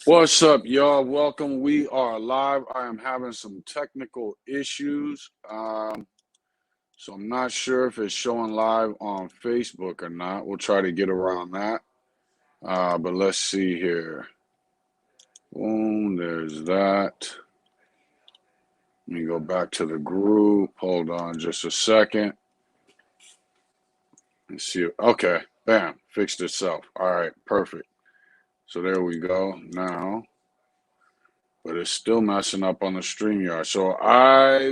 What's up, y'all? Welcome. We are live. I am having some technical issues. So I'm not sure if it's showing live on Facebook or not. We'll try to get around that. But let's see here. Boom, there's that. Let me go back to the group. Hold on just a second. Let's see. Okay, bam, fixed itself. All right, perfect. So there we go now. But it's still messing up on the StreamYard. So I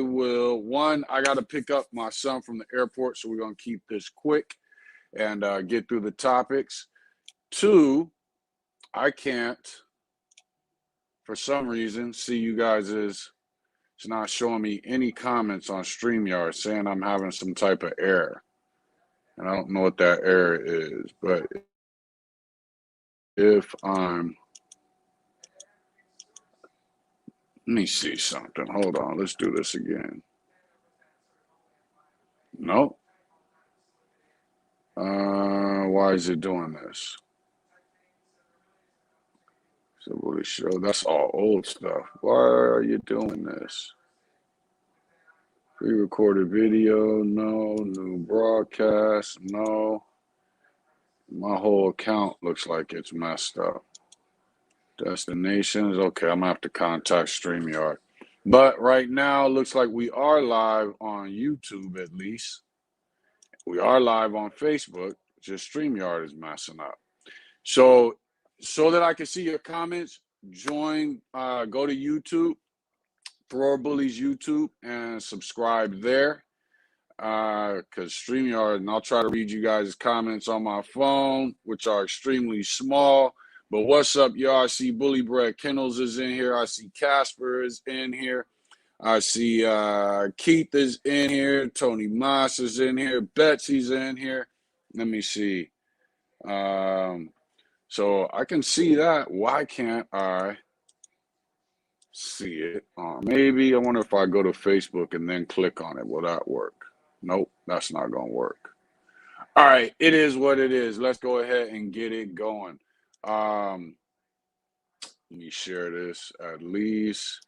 got to pick up my son from the airport, so we're going to keep this quick and get through the topics. Two, I can't, for some reason, see you guys it's not showing me any comments on StreamYard saying I'm having some type of error. And I don't know what that error is, but if I'm, let me see something. Hold on, let's do this again. Nope. Why is it doing this? So Bullies show, that's all old stuff. Why are you doing this? Pre-recorded video, no. New broadcast, no. My whole account looks like it's messed up. Destinations, okay, I'm gonna have to contact StreamYard. But right now, it looks like we are live on YouTube at least. We are live on Facebook, just StreamYard is messing up. So that I can see your comments, join, go to YouTube, Thrower Bullies YouTube, and subscribe there. Because StreamYard, and I'll try to read you guys' comments on my phone, which are extremely small. But what's up, y'all? I see Bully Bread Kennels is in here. I see Casper is in here. I see Keith is in here. Tony Moss is in here. Betsy's in here. Let me see. So I can see that. Why can't I see it? Maybe I wonder if I go to Facebook and then click on it. Will that work? Nope, that's not going to work. All right, it is what it is. Let's go ahead and get it going. Let me share this at least,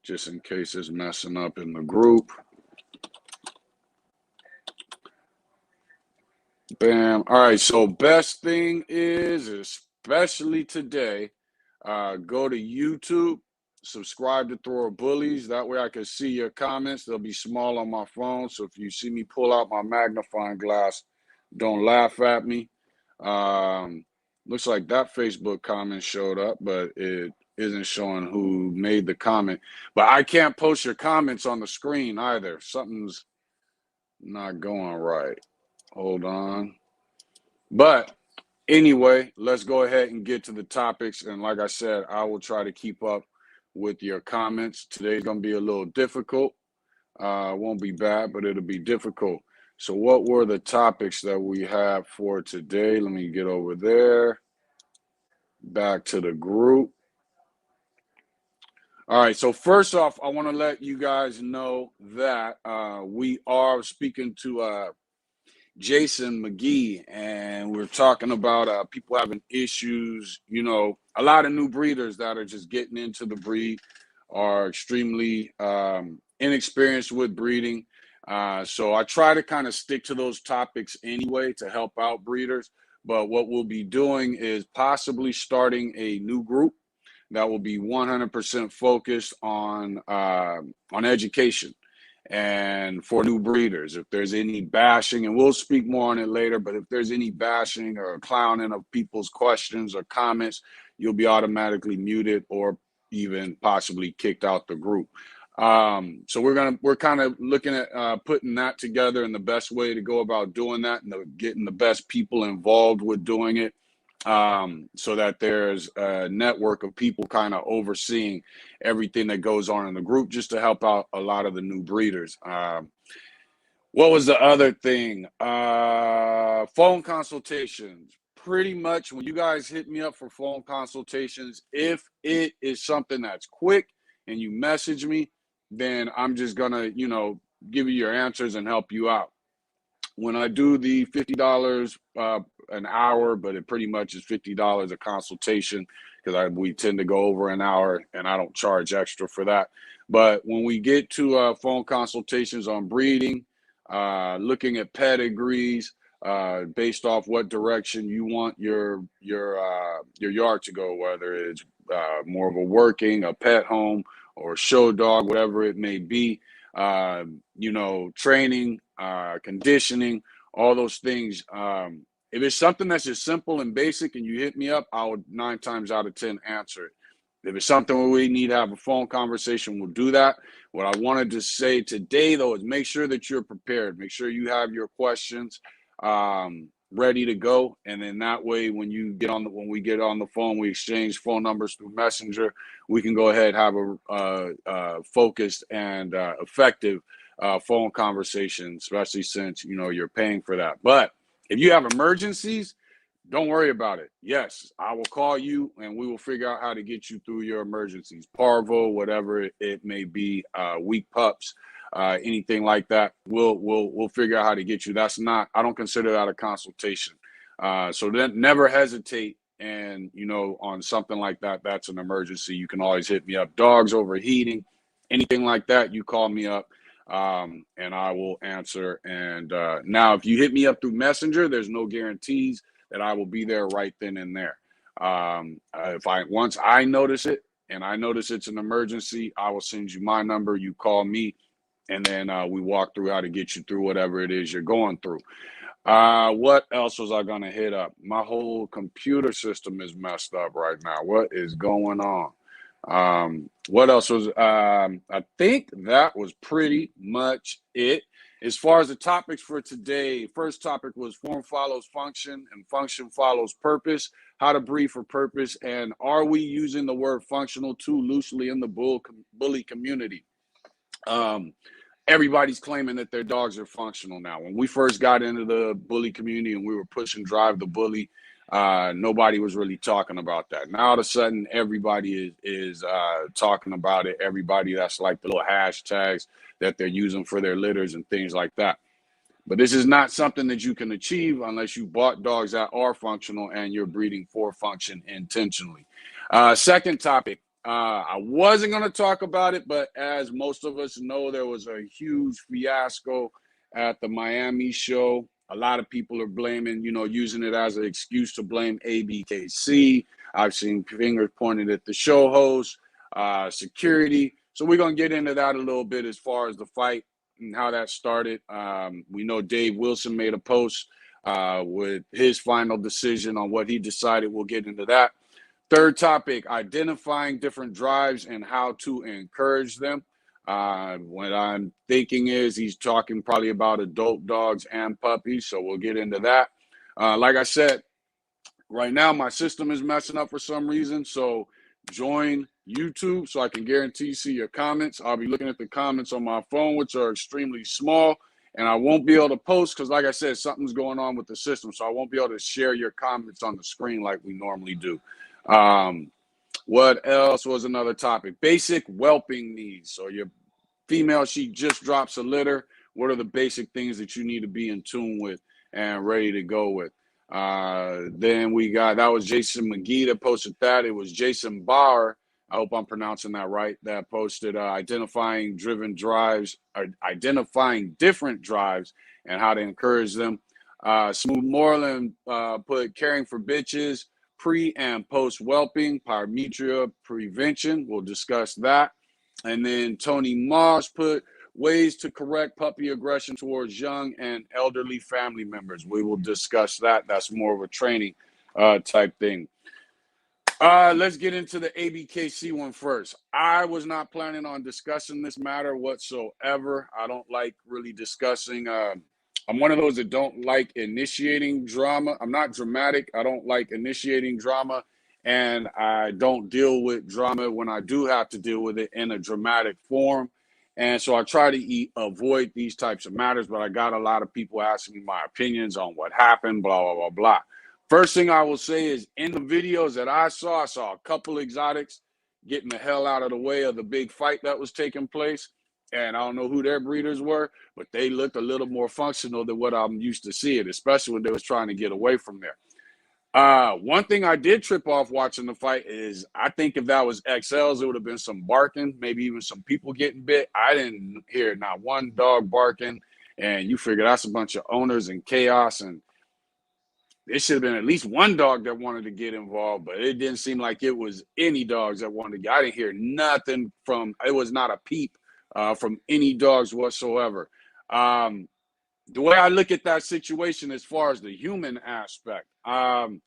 just in case it's messing up in the group. Bam. All right, so best thing is, especially today, go to YouTube, subscribe to Thrower Bullies. That way I can see your comments. They'll be small on my phone, so if you see me pull out my magnifying glass, don't laugh at me. Looks like that Facebook comment showed up, but it isn't showing who made the comment. But I can't post your comments on the screen either. Something's not going right. Hold on. But anyway, let's go ahead and get to the topics. And like I said, I will try to keep up with your comments. Today's going to be a little difficult. Won't be bad, but it'll be difficult. So what were the topics that we have for today? Let me get over there. Back to the group. All right, so first off, I want to let you guys know that we are speaking to Jason McGee, and we're talking about people having issues. You know, a lot of new breeders that are just getting into the breed are extremely inexperienced with breeding. So I try to kind of stick to those topics anyway to help out breeders. But what we'll be doing is possibly starting a new group that will be 100% focused on education and for new breeders. If there's any bashing, and we'll speak more on it later, but if there's any bashing or clowning of people's questions or comments, you'll be automatically muted or even possibly kicked out the group. So we're kind of looking at putting that together, and the best way to go about doing that and getting the best people involved with doing it, so that there's a network of people kind of overseeing everything that goes on in the group, just to help out a lot of the new breeders. What was the other thing? Phone consultations. Pretty much when you guys hit me up for phone consultations, if it is something that's quick and you message me, then I'm just gonna, give you your answers and help you out. when I do the $50 an hour, but it pretty much is $50 a consultation because we tend to go over an hour and I don't charge extra for that. But when we get to phone consultations on breeding, looking at pedigrees, based off what direction you want your yard to go, whether it's more of a working, a pet home, or a show dog, whatever it may be, you know, training, conditioning, all those things. If it's something that's just simple and basic and you hit me up, I would 9 times out of 10 answer it. If it's something where we need to have a phone conversation, we'll do that. What I wanted to say today, though, is make sure that you're prepared. Make sure you have your questions ready to go, and then that way, when we get on the phone, we exchange phone numbers through Messenger. We can go ahead and have a focused and effective phone conversation, especially since you know you're paying for that. But if you have emergencies, don't worry about it. Yes, I will call you and we will figure out how to get you through your emergencies. Parvo, whatever it may be, weak pups, anything like that. We'll figure out how to get you. I don't consider that a consultation. So then never hesitate. And, you know, on something like that, that's an emergency. You can always hit me up. Dogs overheating, anything like that, you call me up. And I will answer. And now, if you hit me up through Messenger, there's no guarantees that I will be there right then and there. Once I notice it and I notice it's an emergency, I will send you my number. You call me, and then we walk through how to get you through whatever it is you're going through. What else was I gonna hit up? My whole computer system is messed up right now. What is going on? What else was, I think that was pretty much it. As far as the topics for today, first topic was form follows function and function follows purpose, how to breed for purpose, and are we using the word functional too loosely in the bully community? Everybody's claiming that their dogs are functional now. When we first got into the bully community and we were pushing Drive the Bully, nobody was really talking about that. Now, all of a sudden, everybody is talking about it. Everybody, that's like the little hashtags that they're using for their litters and things like that. But this is not something that you can achieve unless you bought dogs that are functional and you're breeding for function intentionally. Second topic, I wasn't going to talk about it, but as most of us know, there was a huge fiasco at the Miami show. A lot of people are blaming, using it as an excuse to blame ABKC. I've seen fingers pointed at the show host, security. So we're going to get into that a little bit as far as the fight and how that started. We know Dave Wilson made a post with his final decision on what he decided. We'll get into that. Third topic, identifying different drives and how to encourage them. What I'm thinking is he's talking probably about adult dogs and puppies, so we'll get into that. Like I said, right now my system is messing up for some reason, so join YouTube so I can guarantee you see your comments. I'll be looking at the comments on my phone, which are extremely small, and I won't be able to post because, like I said, something's going on with the system, so I won't be able to share your comments on the screen like we normally do. What else was another topic? Basic whelping needs. So your female, she just drops a litter. What are the basic things that you need to be in tune with and ready to go with? Then that was Jason McGee that posted that. It was Jason Bauer, I hope I'm pronouncing that right, that posted identifying different drives and how to encourage them. Smooth Moreland put caring for bitches, pre and post whelping, pyometria prevention. We'll discuss that. And then Tony Moss put ways to correct puppy aggression towards young and elderly family members. We will discuss that. That's more of a training type thing. Let's get into the ABKC one first. I was not planning on discussing this matter whatsoever. I don't like really discussing. I'm one of those that don't like initiating drama. I'm not dramatic. I don't like initiating drama, and I don't deal with drama when I do have to deal with it in a dramatic form. And so I try to avoid these types of matters, but I got a lot of people asking me my opinions on what happened, blah, blah, blah, blah. First thing I will say is in the videos that I saw a couple exotics getting the hell out of the way of the big fight that was taking place. and I don't know who their breeders were, but they looked a little more functional than what I'm used to seeing, especially when they was trying to get away from there. One thing I did trip off watching the fight is I think if that was XLs, it would have been some barking, maybe even some people getting bit. I didn't hear not one dog barking, and you figure that's a bunch of owners and chaos, and it should have been at least one dog that wanted to get involved, but it didn't seem like it was any dogs that wanted to get. I didn't hear nothing from, it was not a peep from any dogs whatsoever. The way I look at that situation as far as the human aspect, from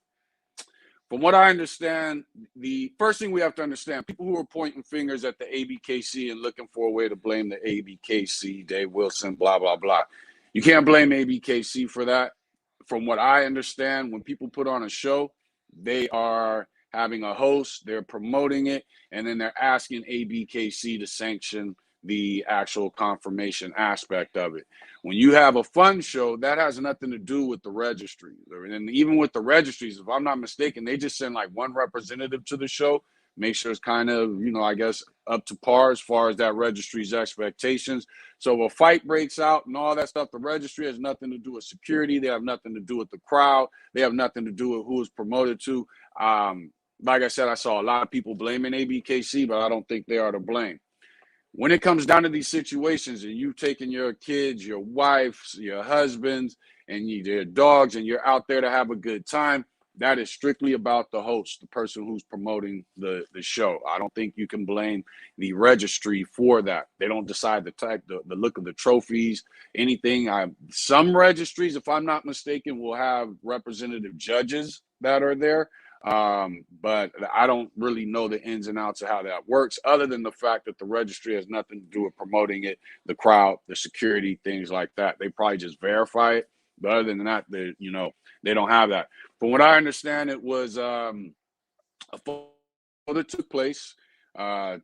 what I understand, the first thing we have to understand, people who are pointing fingers at the ABKC and looking for a way to blame the ABKC, Dave Wilson, blah, blah, blah. You can't blame ABKC for that. From what I understand, when people put on a show, they are having a host, they're promoting it, and then they're asking ABKC to sanction the actual confirmation aspect of it. When you have a fun show, that has nothing to do with the registry. And even with the registries, if I'm not mistaken, they just send like one representative to the show, make sure it's kind of, you know, I guess up to par as far as that registry's expectations. So if a fight breaks out and all that stuff, the registry has nothing to do with security. They have nothing to do with the crowd. They have nothing to do with who is promoted to. Like I said, I saw a lot of people blaming ABKC, but I don't think they are to blame. When it comes down to these situations and you've taken your kids, your wives, your husbands, and your dogs, and you're out there to have a good time, that is strictly about the host, the person who's promoting the show. I don't think you can blame the registry for that. They don't decide the type, the look of the trophies, anything. Some registries, if I'm not mistaken, will have representative judges that are there. But I don't really know the ins and outs of how that works, other than the fact that the registry has nothing to do with promoting it, the crowd, the security, things like that. They probably just verify it. But other than that, they don't have that. From what I understand, it was a photo that took place.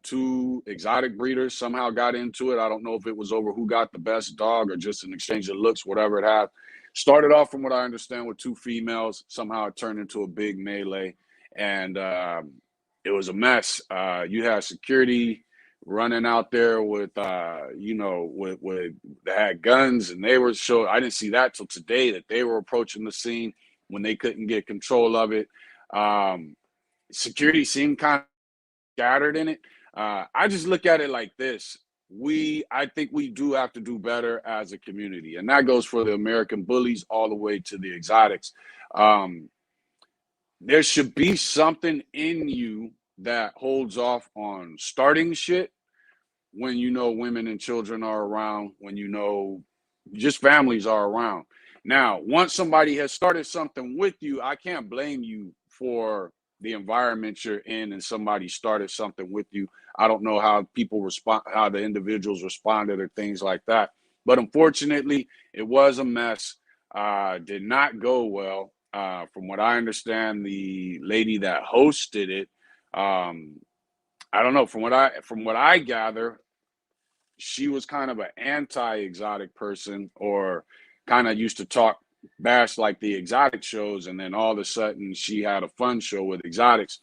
Two exotic breeders somehow got into it. I don't know if it was over who got the best dog or just an exchange of looks, whatever it had. Started off, from what I understand, with two females. Somehow it turned into a big melee, and it was a mess. You had security running out there with, with they had guns, and they were showing. I didn't see that till today, that they were approaching the scene when they couldn't get control of it. Security seemed kind of scattered in it. I just look at it like this. I think we do have to do better as a community, and that goes for the American bullies all the way to the exotics. There should be something in you that holds off on starting shit when you know women and children are around, when you know just families are around. Now, once somebody has started something with you, I can't blame you for the environment you're in and somebody started something with you. I don't know how people respond, how the individuals responded or things like that. But unfortunately, it was a mess. Did not go well. From what I understand, the lady that hosted it, I don't know. From what I gather, she was kind of an anti-exotic person, or kind of used to talk bash like the exotic shows, and then all of a sudden she had a fun show with exotics.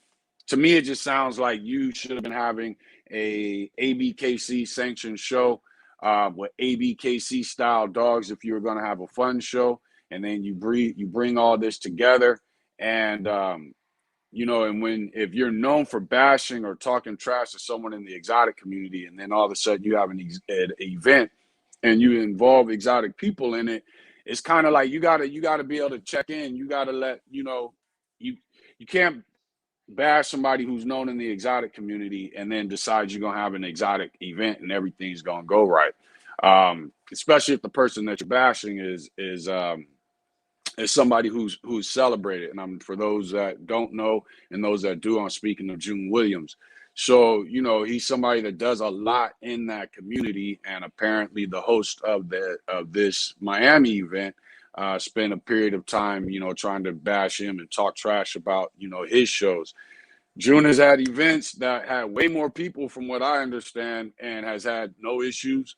To me, it just sounds like you should have been having a ABKC sanctioned show with ABKC style dogs if you were going to have a fun show, and then you bring all this together, and and if you're known for bashing or talking trash to someone in the exotic community, and then all of a sudden you have an event and you involve exotic people in it, it's kind of like you gotta be able to check in. You gotta let you can't bash somebody who's known in the exotic community and then decide you're gonna have an exotic event and everything's gonna go right. Especially if the person that you're bashing is somebody who's celebrated. And for those that don't know and those that do, I'm speaking of June Williams. So, he's somebody that does a lot in that community, and apparently the host of this Miami event spent a period of time, trying to bash him and talk trash about, his shows. June has had events that had way more people from what I understand and has had no issues.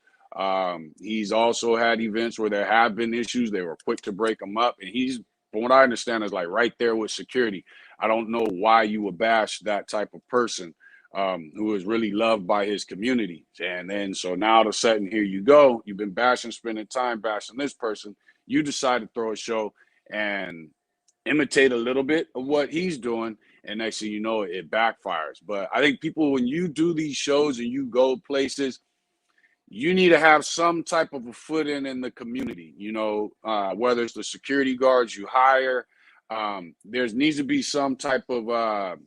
He's also had events where there have been issues. They were quick to break them up. And he's, from what I understand, is like right there with security. I don't know why you would bash that type of person. who is really loved by his community. And then, so now all of a sudden, here you go. You've been spending time bashing this person. You decide to throw a show and imitate a little bit of what he's doing. And next thing you know, it backfires. But I think people, when you do these shows and you go places, you need to have some type of a foot in the community, whether it's the security guards you hire. There needs to be some type of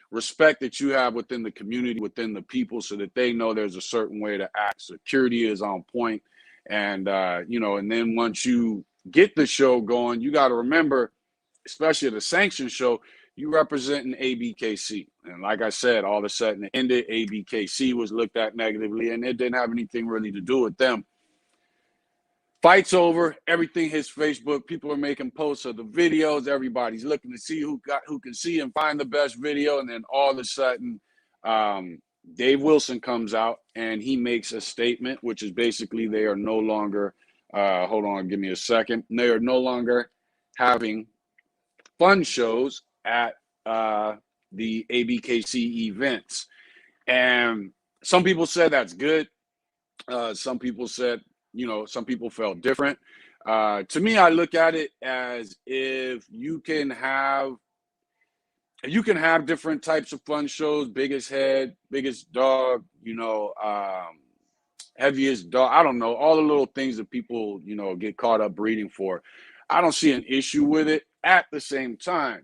respect that you have within the community, within the people, so that they know there's a certain way to act. Security is on point. And, and then once you get the show going, you got to remember, especially at a sanctioned show, you representing ABKC. And like I said, all of a sudden it ended. ABKC was looked at negatively, and it didn't have anything really to do with them. Fight's over. Everything hits Facebook. People are making posts of the videos. Everybody's looking to see who can see and find the best video. And then all of a sudden, Dave Wilson comes out and he makes a statement, which is basically they are no longer, hold on, give me a second. They are no longer having fun shows at the ABKC events. And some people said that's good. Some people said, some people felt different. To me, I look at it as if you can have different types of fun shows, biggest head, biggest dog, heaviest dog. I don't know, all the little things that people, get caught up breeding for. I don't see an issue with it. At the same time,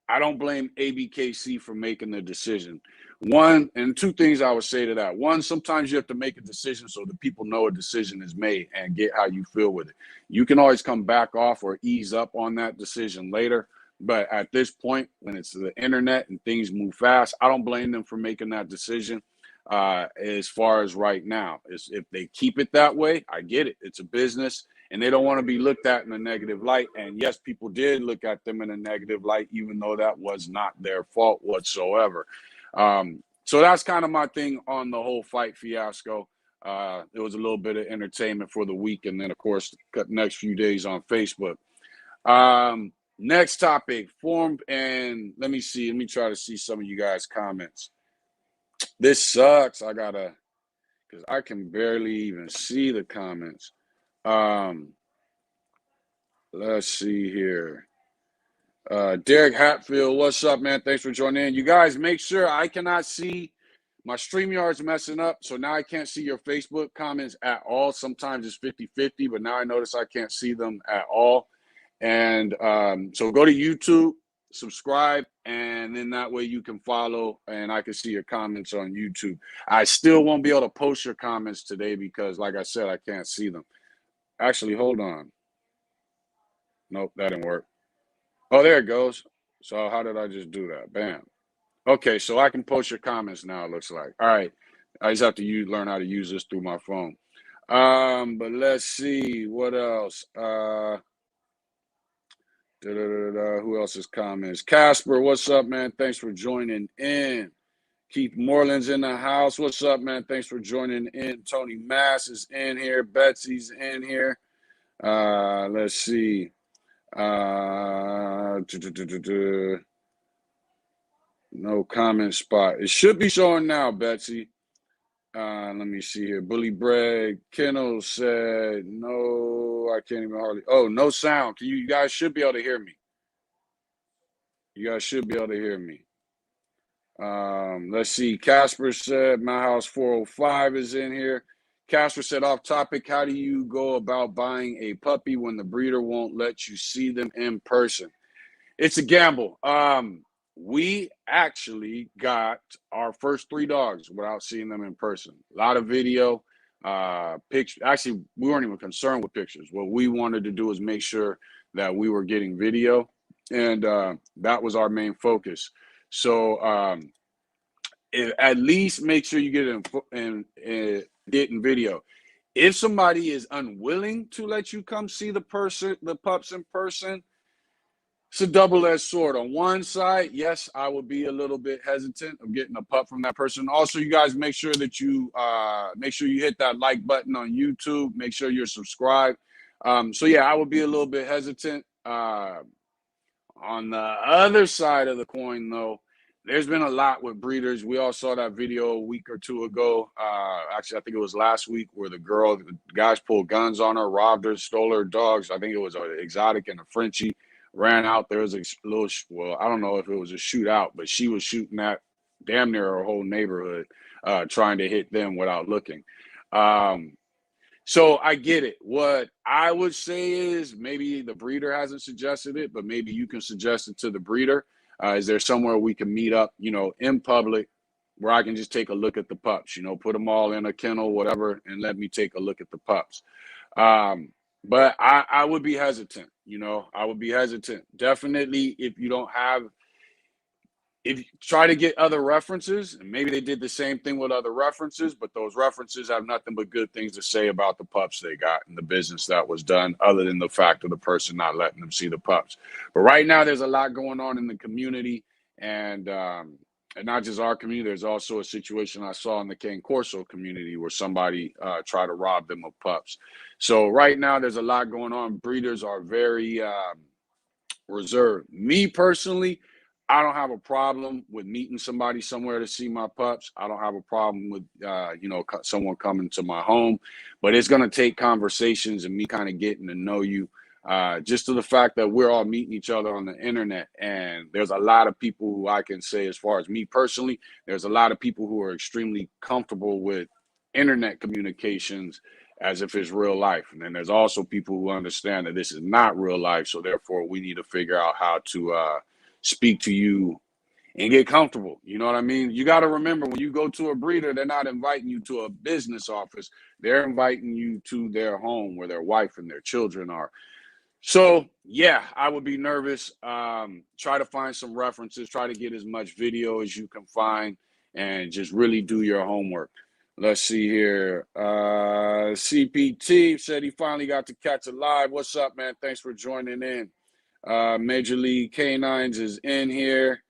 I don't blame ABKC for making the decision. One, and two things I would say to that. One, sometimes you have to make a decision so that people know a decision is made and get how you feel with it. You can always come back off or ease up on that decision later. But at this point, when it's the internet and things move fast, I don't blame them for making that decision. As far as right now, if they keep it that way, I get it. It's a business. And they don't want to be looked at in a negative light. And yes, people did look at them in a negative light, even though that was not their fault whatsoever. So that's kind of my thing on the whole Fight Fiasco. It was a little bit of entertainment for the week. And then, of course, the next few days on Facebook. Next topic, and let me try to see some of you guys' comments. This sucks. because I can barely even see the comments. Let's see here. Derek Hatfield, what's up, man? Thanks for joining in. You guys, make sure I cannot see. My StreamYard's messing up, so now I can't see your Facebook comments at all. Sometimes it's 50-50, but now I notice I can't see them at all. And so go to YouTube, subscribe, and then that way you can follow and I can see your comments on YouTube. I still won't be able to post your comments today because, like I said, I can't see them. Actually, hold on. Nope, that didn't work. Oh, there it goes. So how did I just do that? Bam. Okay, so I can post your comments now, it looks like. All right. I just have to learn how to use this through my phone. But let's see. What else? Who else's comments? Casper, what's up, man? Thanks for joining in. Keith Moreland's in the house. What's up, man? Thanks for joining in. Tony Mass is in here. Betsy's in here. Let's see. No comment spot. It should be showing now, Betsy. Let me see here. Bully Bragg. Kennel said, no, I can't even hardly. Oh, no sound. You guys should be able to hear me. You guys should be able to hear me. Let's see. Casper said, my house 405 is in here. Casper said, off topic, how do you go about buying a puppy when the breeder won't let you see them in person? It's a gamble. We actually got our first 3 dogs without seeing them in person. A lot of video, pictures. Actually, we weren't even concerned with pictures. What we wanted to do was make sure that we were getting video, and that was our main focus. So at least make sure you get getting video. If somebody is unwilling to let you come see the pups in person, it's a double-edged sword. On one side, yes, I would be a little bit hesitant of getting a pup from that person. Also, you guys make sure that you hit that like button on YouTube. Make sure you're subscribed. So yeah, I would be a little bit hesitant. On the other side of the coin, though, there's been a lot with breeders. We all saw that video a week or two ago. Actually, I think it was last week where the guys pulled guns on her, robbed her, stole her dogs. I think it was an exotic and a Frenchie. Ran out. There was a little, well, I don't know if it was a shootout, but she was shooting at damn near her whole neighborhood, trying to hit them without looking. So I get it. What I would say is maybe the breeder hasn't suggested it, but maybe you can suggest it to the breeder. Is there somewhere we can meet up, in public where I can just take a look at the pups, put them all in a kennel, whatever, and let me take a look at the pups. But I would be hesitant, I would be hesitant. Definitely if you don't have, if you try to get other references, and maybe they did the same thing with other references, but those references have nothing but good things to say about the pups they got and the business that was done, other than the fact of the person not letting them see the pups. But right now, there's a lot going on in the community, and not just our community. There's also a situation I saw in the Cane Corso community where somebody tried to rob them of pups. So right now, there's a lot going on. Breeders are very reserved. Me personally, I don't have a problem with meeting somebody somewhere to see my pups. I don't have a problem with, someone coming to my home, but it's going to take conversations and me kind of getting to know you, just to the fact that we're all meeting each other on the internet. And there's a lot of people who I can say, as far as me personally, there's a lot of people who are extremely comfortable with internet communications as if it's real life. And then there's also people who understand that this is not real life. So therefore we need to figure out how to, speak to you and get comfortable. You know what I mean? You got to remember, when you go to a breeder, they're not inviting you to a business office. They're inviting you to their home where their wife and their children are. So yeah, I would be nervous. Try to find some references, try to get as much video as you can find, and just really do your homework. Let's see here. CPT said he finally got to catch a live. What's up, man? Thanks for joining in. Major League Canines is in here.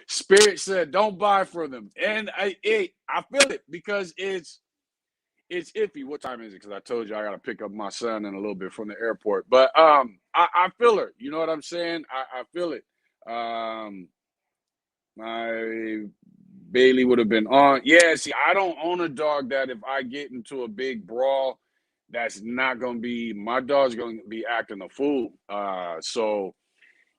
Spirit said, don't buy for them. And I feel it, because it's iffy. What time is it? Because I told you I got to pick up my son in a little bit from the airport. But I feel her. You know what I'm saying? I feel it. My Bailey would have been on. Yeah, see, I don't own a dog that if I get into a big brawl, that's not going to be, my dog's going to be acting a fool. So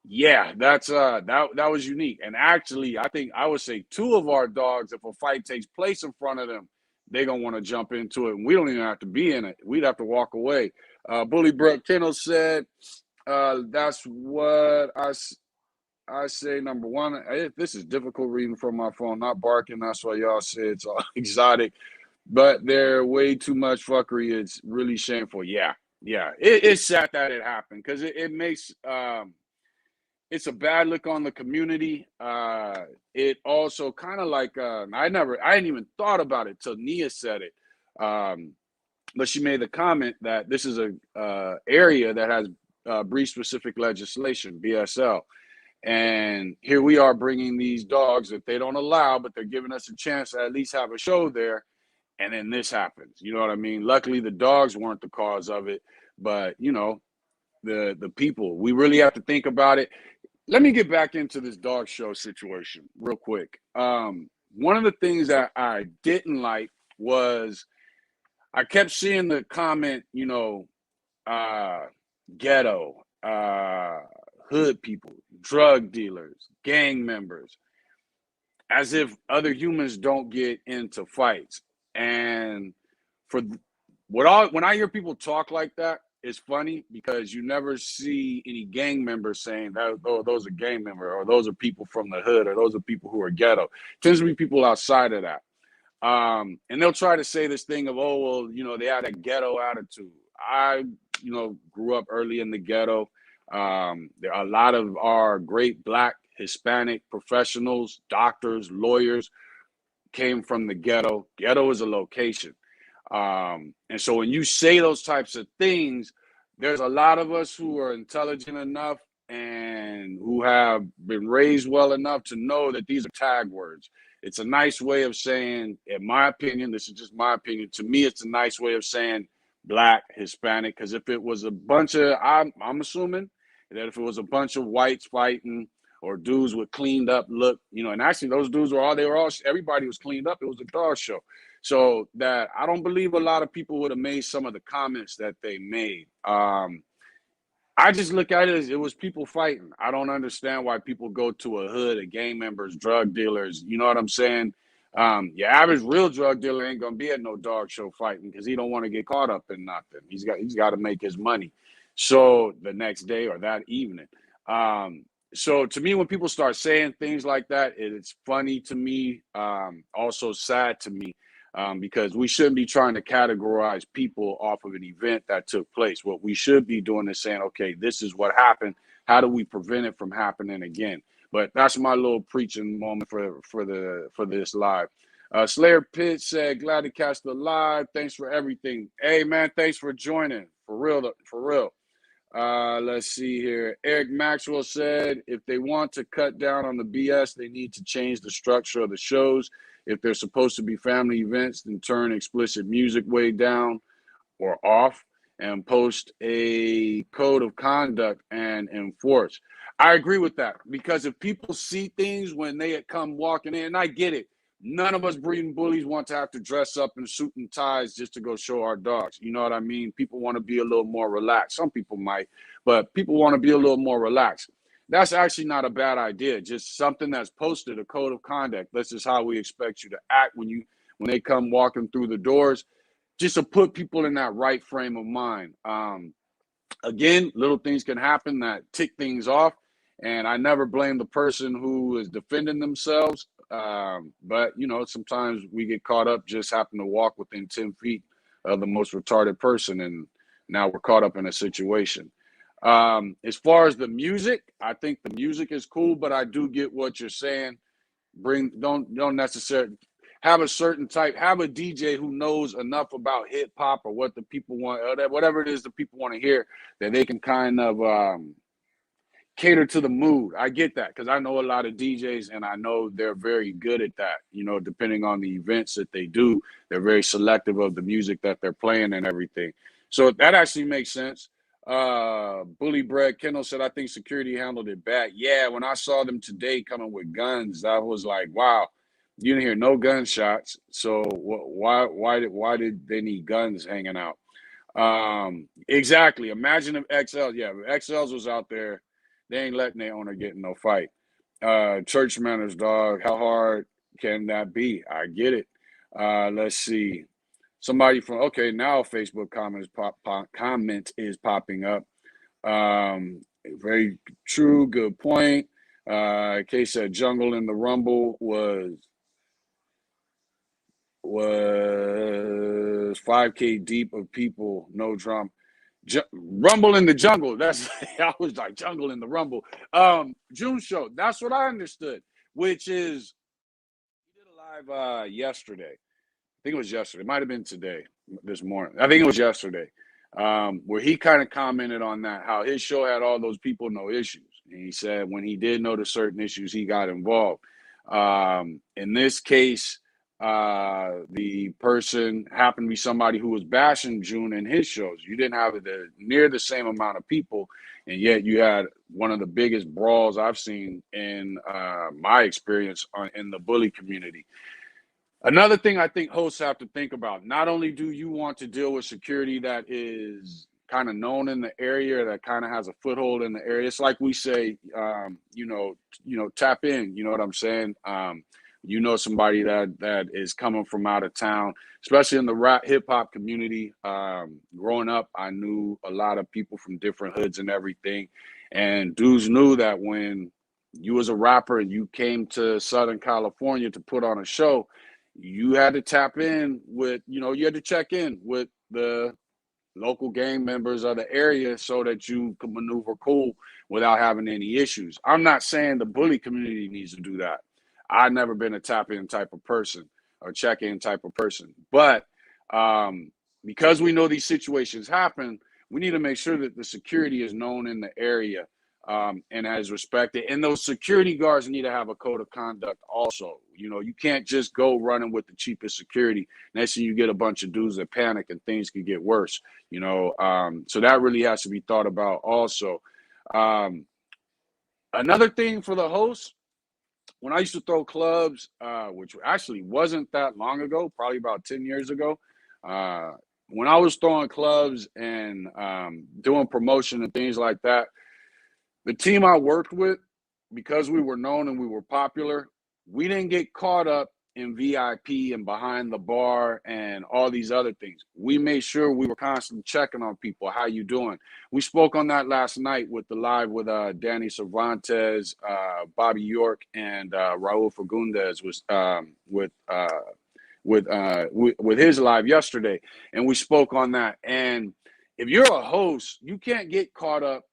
yeah, that's that was unique. And actually, I think I would say two of our dogs, if a fight takes place in front of them, they're going to want to jump into it. And we don't even have to be in it. We'd have to walk away. Bully Brett Kendall said, that's what I say. Number one, this is difficult reading from my phone, not barking. That's why y'all say it's all exotic. But they're way too much fuckery. It's really shameful. Yeah. It's sad that it happened, because it makes it's a bad look on the community. It also kind of like I didn't even thought about it till Nia said it. But she made the comment that this is a area that has breed specific legislation, BSL. And here we are bringing these dogs that they don't allow, but they're giving us a chance to at least have a show there. And then this happens. You know what I mean? Luckily, the dogs weren't the cause of it, but the people. We really have to think about it. Let me get back into this dog show situation real quick. One of the things that I didn't like was I kept seeing the comment, ghetto, hood people, drug dealers, gang members, as if other humans don't get into fights. And when I hear people talk like that, it's funny, because you never see any gang members saying that, oh, those are gang members, or those are people from the hood, or those are people who are ghetto. It tends to be people outside of that. And they'll try to say this thing of, oh, well, they had a ghetto attitude. I, grew up early in the ghetto. There are a lot of our great Black, Hispanic professionals, doctors, lawyers came from the ghetto. Ghetto is a location. And so when you say those types of things, there's a lot of us who are intelligent enough and who have been raised well enough to know that these are tag words. It's a nice way of saying, in my opinion, this is just my opinion, to me, it's a nice way of saying Black, Hispanic, because if it was a bunch of, I'm assuming that if it was a bunch of whites fighting, or dudes with cleaned up look, you know, and actually those dudes everybody was cleaned up. It was a dog show. So that I don't believe a lot of people would have made some of the comments that they made. I just look at it as it was people fighting. I don't understand why people go to a hood of gang members, drug dealers. You know what I'm saying? Your average real drug dealer ain't gonna be at no dog show fighting because he don't want to get caught up in nothing. He's got to make his money. So the next day or that evening. So to me, when people start saying things like that, it's funny to me. Also sad to me. Because we shouldn't be trying to categorize people off of an event that took place. What we should be doing is saying, okay, this is what happened. How do we prevent it from happening again? But that's my little preaching moment for this live. Slayer Pitt said, glad to catch the live. Thanks for everything. Hey, man, thanks for joining. For real, for real. Let's see here. Eric Maxwell said, if they want to cut down on the BS, they need to change the structure of the shows. If they're supposed to be family events, then turn explicit music way down or off and post a code of conduct and enforce. I agree with that, because if people see things when they come walking in, and I get it, none of us breeding bullies want to have to dress up in suit and ties just to go show our dogs. You know what I mean? People want to be a little more relaxed. Some people might, but people want to be a little more relaxed. That's actually not a bad idea. Just something that's posted, a code of conduct. This is how we expect you to act when they come walking through the doors, just to put people in that right frame of mind. Again, little things can happen that tick things off, and I never blame the person who is defending themselves. But you know, sometimes we get caught up, just happen to walk within 10 feet of the most retarded person, and now we're caught up in a situation. As far as the music, I think the music is cool, but I do get what you're saying. Don't necessarily have a certain type, have a DJ who knows enough about hip hop or what the people want, whatever it is the people want to hear, that they can kind of cater to the mood. I get that, because I know a lot of DJs and I know they're very good at that. You know, depending on the events that they do, they're very selective of the music that they're playing and everything. So that actually makes sense. Bully Bread Kendall said, I think security handled it bad. Yeah, when I saw them today coming with guns, I was like, wow, you didn't hear no gunshots. So why did they need guns hanging out? Exactly. Imagine if XLs was out there, they ain't letting their owner get in no fight. Church manners, dog. How hard can that be? I get it. Let's see. Somebody from now Facebook comment is popping up. Very true, good point. Case said Jungle in the Rumble was 5K deep of people, no drum. Rumble in the Jungle. That's I was like Jungle in the Rumble. June show. That's what I understood. Which is we did a live yesterday. I think it was yesterday. It might have been today, this morning. I think it was yesterday, where he kind of commented on that, how his show had all those people, no issues. And he said when he did notice certain issues, he got involved. In this case, the person happened to be somebody who was bashing June in his shows. You didn't have near the same amount of people, and yet you had one of the biggest brawls I've seen in my experience in the bully community. Another thing I think hosts have to think about, not only do you want to deal with security that is kind of known in the area, that kind of has a foothold in the area. It's like we say, tap in, you know what I'm saying? Somebody that is coming from out of town, especially in the rap hip hop community. Growing up, I knew a lot of people from different hoods and everything. And dudes knew that when you was a rapper and you came to Southern California to put on a show, you had to tap in with, you had to check in with the local gang members of the area so that you could maneuver cool without having any issues. I'm not saying the bully community needs to do that. I've never been a tap-in type of person or check-in type of person. But because we know these situations happen, we need to make sure that the security is known in the area and as respected. And those security guards need to have a code of conduct also. You can't just go running with the cheapest security. Next thing you get a bunch of dudes that panic and things can get worse. So that really has to be thought about also. Another thing for the host, when I used to throw clubs, which actually wasn't that long ago, probably about 10 years ago, when I was throwing clubs and doing promotion and things like that, the team I worked with, because we were known and we were popular, we didn't get caught up in VIP and behind the bar and all these other things. We made sure we were constantly checking on people. How you doing? We spoke on that last night with the live with Danny Cervantes, Bobby York, and Raul Fagundes was with his live yesterday, and we spoke on that. And if you're a host, you can't get caught up.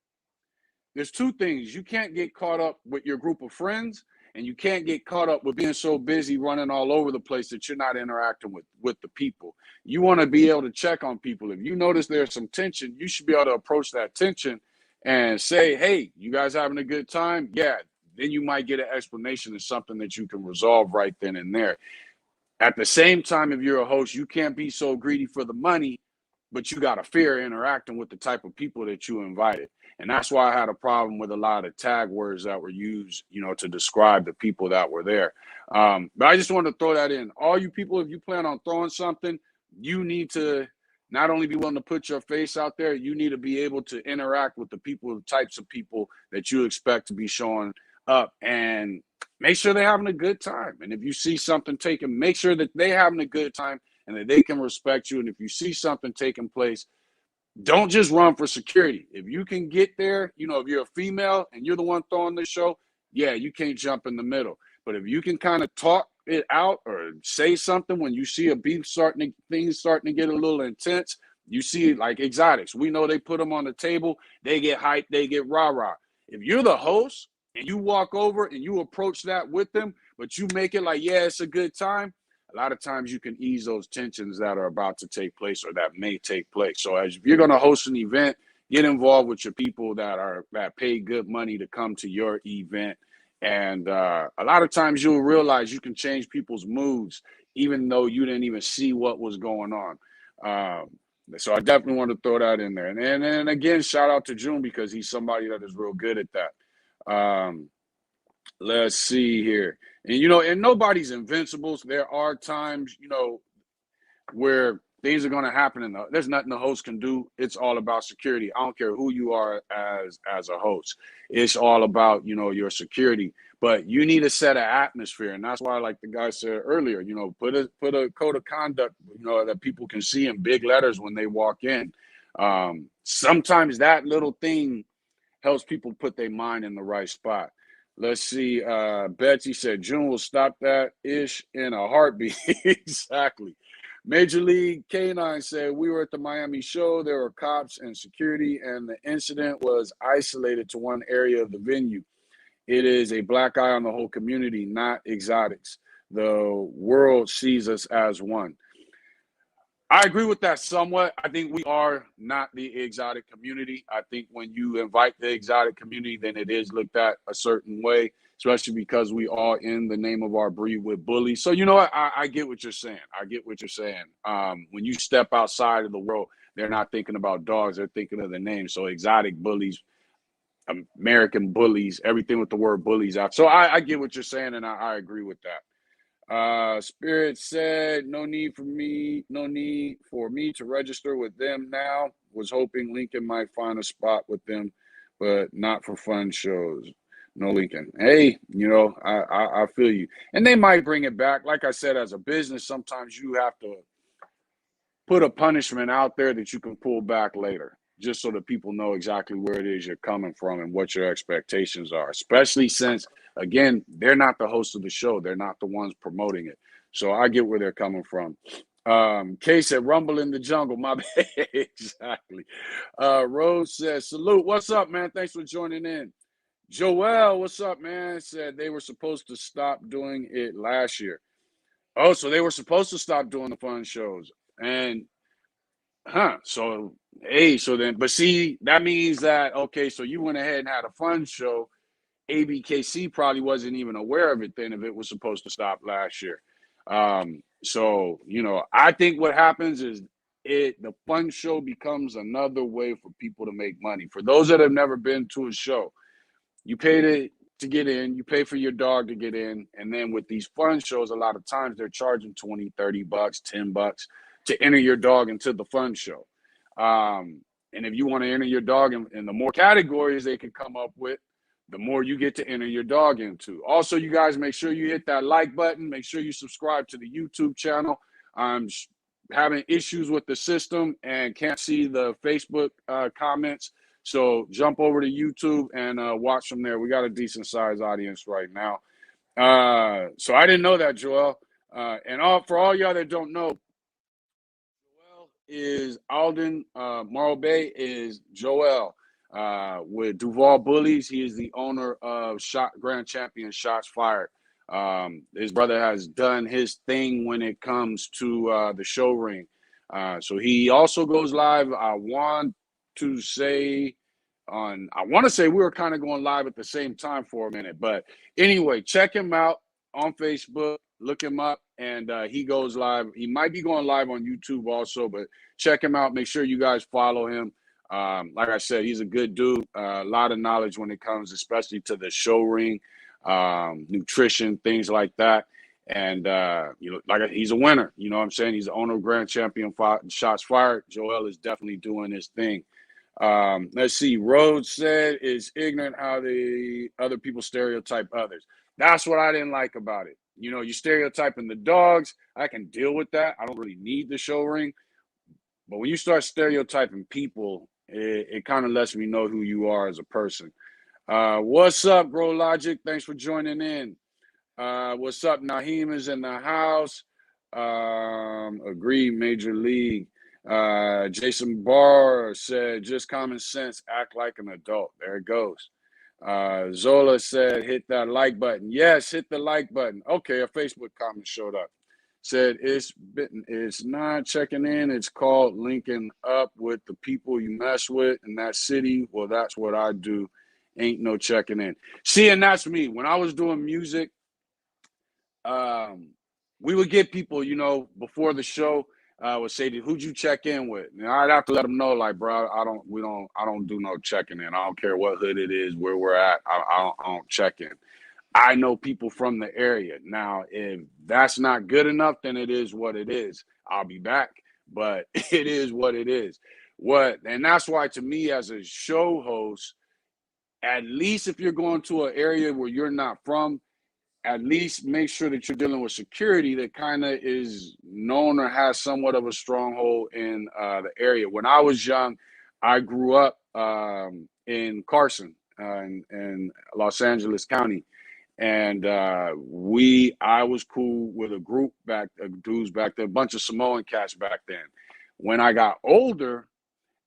There's two things. You can't get caught up with your group of friends, and you can't get caught up with being so busy running all over the place that you're not interacting with the people. You want to be able to check on people. If you notice there's some tension, you should be able to approach that tension and say, hey, you guys having a good time? Yeah. Then you might get an explanation of something that you can resolve right then and there. At the same time, if you're a host, you can't be so greedy for the money, but you got to fear interacting with the type of people that you invited. And that's why I had a problem with a lot of tag words that were used, to describe the people that were there. But I just wanted to throw that in. All you people, if you plan on throwing something, you need to not only be willing to put your face out there, you need to be able to interact with the people, the types of people that you expect to be showing up, and make sure they're having a good time. And if you see something taken, make sure that they're having a good time and that they can respect you. And if you see something taking place, don't just run for security. If you can get there, if you're a female and you're the one throwing the show, yeah, you can't jump in the middle. But if you can kind of talk it out or say something when you see a things starting to get a little intense, you see like exotics. We know they put them on the table, they get hyped, they get rah-rah. If you're the host and you walk over and you approach that with them, but you make it like, yeah, it's a good time, a lot of times you can ease those tensions that are about to take place or that may take place. So if you're going to host an event, get involved with your people that pay good money to come to your event. And a lot of times you'll realize you can change people's moods, even though you didn't even see what was going on. So I definitely want to throw that in there. And again, shout out to June, because he's somebody that is real good at that. Let's see here. And, and nobody's invincible. So there are times, where things are going to happen and there's nothing the host can do. It's all about security. I don't care who you are as a host. It's all about, your security. But you need to set an atmosphere. And that's why, like the guy said earlier, put a code of conduct, that people can see in big letters when they walk in. Sometimes that little thing helps people put their mind in the right spot. Let's see. Betsy said June will stop that ish in a heartbeat. Exactly. Major League Canine said we were at the Miami show. There were cops and security, and the incident was isolated to one area of the venue. It is a black eye on the whole community, not exotics. The world sees us as one. I agree with that somewhat. I think we are not the exotic community. I think when you invite the exotic community, then it is looked at a certain way, especially because we are in the name of our breed with bullies. So, what? I get what you're saying. When you step outside of the world, they're not thinking about dogs. They're thinking of the name. So exotic bullies, American bullies, everything with the word bullies out. So I get what you're saying, and I agree with that. Spirit said, no need for me to register with them now. Was hoping Lincoln might find a spot with them, but not for fun shows. No Lincoln. Hey, I feel you. And they might bring it back. Like I said, as a business, sometimes you have to put a punishment out there that you can pull back later, just so that people know exactly where it is you're coming from and what your expectations are, especially since, again, they're not the host of the show. They're not the ones promoting it. So I get where they're coming from. Kay said, rumble in the jungle. My bad. Exactly. Rose says, salute. What's up, man? Thanks for joining in. Joel, what's up, man? Said they were supposed to stop doing it last year. Oh, so they were supposed to stop doing the fun shows. And so, hey, so then, but see, that means that, okay, so you went ahead and had a fun show. ABKC probably wasn't even aware of it then if it was supposed to stop last year. So, I think what happens is the fun show becomes another way for people to make money. For those that have never been to a show, You pay to get in, you pay for your dog to get in. And then with these fun shows, a lot of times they're charging 20, 30 bucks, 10 bucks to enter your dog into the fun show. And if you want to enter your dog in the more categories they can come up with, the more you get to enter your dog into. Also, you guys, make sure you hit that like button. Make sure you subscribe to the YouTube channel. I'm having issues with the system and can't see the Facebook comments. So jump over to YouTube and watch from there. We got a decent sized audience right now. So I didn't know that, Joel. And for all y'all that don't know, Joel is Alden. Morro Bay is Joel. With Duval Bullies, he is the owner of Grand Champion Shots Fired. His brother has done his thing when it comes to the show ring. So he also goes live. I want to say we were kind of going live at the same time for a minute, but anyway, check him out on Facebook, look him up, and he goes live. He might be going live on YouTube also, but check him out. Make sure you guys follow him. Like I said, he's a good dude, a lot of knowledge when it comes, especially to the show ring, nutrition, things like that. And, he's a winner, you know what I'm saying? He's the owner of Grand Champion Shots Fired. Joel is definitely doing his thing. Let's see. Rhodes said it's ignorant how the other people stereotype others. That's what I didn't like about it. You know, you stereotyping the dogs. I can deal with that. I don't really need the show ring. But when you start stereotyping people, it kind of lets me know who you are as a person. What's up, Grow Logic? Thanks for joining in. What's up? Naheem is in the house. Agreed, Major League. Jason Barr said, just common sense, act like an adult. There it goes. Zola said, hit that like button. Yes, hit the like button. Okay, a Facebook comment showed up. Said, it's not checking in. It's called linking up with the people you mess with in that city. Well, that's what I do. Ain't no checking in. See, and that's me. When I was doing music, we would get people, you know, before the show, would say, who'd you check in with? And I'd have to let them know, like, bro, I don't do no checking in. I don't care what hood it is, where we're at. I don't check in. I know people from the area. Now, if that's not good enough, then it is what it is. I'll be back, but it is what it is. And that's why, to me, as a show host, at least if you're going to an area where you're not from, at least make sure that you're dealing with security that kind of is known or has somewhat of a stronghold in the area. When I was young, I grew up in Carson, in Los Angeles County. And I was cool with a group dudes back there, a bunch of Samoan cats back then. When I got older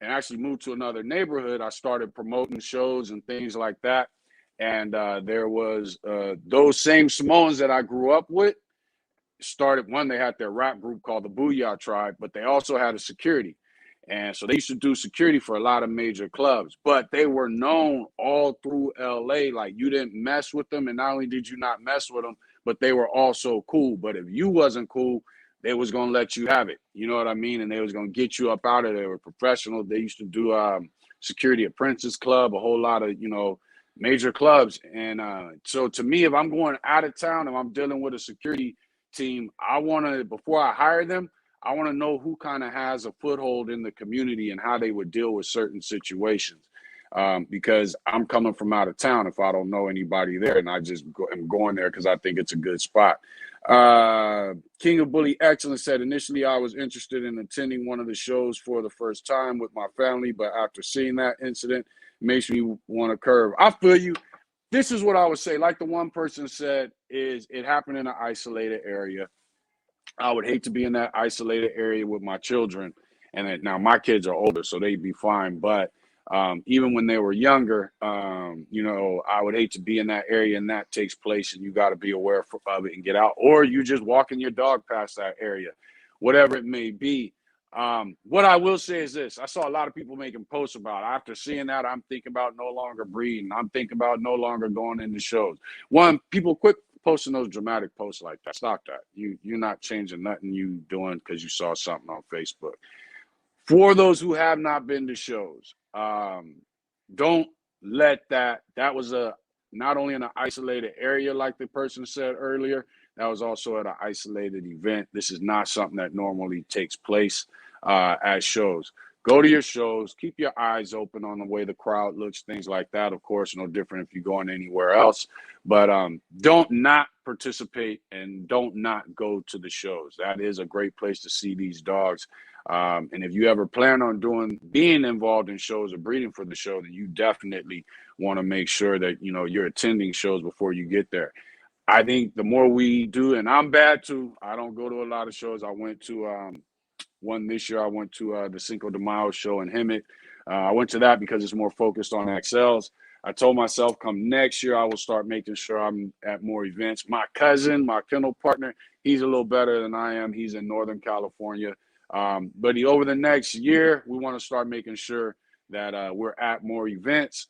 and actually moved to another neighborhood, I started promoting shows and things like that. And there was those same Samoans that I grew up with they had their rap group called the Booyah Tribe, but they also had a security. And so they used to do security for a lot of major clubs, but they were known all through LA. Like, you didn't mess with them. And not only did you not mess with them, but they were also cool. But if you wasn't cool, they was going to let you have it. You know what I mean? And they was going to get you up out of there. They were professional. They used to do Security Apprentice Club, a whole lot of, you know, major clubs. And so to me, if I'm going out of town and I'm dealing with a security team, before I hire them, I want to know who kind of has a foothold in the community and how they would deal with certain situations. Because I'm coming from out of town if I don't know anybody there, and I just am going there because I think it's a good spot. King of Bully Excellence said, initially I was interested in attending one of the shows for the first time with my family, but after seeing that incident, it makes me want to curve. I feel you. This is what I would say. Like the one person said, is it happened in an isolated area. I would hate to be in that isolated area with my children. And now my kids are older, so they'd be fine. But even when they were younger, you know, I would hate to be in that area and that takes place, and you got to be aware of it and get out. Or you just walking your dog past that area, whatever it may be. What I will say is this. I saw a lot of people making posts about it. After seeing that, I'm thinking about no longer breeding. I'm thinking about no longer going into shows. One, people quit posting those dramatic posts like that. Stop that. You're not changing nothing you doing because you saw something on Facebook. For those who have not been to shows, don't let that was not only in an isolated area, like the person said earlier, that was also at an isolated event. This is not something that normally takes place at shows. Go to your shows, keep your eyes open on the way the crowd looks, things like that. Of course, no different if you're going anywhere else. But don't not participate and don't not go to the shows. That is a great place to see these dogs. And if you ever plan on being involved in shows or breeding for the show, then you definitely want to make sure that you're attending shows before you get there. I think the more we do, and I'm bad too. I don't go to a lot of shows. I went to one this year. I went to the Cinco de Mayo show in Hemet. I went to that because it's more focused on XLs. I told myself come next year, I will start making sure I'm at more events. My cousin, my kennel partner, he's a little better than I am. He's in Northern California. But over the next year, we want to start making sure that we're at more events,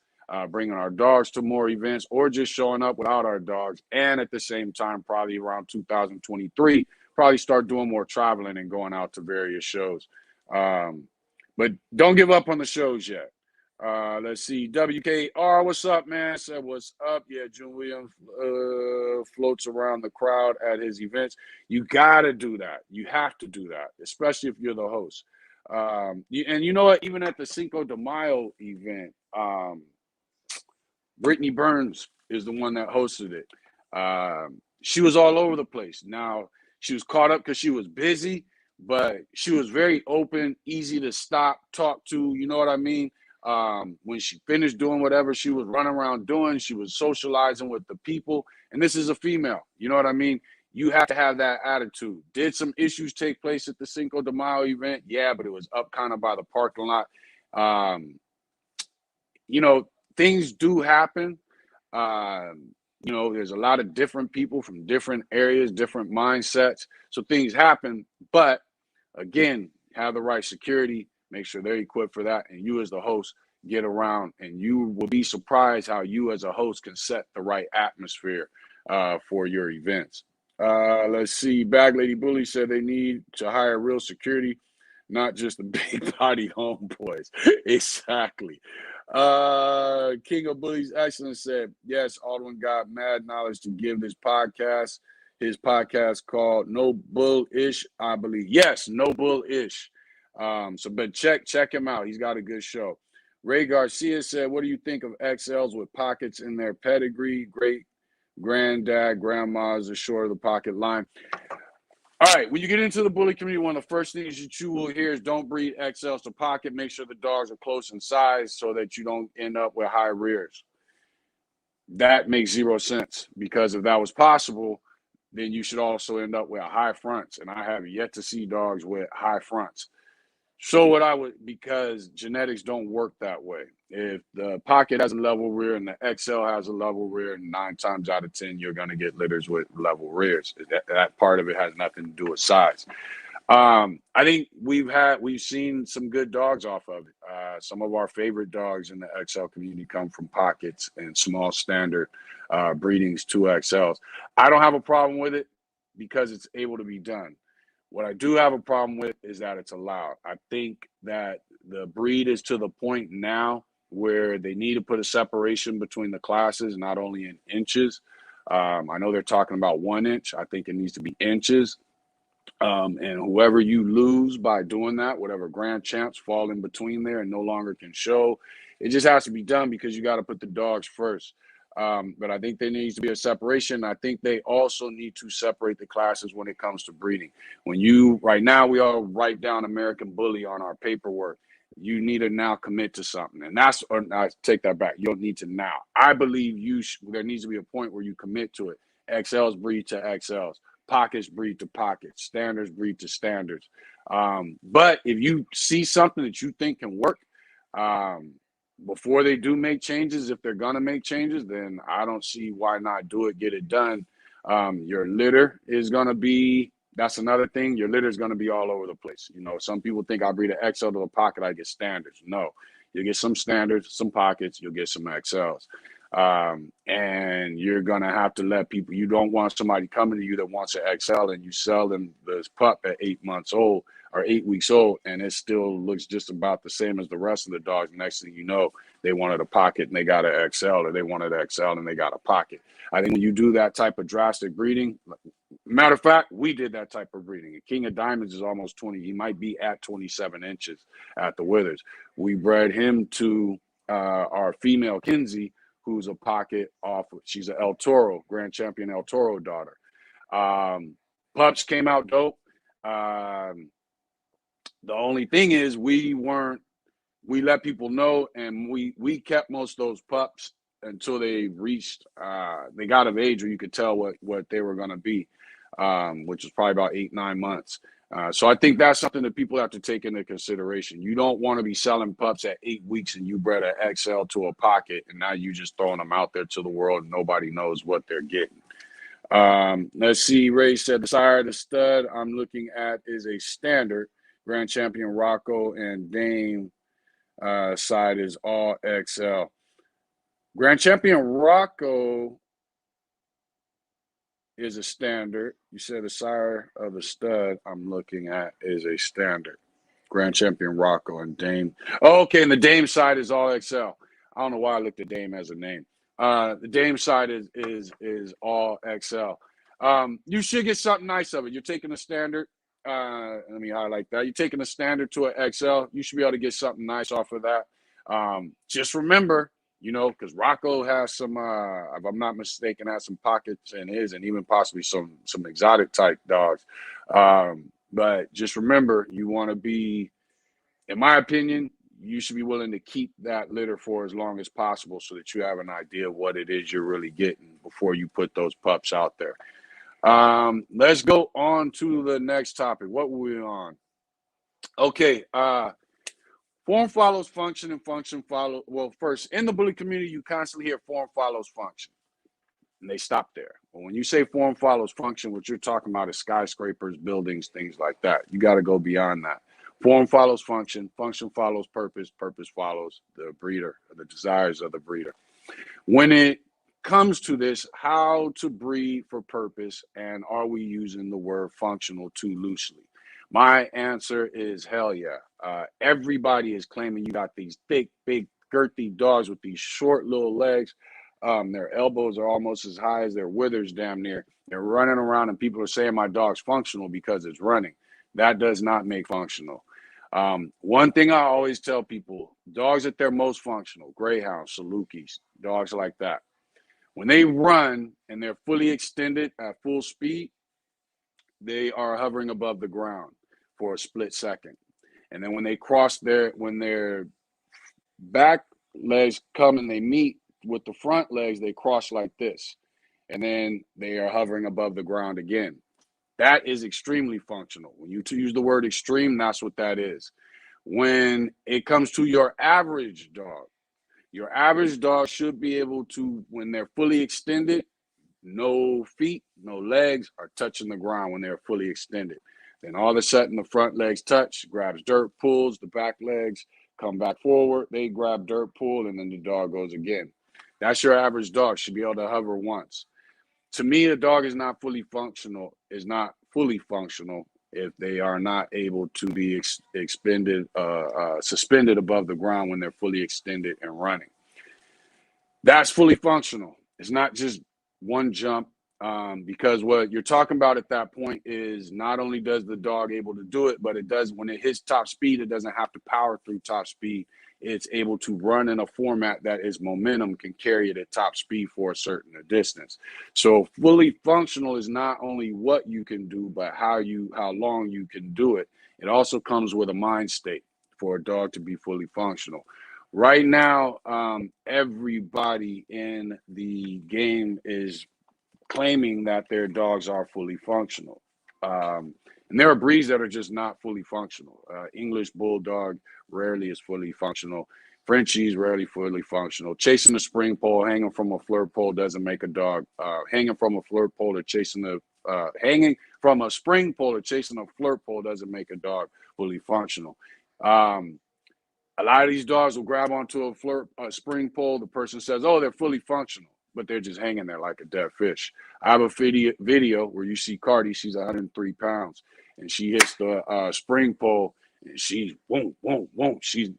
bringing our dogs to more events, or just showing up without our dogs. And at the same time, probably around 2023, probably start doing more traveling and going out to various shows. But don't give up on the shows yet. Let's see. WKR, what's up, man? Said, what's up? Yeah, June Williams floats around the crowd at his events. You got to do that. You have to do that, especially if you're the host. And you know what? Even at the Cinco de Mayo event, Brittany Burns is the one that hosted it. She was all over the place. Now, she was caught up because she was busy, but she was very open, easy to stop, talk to, you know what I mean? When she finished doing whatever she was running around doing, she was socializing with the people. And this is a female, you know what I mean? You have to have that attitude. Did some issues take place at the Cinco de Mayo event? Yeah, but it was up kind of by the parking lot. Things do happen. There's a lot of different people from different areas, different mindsets. So things happen. But again, have the right security, make sure they're equipped for that. And you as the host, get around, and you will be surprised how you as a host can set the right atmosphere for your events. Let's see. Bag Lady Bully said they need to hire real security, not just the big body homeboys. Exactly. King of Bullies Excellence said, yes, Aldwin got mad knowledge to give this podcast. His podcast called No Bull-ish, I believe. Yes, No Bull-ish. But check him out. He's got a good show. Ray Garcia said, what do you think of XLs with pockets in their pedigree? Great granddad, grandma's are short of the pocket line. All right, when you get into the bully community, one of the first things that you will hear is don't breed XLs to pocket. Make sure the dogs are close in size so that you don't end up with high rears. That makes zero sense, because if that was possible, then you should also end up with high fronts. And I have yet to see dogs with high fronts. So because genetics don't work that way. If the pocket has a level rear and the XL has a level rear, 9 times out of 10, you're going to get litters with level rears. That part of it has nothing to do with size. I think we've seen some good dogs off of it. Some of our favorite dogs in the XL community come from pockets and small standard breedings to XLs. I don't have a problem with it because it's able to be done. What I do have a problem with is that it's allowed. I think that the breed is to the point now where they need to put a separation between the classes, not only in inches. I know they're talking about 1 inch. I think it needs to be inches. And whoever you lose by doing that, whatever grand champs fall in between there and no longer can show, it just has to be done because you got to put the dogs first. But I think there needs to be a separation. I think they also need to separate the classes when it comes to breeding. Right now, we all write down American Bully on our paperwork. You need to now commit to something. And I take that back. You don't need to now. I believe there needs to be a point where you commit to it. XLs breed to XLs. Pockets breed to pockets. Standards breed to standards. But if you see something that you think can work, before they do make changes, if they're going to make changes, then I don't see why not do it, get it done. Your litter is going to be, that's another thing. Your litter is going to be all over the place. Some people think I'll breed an XL to a pocket, I get standards. No, you get some standards, some pockets, you'll get some XLs. And you're going to have to let people, you don't want somebody coming to you that wants an XL and you sell them this pup at 8 months old or 8 weeks old, and it still looks just about the same as the rest of the dogs. Next thing you know, they wanted a pocket and they got an XL, or they wanted an XL and they got a pocket. I think when you do that type of drastic breeding, matter of fact, we did that type of breeding. A King of Diamonds is almost 20. He might be at 27 inches at the withers. We bred him to our female Kinsey, who's a pocket off. She's an El Toro, Grand Champion El Toro daughter. Pups came out dope. The only thing is we let people know, and we kept most of those pups until they reached, they got of age where you could tell what they were going to be, which was probably about 8-9 months. So I think that's something that people have to take into consideration. You don't want to be selling pups at 8 weeks and you bred an XL to a pocket, and now you just throwing them out there to the world and nobody knows what they're getting. Let's see. Ray said the sire of the stud I'm looking at is a standard. Grand Champion Rocco and Dame side is all XL. Grand Champion Rocco is a standard. You said the sire of the stud I'm looking at is a standard. Grand Champion Rocco and Dame. Oh, okay, and the Dame side is all XL. I don't know why I looked at Dame as a name. The Dame side is all XL. You should get something nice of it. You're taking a standard. Let me highlight that. You're taking a standard to an XL. You should be able to get something nice off of that. Just remember, because Rocco has some, if I'm not mistaken, has some pockets in his, and even possibly some exotic type dogs. But just remember, you want to be, in my opinion, you should be willing to keep that litter for as long as possible so that you have an idea of what it is you're really getting before you put those pups out there. Let's go on to the next topic. What were we on? Okay. Form follows function and function follows. Well, first, in the bully community, you constantly hear form follows function, and they stop there. But when you say form follows function, what you're talking about is skyscrapers, buildings, things like that. You got to go beyond that. Form follows function. Function follows purpose. Purpose follows the breeder, the desires of the breeder. When it comes to this, how to breed for purpose, and are we using the word functional too loosely? My answer is hell yeah. Everybody is claiming you got these thick, big, girthy dogs with these short little legs. Their elbows are almost as high as their withers damn near. They're running around and people are saying my dog's functional because it's running. That does not make functional. One thing I always tell people, dogs at their most functional, greyhounds, salukis, dogs like that, when they run and they're fully extended at full speed, they are hovering above the ground for a split second. And then when they when their back legs come and they meet with the front legs, they cross like this. And then they are hovering above the ground again. That is extremely functional. When you use the word extreme, that's what that is. When it comes to your average dog should be able to, when they're fully extended, no feet, no legs are touching the ground when they're fully extended. Then all of a sudden the front legs touch, grabs dirt, pulls, the back legs come back forward, they grab dirt, pull, and then the dog goes again. That's your average dog, should be able to hover once. To me, a dog is not fully functional if they are not able to be suspended above the ground when they're fully extended and running. That's fully functional. It's not just one jump, because what you're talking about at that point is not only does the dog able to do it, but it does, when it hits top speed, it doesn't have to power through top speed. It's able to run in a format that is momentum can carry it at top speed for a certain distance. So fully functional is not only what you can do, but how long you can do it. It also comes with a mind state for a dog to be fully functional. Right now, everybody in the game is claiming that their dogs are fully functional. And there are breeds that are just not fully functional. English Bulldog rarely is fully functional. Frenchies rarely fully functional. Chasing a spring pole, hanging from a flirt pole doesn't make a dog. Hanging from a flirt pole or hanging from a spring pole or chasing a flirt pole doesn't make a dog fully functional. A lot of these dogs will grab onto a spring pole. The person says, oh, they're fully functional, but they're just hanging there like a dead fish. I have a video where you see Cardi, she's 103 pounds, and she hits the spring pole, and she's, won't.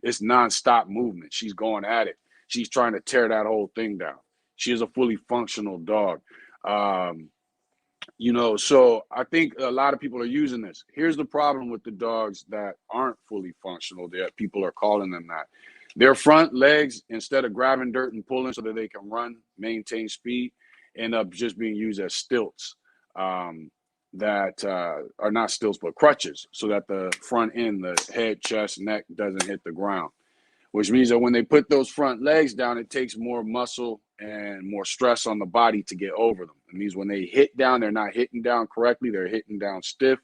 It's nonstop movement. She's going at it. she's trying to tear that whole thing down. She is a fully functional dog. You know, so I think a lot of people are using this. Here's the problem with the dogs that aren't fully functional, that people are calling them that. Their front legs, instead of grabbing dirt and pulling so that they can run, maintain speed, end up just being used as stilts that are not stilts, but crutches, so that the front end, the head, chest, neck doesn't hit the ground. Which means that when they put those front legs down, it takes more muscle and more stress on the body to get over them. It means when they hit down, they're not hitting down correctly. They're hitting down stiff,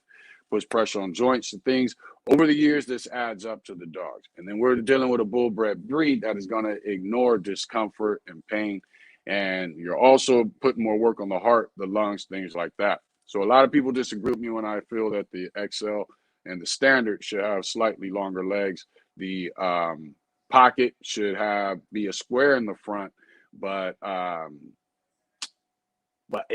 puts pressure on joints and things. Over the years, this adds up to the dogs. And then we're dealing with a bull bred breed that is going to ignore discomfort and pain. And you're also putting more work on the heart, the lungs, things like that. So a lot of people disagree with me when I feel that the XL and the standard should have slightly longer legs. The pocket should be a square in the front, but a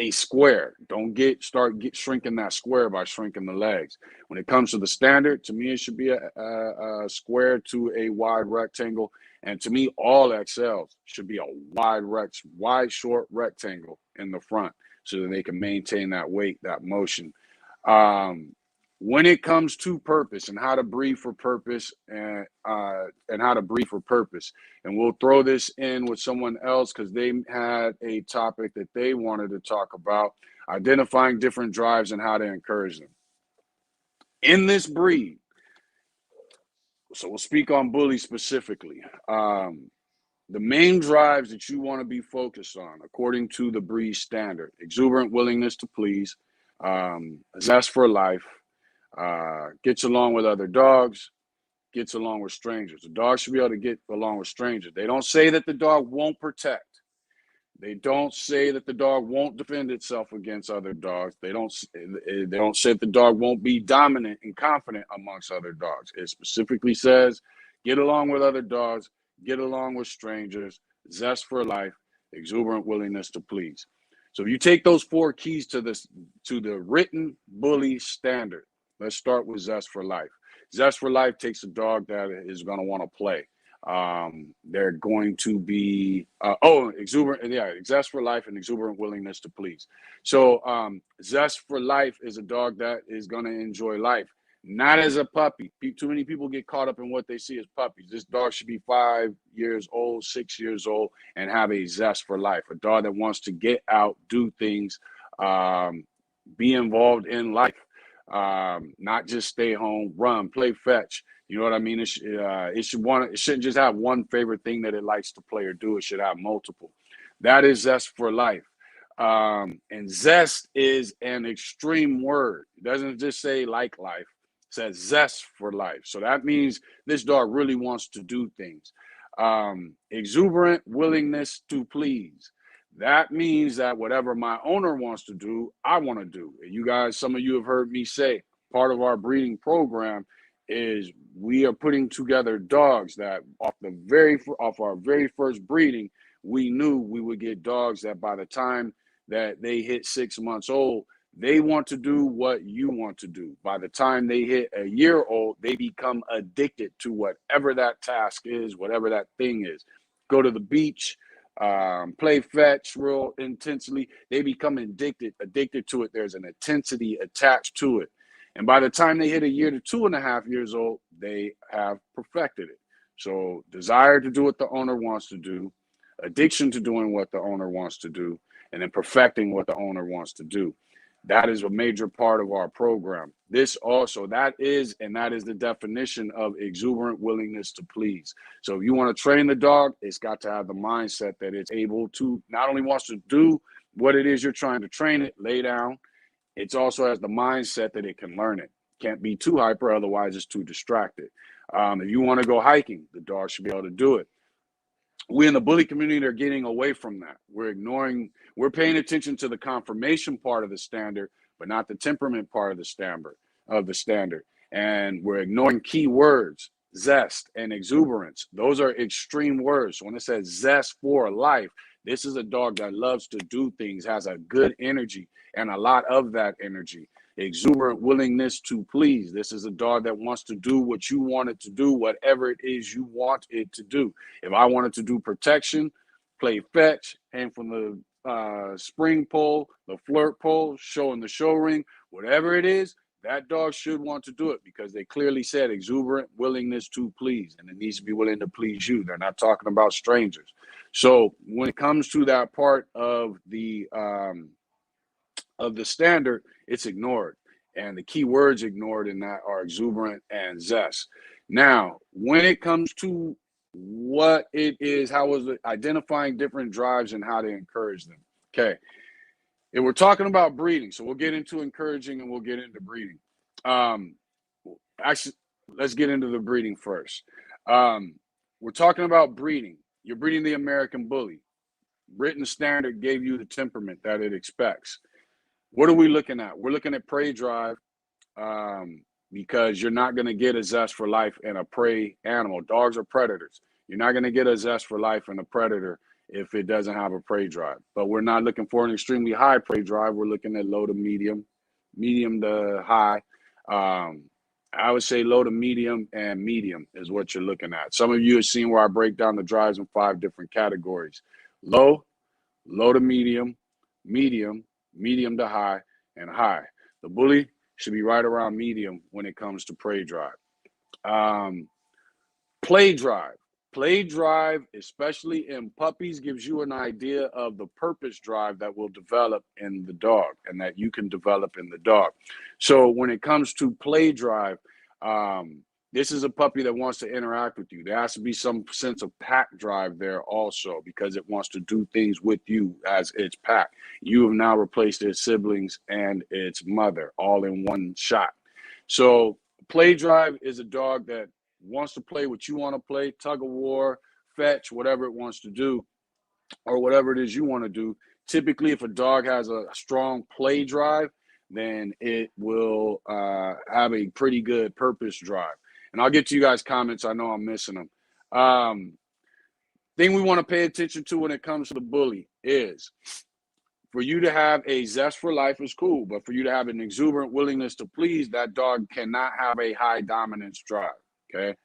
square. Don't start shrinking that square by shrinking the legs. When it comes to the standard, to me, it should be a square to a wide rectangle. And to me, all XLs should be a wide, short rectangle in the front so that they can maintain that weight, that motion. When it comes to purpose and how to breed for purpose and how to breed for purpose, and we'll throw this in with someone else because they had a topic that they wanted to talk about, identifying different drives and how to encourage them. In this breed, so we'll speak on bullies specifically. The main drives that you want to be focused on, according to the breed standard: exuberant willingness to please, zest for life, gets along with other dogs, gets along with strangers. The dog should be able to get along with strangers. They don't say that the dog won't protect. They don't say that the dog won't defend itself against other dogs. They don't say that the dog won't be dominant and confident amongst other dogs. It specifically says get along with other dogs, get along with strangers, zest for life, exuberant willingness to please. So if you take those 4 keys to the written bully standard, let's start with zest for life. Zest for life takes a dog that is going to want to play. They're going to be zest for life and exuberant willingness to please. So zest for life is a dog that is going to enjoy life, not as a puppy. Too many people get caught up in what they see as puppies. This dog should be 5 years old, 6 years old, and have a zest for life. A dog that wants to get out, do things, be involved in life. Not just stay home, run, play fetch. You know what I mean? It shouldn't just have one favorite thing that it likes to play or do. It should have multiple. That is zest for life. And zest is an extreme word. It doesn't just say like life. It says zest for life. So that means this dog really wants to do things. Exuberant willingness to please. That means that whatever my owner wants to do, I want to do. You guys, some of you have heard me say, part of our breeding program is we are putting together dogs that off our very first breeding, we knew we would get dogs that by the time that they hit 6 months old, they want to do what you want to do. By the time they hit a year old, they become addicted to whatever that task is, whatever that thing is. Go to the beach, play fetch real intensely. They become addicted to it. There's an intensity attached to it. And by the time they hit a year to 2.5 years old, they have perfected it. So desire to do what the owner wants to do, addiction to doing what the owner wants to do, and then perfecting what the owner wants to do. That is a major part of our program. That is the definition of exuberant willingness to please. So if you want to train the dog, it's got to have the mindset that it's able to, not only wants to do what it is you're trying to train it, lay down, it also has the mindset that it can learn it. Can't be too hyper, otherwise it's too distracted. If you want to go hiking, the dog should be able to do it. We in the bully community are getting away from that. We're paying attention to the conformation part of the standard, but not the temperament part of the standard. And we're ignoring key words, zest and exuberance. Those are extreme words. So when it says zest for life, this is a dog that loves to do things, has a good energy and a lot of that energy. exuberant willingness to please. This is a dog that wants to do what you want it to do, whatever it is you want it to do. If I wanted to do protection, play fetch, and from the spring pole, the flirt pole, show in the show ring, whatever it is, that dog should want to do it because they clearly said exuberant willingness to please, and it needs to be willing to please you. They're not talking about strangers. So when it comes to that part of the standard, it's ignored. And the key words ignored in that are exuberant and zest. Now, when it comes to what it is, how was it identifying different drives and how to encourage them? Okay. If we're talking about breeding, so we'll get into encouraging and we'll get into breeding. Actually, let's get into the breeding first. We're talking about breeding. You're breeding the American Bully. Written standard gave you the temperament that it expects. What are we looking at? We're looking at prey drive because you're not going to get a zest for life in a prey animal. Dogs are predators. You're not going to get a zest for life in a predator if it doesn't have a prey drive. But we're not looking for an extremely high prey drive. We're looking at low to medium, medium to high. I would say low to medium, and medium is what you're looking at. Some of you have seen where I break down the drives in 5 different categories. Low, low to medium, medium, medium to high, and high. The Bully should be right around medium when it comes to prey drive. Play drive. Play drive, especially in puppies, gives you an idea of the purpose drive that will develop in the dog and that you can develop in the dog. So when it comes to play drive, this is a puppy that wants to interact with you. There has to be some sense of pack drive there also because it wants to do things with you as its pack. You have now replaced its siblings and its mother all in one shot. So play drive is a dog that wants to play what you want to play, tug of war, fetch, whatever it wants to do, or whatever it is you want to do. Typically, if a dog has a strong play drive, then it will have a pretty good purpose drive. And I'll get to you guys' comments. I know I'm missing them. Thing we want to pay attention to when it comes to the Bully is for you to have a zest for life is cool, but for you to have an exuberant willingness to please, that dog cannot have a high dominance drive. Okay,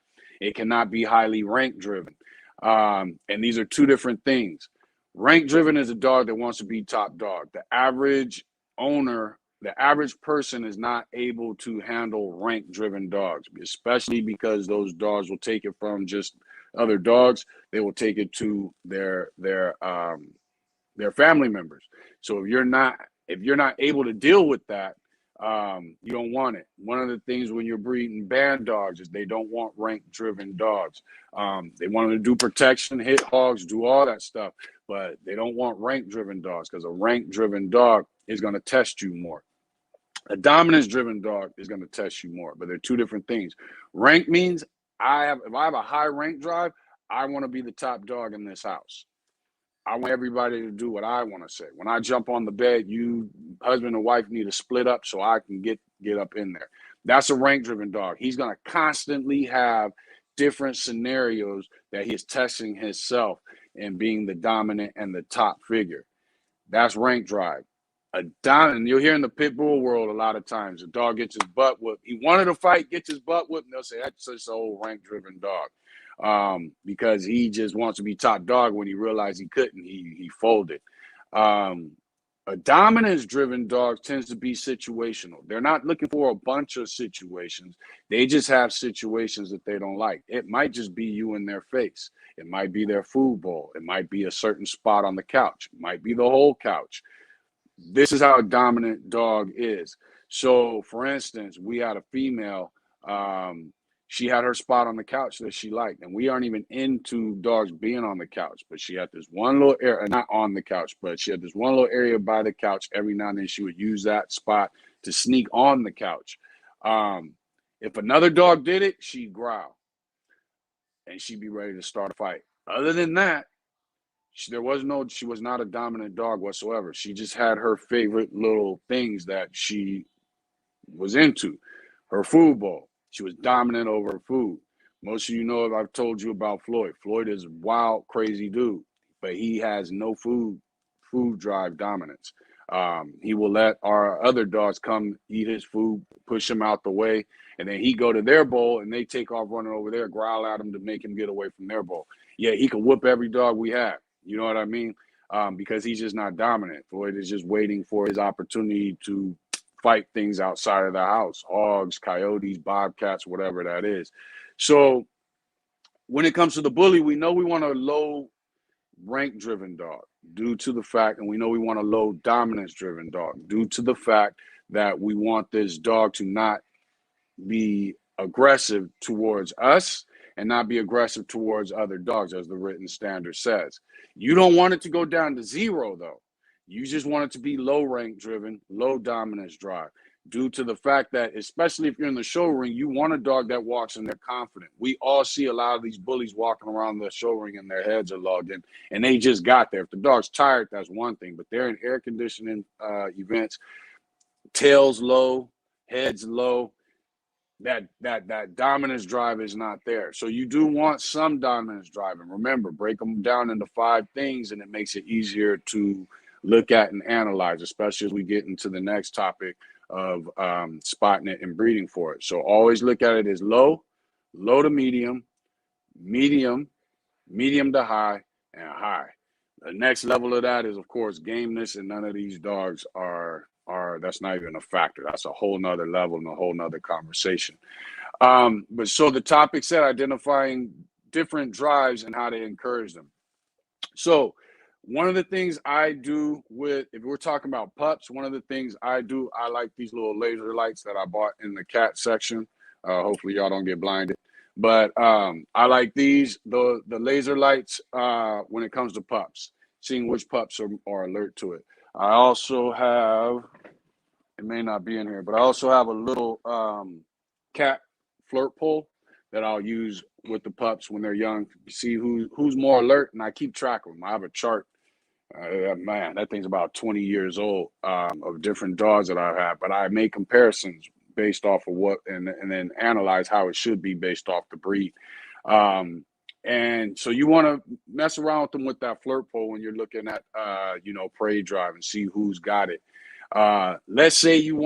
it cannot be highly rank driven. And these are 2 different things. Rank driven is a dog that wants to be top dog. The average owner, the average person is not able to handle rank driven dogs, especially because those dogs will take it from just other dogs. They will take it to their family members. So if you're not able to deal with that, you don't want it. One of the things when you're breeding band dogs is they don't want rank driven dogs. They want to do protection, hit hogs, do all that stuff, but they don't want rank driven dogs because a rank driven dog is going to test you more. A dominance driven dog is going to test you more, but they're 2 different things. Rank means if I have a high rank drive, I want to be the top dog in this house. I want everybody to do what I want to say. When I jump on the bed, you husband and wife need to split up so I can get up in there. That's a rank-driven dog. He's going to constantly have different scenarios that he's testing himself and being the dominant and the top figure. That's rank drive. And you'll hear in the pit bull world a lot of times, a dog gets his butt whipped. He wanted to fight, gets his butt whipped, and they'll say, that's just an old rank-driven dog. Because he just wants to be top dog. When he realized he couldn't, he folded. A dominance-driven dog tends to be situational. They're not looking for a bunch of situations. They just have situations that they don't like. It might just be you in their face. It might be their food bowl. It might be a certain spot on the couch. It might be the whole couch. This is how a dominant dog is. So, for instance, we had a female, she had her spot on the couch that she liked. And we aren't even into dogs being on the couch. But she had this one little area, not on the couch, but she had this one little area by the couch. Every now and then she would use that spot to sneak on the couch. If another dog did it, she'd growl. And she'd be ready to start a fight. Other than that, she was not a dominant dog whatsoever. She just had her favorite little things that she was into. Her food bowl. She was dominant over food. Most of you know, I've told you about Floyd. Floyd is a wild, crazy dude, but he has no food drive dominance. He will let our other dogs come eat his food, push him out the way, and then he go to their bowl and they take off running over there, growl at him to make him get away from their bowl. Yeah, he can whoop every dog we have. You know what I mean? Because he's just not dominant. Floyd is just waiting for his opportunity to fight things outside of the house, hogs, coyotes, bobcats, whatever that is. So when it comes to the bully, we know we want a low rank driven dog due to the fact, and we know we want a low dominance driven dog due to the fact that we want this dog to not be aggressive towards us and not be aggressive towards other dogs, as the written standard says. You don't want it to go down to 0, though. You just want it to be low rank driven, low dominance drive, due to the fact that, especially if you're in the show ring, you want a dog that walks in there confident. We all see a lot of these bullies walking around the show ring and their heads are logged in, and they just got there. If the dog's tired, that's one thing, but they're in air conditioning events, tails low, heads low. That dominance drive is not there. So you do want some dominance drive. And remember, break them down into 5 things, and it makes it easier to look at and analyze, especially as we get into the next topic of spotting it and breeding for it. So always look at it as low, low to medium, medium, medium to high, and high. The next level of that is, of course, gameness, and none of these dogs are that's not even a factor. That's a whole nother level and a whole nother conversation. But so the topic said identifying different drives and how to encourage them. So one of the things I do with, if we're talking about pups, one of the things I do, I like these little laser lights that I bought in the cat section. Hopefully y'all don't get blinded. But I like these, the laser lights when it comes to pups, seeing which pups are alert to it. I also have, it may not be in here, but I also have a little cat flirt pole that I'll use with the pups when they're young to see who's more alert, and I keep track of them. I have a chart. Man, that thing's about 20 years old of different dogs that I've had, but I make comparisons based off of what, and then analyze how it should be based off the breed. And so you want to mess around with them with that flirt pole when you're looking at, prey drive and see who's got it. Let's say you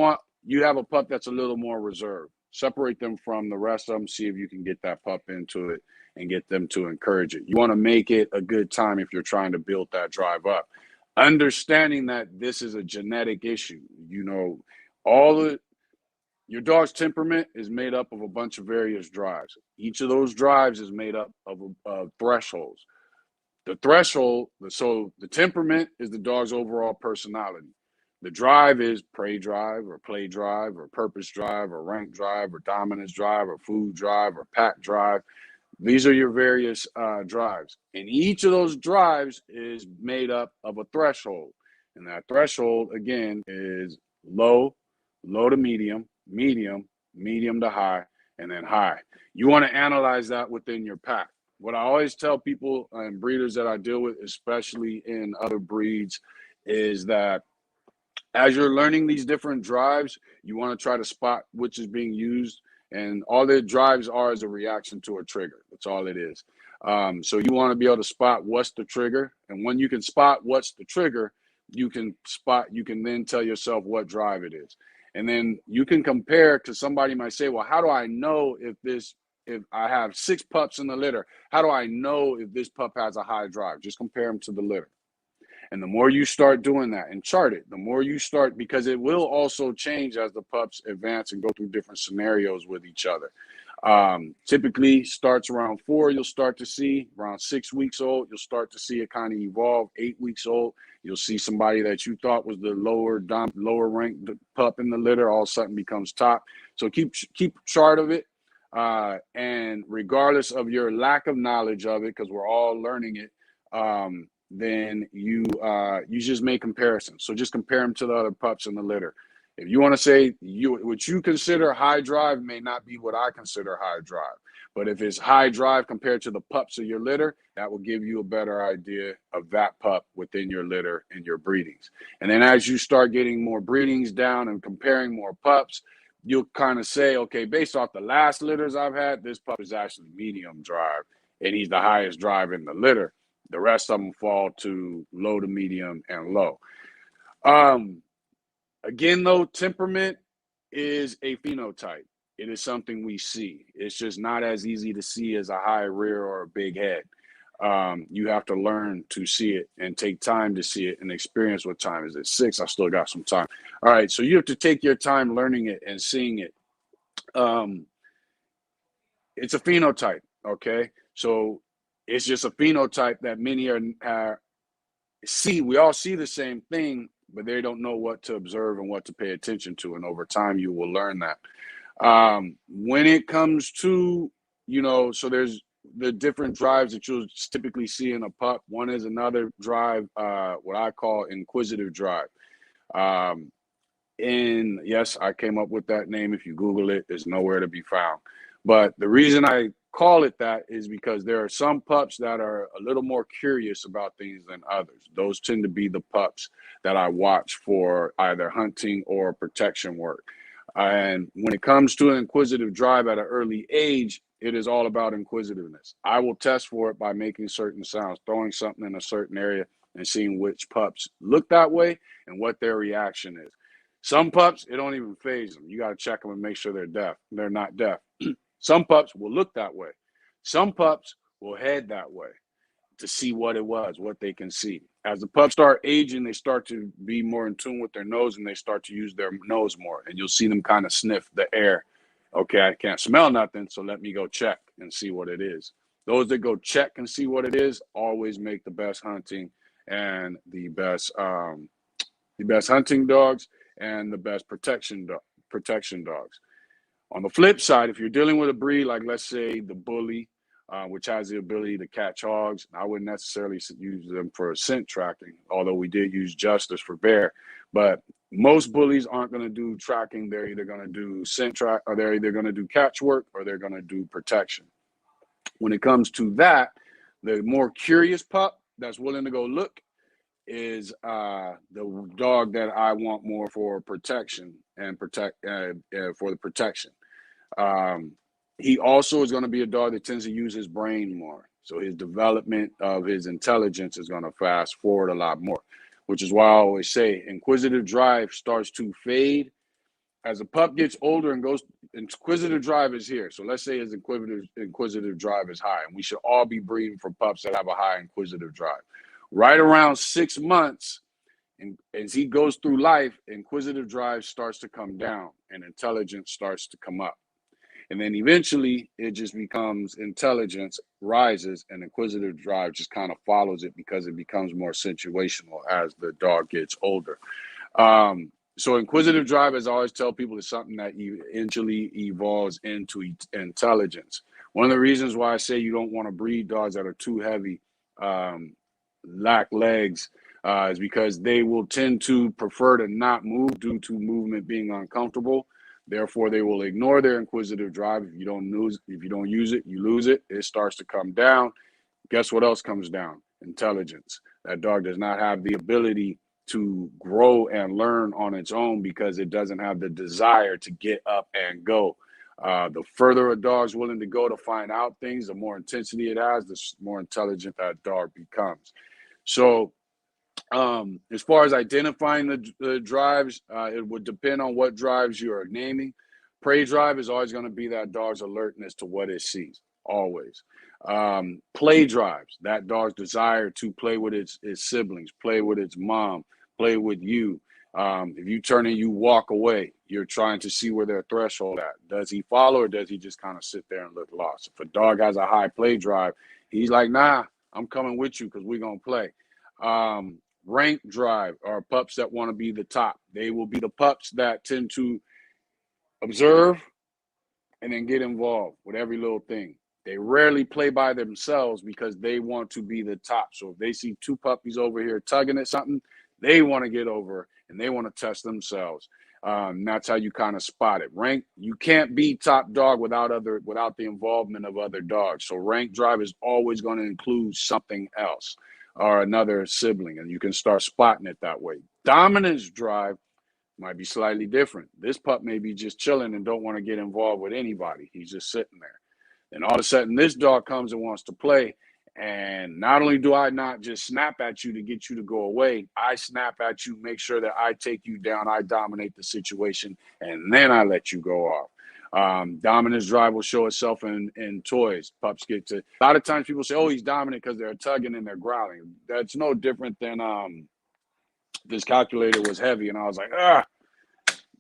have a pup that's a little more reserved. Separate them from the rest of them, see if you can get that pup into it and get them to encourage it. You want to make it a good time if you're trying to build that drive up. Understanding that this is a genetic issue. Your dog's temperament is made up of a bunch of various drives. Each of those drives is made up of thresholds. The threshold, so the temperament is the dog's overall personality. The drive is prey drive or play drive or purpose drive or rank drive or dominance drive or food drive or pack drive. These are your various drives. And each of those drives is made up of a threshold. And that threshold, again, is low, low to medium, medium, medium to high, and then high. You want to analyze that within your pack. What I always tell people and breeders that I deal with, especially in other breeds, is that as you're learning these different drives, you want to try to spot which is being used, and all the drives are as a reaction to a trigger. That's all it is. So you want to be able to spot what's the trigger, and when you can spot what's the trigger, you can then tell yourself what drive it is. And then you can compare, because somebody might say, well, how do I know if I have 6 pups in the litter, how do I know if this pup has a high drive? Just compare them to the litter. And the more you start doing that and chart it, the more you start, because it will also change as the pups advance and go through different scenarios with each other. Typically starts around 4, you'll start to see around 6 weeks old, you'll start to see it kind of evolve. 8 weeks old, you'll see somebody that you thought was the lower ranked pup in the litter, all of a sudden becomes top. So keep chart of it. And regardless of your lack of knowledge of it, because we're all learning it, then you just make comparisons. So just compare them to the other pups in the litter. If you want to say what you consider high drive may not be what I consider high drive. But if it's high drive compared to the pups of your litter, that will give you a better idea of that pup within your litter and your breedings. And then as you start getting more breedings down and comparing more pups, you'll kind of say, okay, based off the last litters I've had, this pup is actually medium drive, and he's the highest drive in the litter. The rest of them fall to low to medium and low. Um, Again, though, temperament is a phenotype. It is something we see. It's just not as easy to see as a high rear or a big head. You have to learn to see it and take time to see it and experience what time is it. 6, I still got some time. All right, so you have to take your time learning it and seeing it. It's a phenotype, okay? So it's just a phenotype that many are see. We all see the same thing, but they don't know what to observe and what to pay attention to. And over time, you will learn that. When it comes to, so there's the different drives that you'll typically see in a pup. One is another drive, what I call inquisitive drive. And yes, I came up with that name. If you Google it, it's nowhere to be found. But the reason I call it that is because there are some pups that are a little more curious about things than others. Those tend to be the pups that I watch for either hunting or protection work. And when it comes to an inquisitive drive at an early age, it is all about inquisitiveness. I will test for it by making certain sounds, throwing something in a certain area and seeing which pups look that way and what their reaction is. Some pups, it don't even faze them. You got to check them and make sure they're deaf. They're not deaf. Some pups will look that way. Some pups will head that way to see what it was, what they can see. As the pups start aging, they start to be more in tune with their nose and they start to use their nose more. And you'll see them kind of sniff the air. Okay, I can't smell nothing, so let me go check and see what it is. Those that go check and see what it is always make the best hunting and the best hunting dogs and the best protection dogs. On the flip side, if you're dealing with a breed like, let's say, the Bully, which has the ability to catch hogs, I wouldn't necessarily use them for scent tracking, although we did use Justice for bear. But most Bullies aren't going to do tracking. They're either going to do scent track, or they're either going to do catch work, or they're going to do protection. When it comes to that, the more curious pup that's willing to go look is the dog that I want more for protection and for the protection. He also is going to be a dog that tends to use his brain more. So his development of his intelligence is going to fast forward a lot more, which is why I always say inquisitive drive starts to fade. As a pup gets older and goes, inquisitive drive is here. So let's say his inquisitive drive is high, and we should all be breeding for pups that have a high inquisitive drive. Right around 6 months, and as he goes through life, inquisitive drive starts to come down and intelligence starts to come up. And then eventually it just becomes intelligence rises and inquisitive drive just kind of follows it because it becomes more situational as the dog gets older. So inquisitive drive, as I always tell people, is something that eventually evolves into intelligence. One of the reasons why I say you don't want to breed dogs that are too heavy, lack legs, is because they will tend to prefer to not move due to movement being uncomfortable. Therefore, they will ignore their inquisitive drive. If you don't use it, you lose it. It starts to come down. Guess what else comes down? Intelligence. That dog does not have the ability to grow and learn on its own because it doesn't have the desire to get up and go. The further a dog's willing to go to find out things, the more intensity it has, the more intelligent that dog becomes. So as far as identifying the drives, it would depend on what drives you are naming. Prey drive is always going to be that dog's alertness to what it sees, always. Play drives, that dog's desire to play with its siblings, play with its mom, play with you. If you turn and you walk away, you're trying to see where their threshold at. Does he follow or does he just kind of sit there and look lost? If a dog has a high play drive, he's like, nah, I'm coming with you because we're going to play. Rank drive are pups that want to be the top. They will be the pups that tend to observe and then get involved with every little thing. They rarely play by themselves because they want to be the top. So if they see 2 puppies over here tugging at something, they want to get over and they want to test themselves. That's how you kind of spot it. Rank, you can't be top dog without the involvement of other dogs. So rank drive is always going to include something else or another sibling, and you can start spotting it that way. Dominance drive might be slightly different. This pup may be just chilling and don't want to get involved with anybody. He's just sitting there. And all of a sudden, this dog comes and wants to play, And not only do I not just snap at you to get you to go away, I snap at you, make sure that I take you down, I dominate the situation, and then I let you go off. Dominance drive will show itself in toys. Pups get to, a lot of times people say, oh, he's dominant because they're tugging and they're growling. That's no different than this calculator was heavy, and I was like,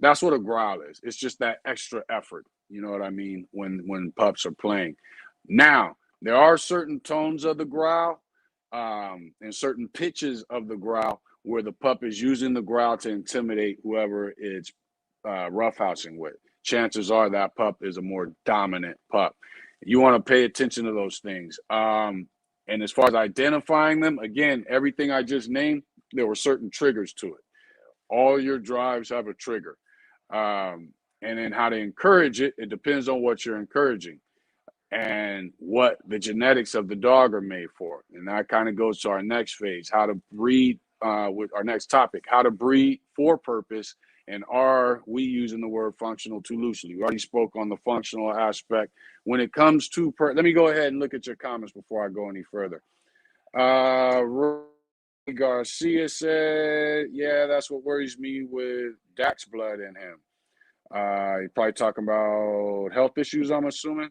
that's what a growl is. It's just that extra effort. You know what I mean? When pups are playing. Now, there are certain tones of the growl and certain pitches of the growl where the pup is using the growl to intimidate whoever it's roughhousing with. Chances are that pup is a more dominant pup. You want to pay attention to those things. And as far as identifying them, again, everything I just named, there were certain triggers to it. All your drives have a trigger. And then how to encourage it, it depends on what you're encouraging and what the genetics of the dog are made for. And that kind of goes to our next phase, how to breed, with our next topic, how to breed for purpose. And are we using the word functional too loosely? We already spoke on the functional aspect. When it comes to, let me go ahead and look at your comments before I go any further. Garcia said, yeah, that's what worries me with Dak's blood in him. You're probably talking about health issues, I'm assuming.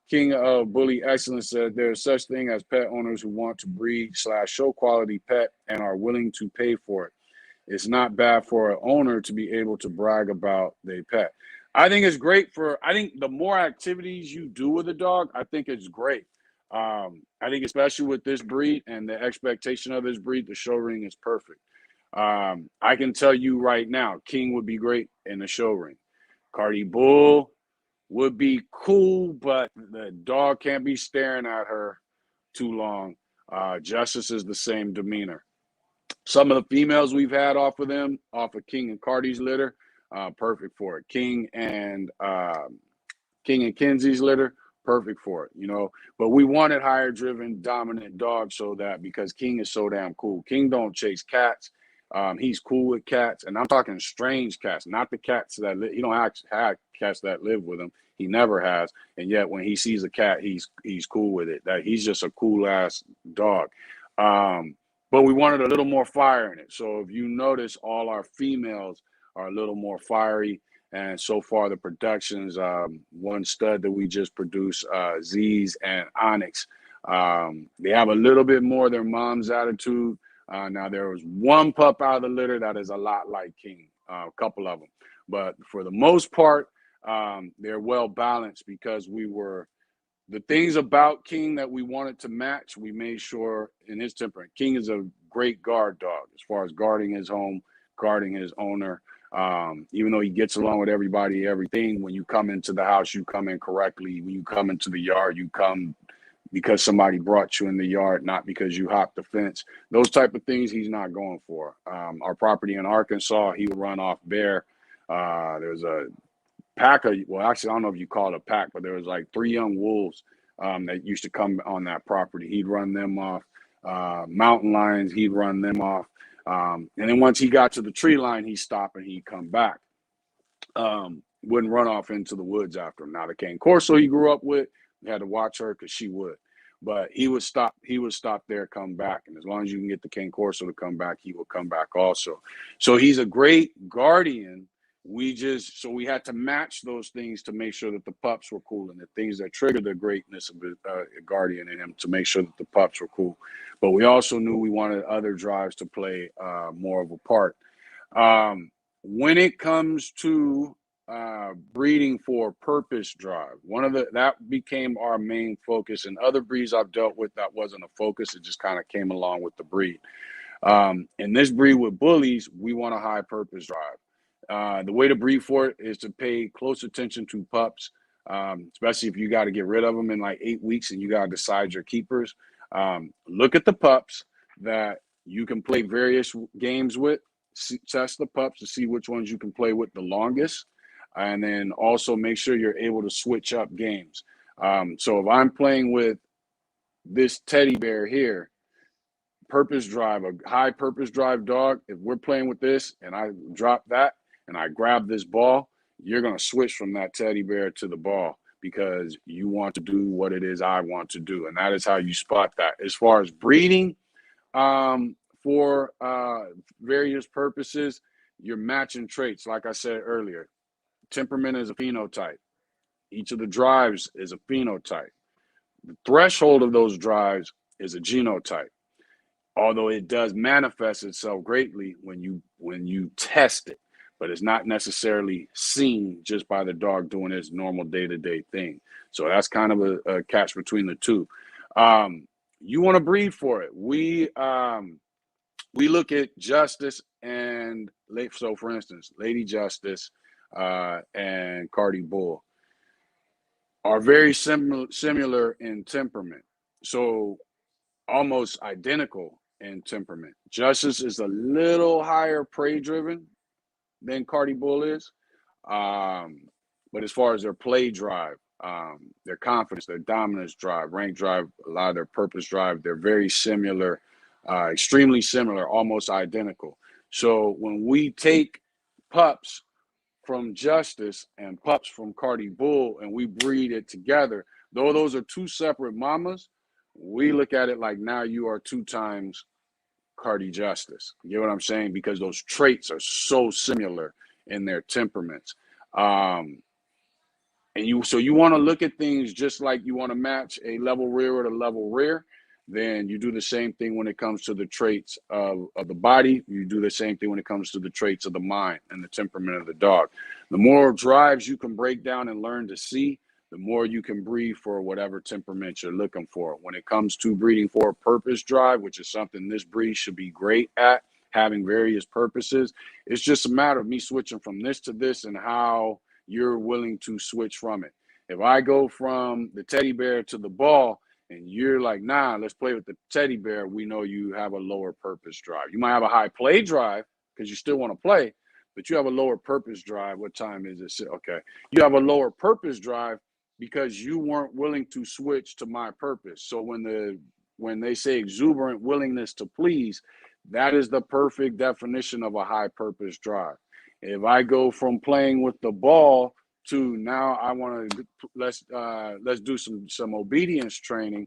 King of Bully Excellence said there's such thing as pet owners who want to breed / show quality pet and are willing to pay for it. It's not bad for an owner to be able to brag about their pet. I think it's great I think the more activities you do with a dog, I think it's great. I think especially with this breed and the expectation of this breed, the show ring is perfect. I can tell you right now, King would be great in the show ring. Cardi Bull would be cool, but the dog can't be staring at her too long. Justice is the same demeanor. Some of the females we've had off of King and Cardi's litter, perfect for it. King and Kenzie's litter, perfect for it, you know. But we wanted higher driven, dominant dogs so that because King is so damn cool. King don't chase cats. He's cool with cats, and I'm talking strange cats, not the cats that he don't actually have cats that live with him. He never has, and yet when he sees a cat, he's cool with it. That he's just a cool ass dog. But we wanted a little more fire in it. So if you notice, all our females are a little more fiery. And so far, the productions, one stud that we just produced, Z's and Onyx, they have a little bit more of their mom's attitude. Now, there was one pup out of the litter that is a lot like King, a couple of them. But for the most part, they're well balanced because the things about King that we wanted to match, we made sure in his temperament. King is a great guard dog as far as guarding his home, guarding his owner. Even though he gets along with everybody, everything, when you come into the house, you come in correctly. When you come into the yard, you come because somebody brought you in the yard, not because you hopped the fence. Those type of things he's not going for. Our property in Arkansas, he would run off bear. There's a pack of, well, actually, I don't know if you call it a pack, but there was like 3 young wolves that used to come on that property. He'd run them off. Mountain lions, he'd run them off. And then once he got to the tree line, he'd stop and he'd come back. Wouldn't run off into the woods after him. Now, the cane corso he grew up with, we had to watch her because she would. But he would stop there, come back. And as long as you can get the cane corso to come back, he will come back also. So he's a great guardian. We had to match those things to make sure that the pups were cool and the things that triggered the greatness of a guardian in him to make sure that the pups were cool. But we also knew we wanted other drives to play more of a part. When it comes to breeding for purpose drive, that became our main focus. And other breeds I've dealt with, that wasn't a focus. It just kind of came along with the breed. In this breed with Bullies, we want a high purpose drive. The way to breed for it is to pay close attention to pups, especially if you got to get rid of them in like 8 weeks and you got to decide your keepers. Look at the pups that you can play various games with, test the pups to see which ones you can play with the longest, and then also make sure you're able to switch up games. So if I'm playing with this teddy bear here, purpose drive, a high purpose drive dog, if we're playing with this and I drop that, and I grab this ball, you're going to switch from that teddy bear to the ball because you want to do what it is I want to do. And that is how you spot that. As far as breeding, for various purposes, you're matching traits. Like I said earlier, temperament is a phenotype. Each of the drives is a phenotype. The threshold of those drives is a genotype, although it does manifest itself greatly when you test it, but it's not necessarily seen just by the dog doing its normal day-to-day thing. So that's kind of a catch between the two. You want to breed for it. We look at Justice and so for instance, Lady Justice and Cardi Bull are very similar in temperament. So almost identical in temperament. Justice is a little higher prey driven than Cardi Bull is. But as far as their play drive, their confidence, their dominance drive, rank drive, a lot of their purpose drive, they're very similar, extremely similar, almost identical. So when we take pups from Justice and pups from Cardi Bull and we breed it together, though those are two separate mamas, we look at it like now you are 2 times Cardi Justice. You get what I'm saying? Because those traits are so similar in their temperaments. So you want to look at things just like you want to match a level rear with a level rear. Then you do the same thing when it comes to the traits of the body. You do the same thing when it comes to the traits of the mind and the temperament of the dog. The more drives you can break down and learn to see, the more you can breed for whatever temperament you're looking for. When it comes to breeding for a purpose drive, which is something this breed should be great at, having various purposes, it's just a matter of me switching from this to this and how you're willing to switch from it. If I go from the teddy bear to the ball and you're like, nah, let's play with the teddy bear, we know you have a lower purpose drive. You might have a high play drive because you still want to play, but you have a lower purpose drive. What time is it? Okay. You have a lower purpose drive because you weren't willing to switch to my purpose. So when they say exuberant willingness to please, that is the perfect definition of a high purpose drive. If I go from playing with the ball to now I want to let's do some obedience training,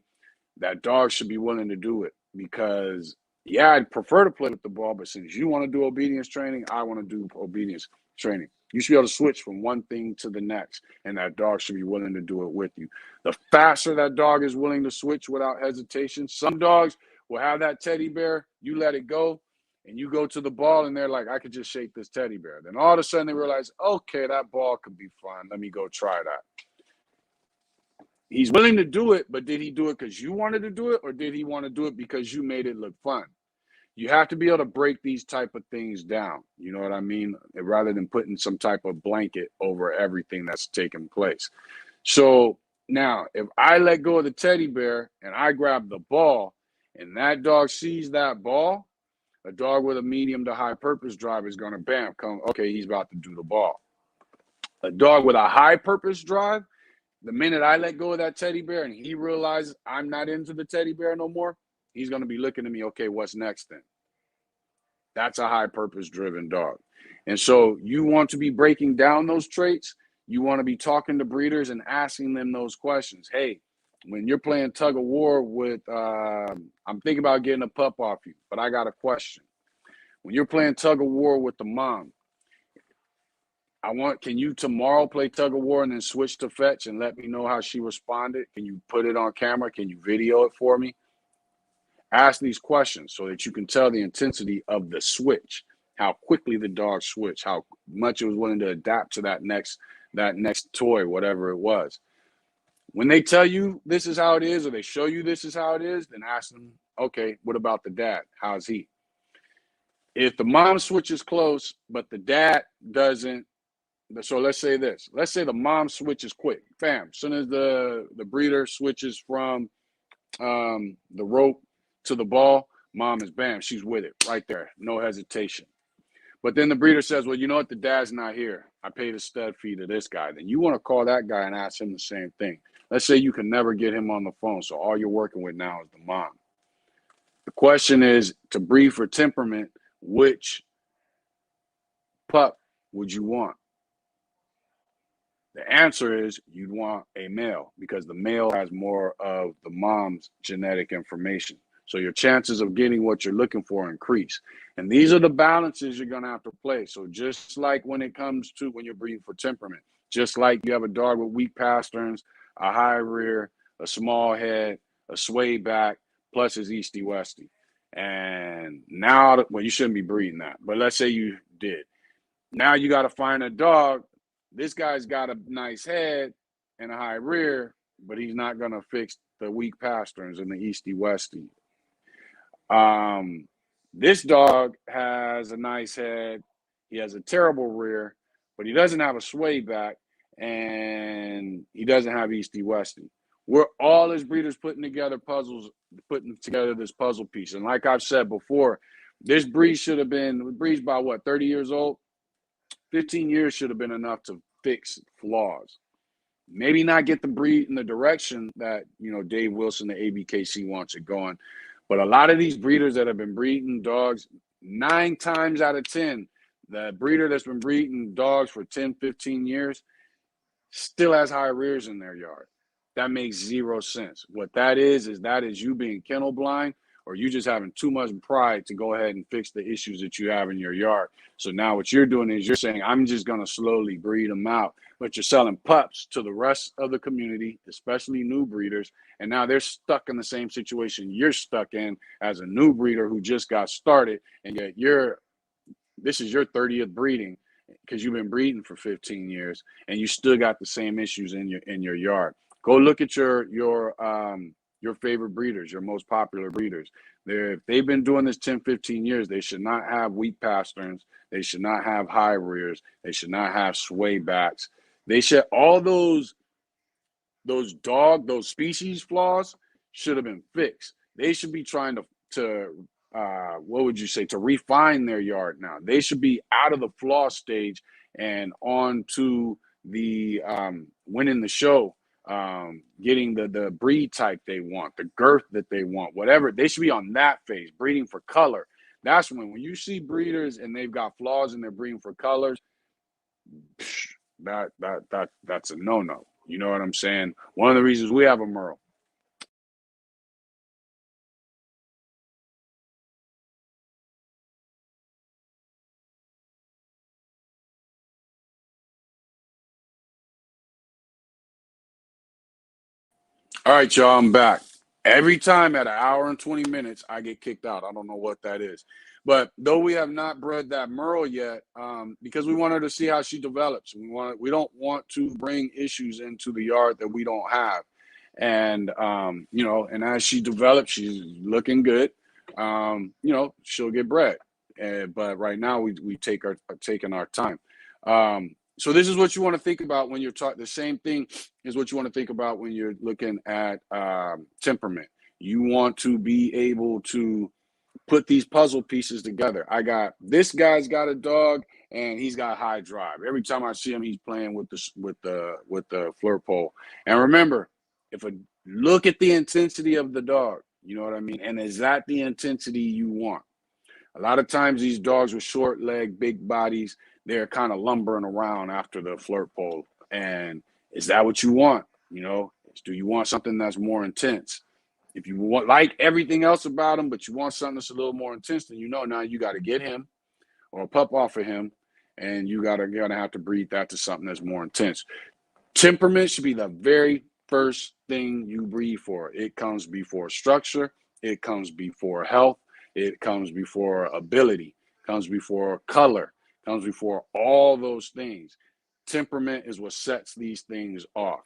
that dog should be willing to do it because yeah, I'd prefer to play with the ball, but since you want to do obedience training, I want to do obedience training. You should be able to switch from one thing to the next, and that dog should be willing to do it with you. The faster that dog is willing to switch without hesitation, some dogs will have that teddy bear, you let it go, and you go to the ball, and they're like, I could just shake this teddy bear. Then all of a sudden they realize, okay, that ball could be fun. Let me go try that. He's willing to do it, but did he do it because you wanted to do it, or did he want to do it because you made it look fun? You have to be able to break these type of things down. You know what I mean? Rather than putting some type of blanket over everything that's taking place. So now, if I let go of the teddy bear and I grab the ball and that dog sees that ball, a dog with a medium to high purpose drive is going to bam, come, okay, he's about to do the ball. A dog with a high purpose drive, the minute I let go of that teddy bear and he realizes I'm not into the teddy bear no more, he's going to be looking at me, okay, what's next then? That's a high purpose driven dog. And so you want to be breaking down those traits. You want to be talking to breeders and asking them those questions. Hey, when you're playing tug of war with, I'm thinking about getting a pup off you, but I got a question. When you're playing tug of war with the mom, can you tomorrow play tug of war and then switch to fetch and let me know how she responded? Can you put it on camera? Can you video it for me? Ask these questions so that you can tell the intensity of the switch, how quickly the dog switched, how much it was willing to adapt to that next toy, whatever it was. When they tell you this is how it is, or they show you this is how it is, then ask them, okay, what about the dad? How's he? If the mom switches close, but the dad doesn't, so let's say this. Let's say the mom switches quick. Fam, as soon as the breeder switches from the rope to the ball, mom is bam, she's with it right there, no hesitation. But then the breeder says, well, you know what, the dad's not here. I paid a stud fee to this guy. Then you want to call that guy and ask him the same thing. Let's say you can never get him on the phone, so all you're working with now is the mom. The question is, to breed for temperament, which pup would you want? The answer is you'd want a male because the male has more of the mom's genetic information. So your chances of getting what you're looking for increase. And these are the balances you're going to have to play. So just like when it comes to when you're breeding for temperament, just like you have a dog with weak pasterns, a high rear, a small head, a sway back, plus his Easty Westy. And now, well, you shouldn't be breeding that, but let's say you did. Now you got to find a dog. This guy's got a nice head and a high rear, but he's not going to fix the weak pasterns and the Easty Westy. This dog has a nice head. He has a terrible rear, but he doesn't have a sway back, and he doesn't have Easty Westy. We're all as breeders putting together this puzzle piece. And like I've said before, this breed should have been breeds by what, 30 years old? 15 years should have been enough to fix flaws. Maybe not get the breed in the direction that, you know, Dave Wilson, the ABKC, wants it going. But a lot of these breeders that have been breeding dogs, 9 times out of 10, the breeder that's been breeding dogs for 10, 15 years still has high rears in their yard. That makes zero sense. What that is you being kennel blind, or you just having too much pride to go ahead and fix the issues that you have in your yard. So now what you're doing is you're saying, I'm just going to slowly breed them out. But you're selling pups to the rest of the community, especially new breeders. And now they're stuck in the same situation you're stuck in as a new breeder who just got started. And yet this is your 30th breeding because you've been breeding for 15 years and you still got the same issues in your yard. Go look at your favorite breeders, your most popular breeders. If they've been doing this 10, 15 years, they should not have weak pasterns. They should not have high rears. They should not have sway backs. They should, all those species flaws should have been fixed. They should be trying to what would you say, to refine their yard now. They should be out of the flaw stage and on to the winning the show. Getting the breed type they want, the girth that they want, whatever. They should be on that phase, breeding for color. That's when you see breeders and they've got flaws and they're breeding for colors, that's a no-no. You know what I'm saying? One of the reasons we have a Merle. All right, y'all, I'm back. Every time at 1 hour and 20 minutes, I get kicked out. I don't know what that is. But though we have not bred that Merle yet, because we wanted to see how she develops. We don't want to bring issues into the yard that we don't have. And, you know, and as she develops, she's looking good. You know, she'll get bred. But right now, we taking our time. So this is what you want to think about when you're talking. The same thing is what you want to think about when you're looking at temperament. You want to be able to put these puzzle pieces together. This guy's got a dog and he's got high drive. Every time I see him, he's playing with the flirt pole. And remember, look at the intensity of the dog. You know what I mean? And is that the intensity you want? A lot of times these dogs with short leg, big bodies, they're kind of lumbering around after the flirt pole. And is that what you want? You know, do you want something that's more intense? If you want like everything else about him, but you want something that's a little more intense, then you know now you got to get him or a pup off of him, and you're gonna have to breed that to something that's more intense. Temperament should be the very first thing you breed for. It comes before structure. It comes before health. It comes before ability. It comes before color. It comes before all those things. Temperament is what sets these things off.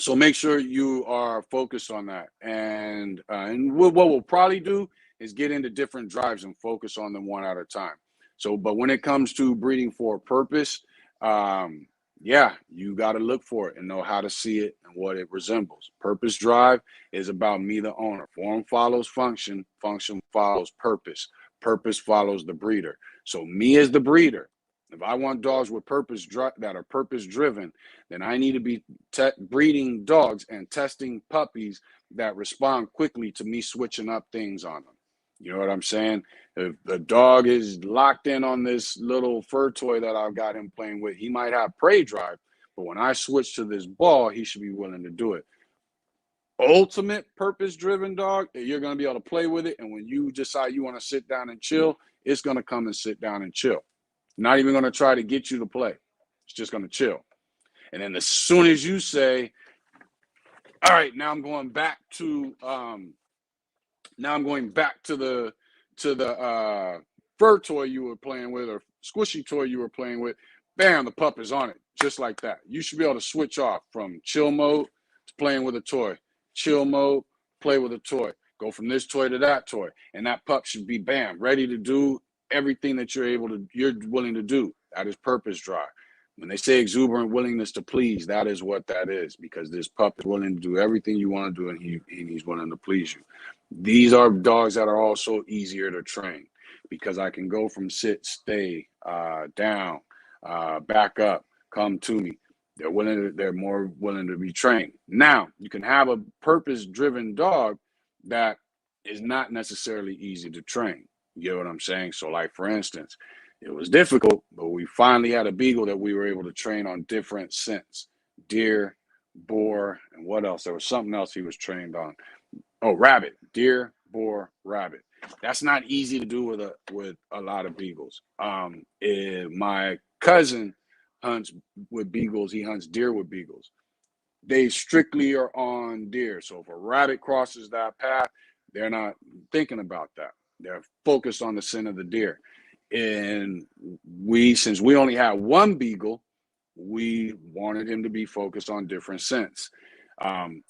So make sure you are focused on that. And what we'll probably do is get into different drives and focus on them one at a time. So, but when it comes to breeding for a purpose, yeah, you got to look for it and know how to see it and what it resembles. Purpose drive is about me, the owner. Form follows function. Function follows purpose. Purpose follows the breeder. So me as the breeder, if I want dogs with that are purpose driven, then I need to be breeding dogs and testing puppies that respond quickly to me switching up things on them. You know what I'm saying? If the dog is locked in on this little fur toy that I've got him playing with, he might have prey drive, but when I switch to this ball, he should be willing to do it. Ultimate purpose-driven dog, you're going to be able to play with it, and when you decide you want to sit down and chill, it's going to come and sit down and chill. Not even going to try to get you to play. It's just going to chill. And then as soon as you say, all right, now I'm going back to the fur toy you were playing with or squishy toy you were playing with, bam, the pup is on it, just like that. You should be able to switch off from chill mode to playing with a toy. Chill mode, play with a toy. Go from this toy to that toy. And that pup should be, bam, ready to do everything that you're willing to do. That is purpose drive. When they say exuberant willingness to please, that is what that is, because this pup is willing to do everything you want to do, and he's willing to please you. These are dogs that are also easier to train, because I can go from sit, stay, down, back up, come to me. They're more willing to be trained. Now, you can have a purpose-driven dog that is not necessarily easy to train. You get what I'm saying? So, like, for instance, it was difficult, but we finally had a beagle that we were able to train on different scents. Deer, boar, and what else? There was something else he was trained on. Oh, rabbit. Deer, boar, rabbit. That's not easy to do with a lot of beagles. My cousin hunts with beagles. He hunts deer with beagles. They strictly are on deer. So if a rabbit crosses that path, they're not thinking about that. They're focused on the scent of the deer. And since we only had one beagle, we wanted him to be focused on different scents.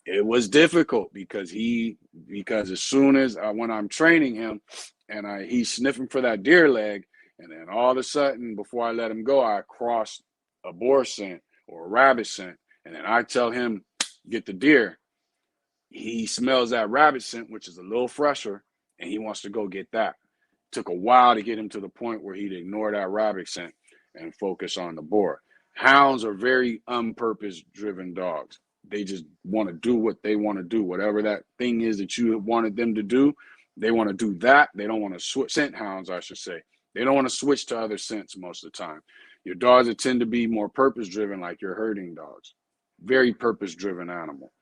It was difficult because as soon as when I'm training him and he's sniffing for that deer leg, and then all of a sudden, before I let him go, I cross a boar scent or a rabbit scent, and then I tell him, get the deer. He smells that rabbit scent, which is a little fresher, and he wants to go get that. Took a while to get him to the point where he'd ignore that rabbit scent and focus on the boar. Hounds are very unpurpose-driven dogs. They just want to do what they want to do. Whatever that thing is that you wanted them to do, they want to do that. They don't want to switch. Scent hounds, I should say. They don't want to switch to other scents most of the time. Your dogs that tend to be more purpose-driven, like your herding dogs. Very purpose-driven animal.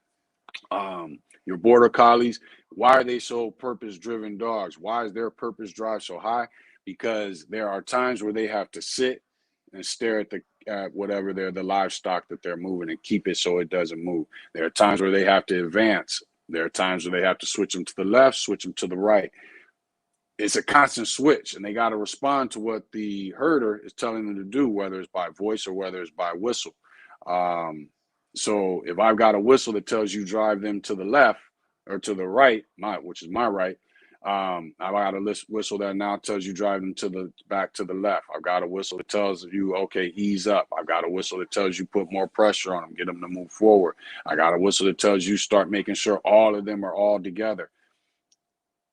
Your border collies, why are they so purpose-driven dogs? Why is their purpose drive so high? Because there are times where they have to sit and stare at whatever the livestock that they're moving and keep it so it doesn't move. There are times where they have to advance. There are times where they have to switch them to the left, switch them to the right. It's a constant switch, and they got to respond to what the herder is telling them to do, whether it's by voice or whether it's by whistle. So if I've got a whistle that tells you drive them to the left or to the right, which is my right, I've got a whistle that now tells you drive them back to the left. I've got a whistle that tells you, okay, ease up. I've got a whistle that tells you put more pressure on them, get them to move forward. I got a whistle that tells you start making sure all of them are all together.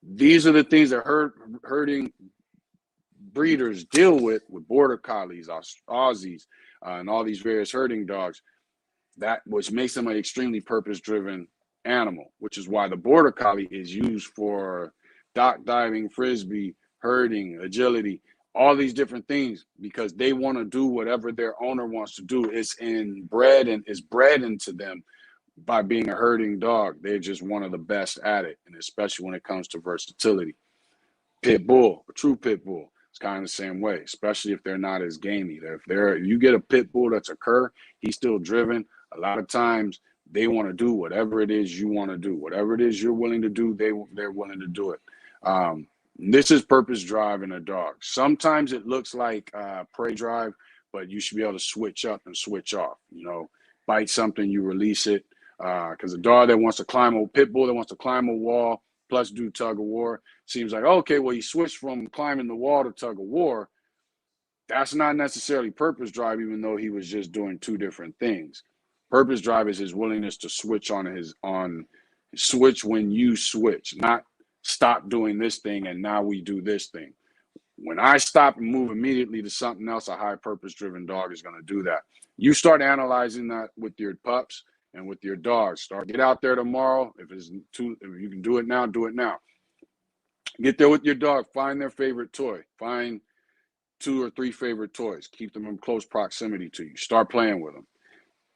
These are the things that herding breeders deal with border collies, Aussies, and all these various herding dogs. Which makes them an extremely purpose-driven animal, which is why the border collie is used for dock diving, frisbee, herding, agility, all these different things, because they want to do whatever their owner wants to do. It's bred into them by being a herding dog. They're just one of the best at it, and especially when it comes to versatility. Pit bull, a true pit bull, it's kind of the same way, especially if they're not as gamey. If you get a pit bull that's a cur, he's still driven. A lot of times they want to do whatever it is you want to do. Whatever it is you're willing to do, they're willing to do it. This is purpose drive in a dog. Sometimes it looks like prey drive, but you should be able to switch up and switch off. Bite something, you release it. Because a dog that wants to climb a pit bull that wants to climb a wall plus do tug of war seems like, okay, well, he switched from climbing the wall to tug of war. That's not necessarily purpose drive, even though he was just doing two different things. Purpose drive is his willingness to switch switch when you switch, not stop doing this thing and now we do this thing. When I stop and move immediately to something else, a high purpose driven dog is going to do that. You start analyzing that with your pups and with your dogs. Get out there tomorrow. If you can do it now, do it now. Get there with your dog. Find their favorite toy. Find 2 or 3 favorite toys. Keep them in close proximity to you. Start playing with them.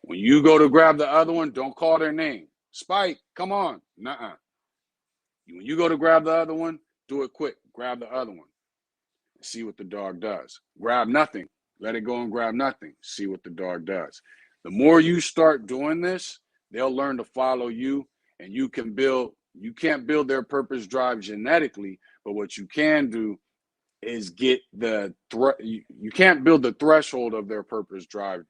When you go to grab the other one, don't call their name. Spike, come on. Nuh-uh. When you go to grab the other one, do it quick. Grab the other one. See what the dog does. Grab nothing. Let it go and grab nothing. See what the dog does. The more you start doing this, they'll learn to follow you, and you can't build their purpose drive genetically, but what you can do is get you can't build the threshold of their purpose drive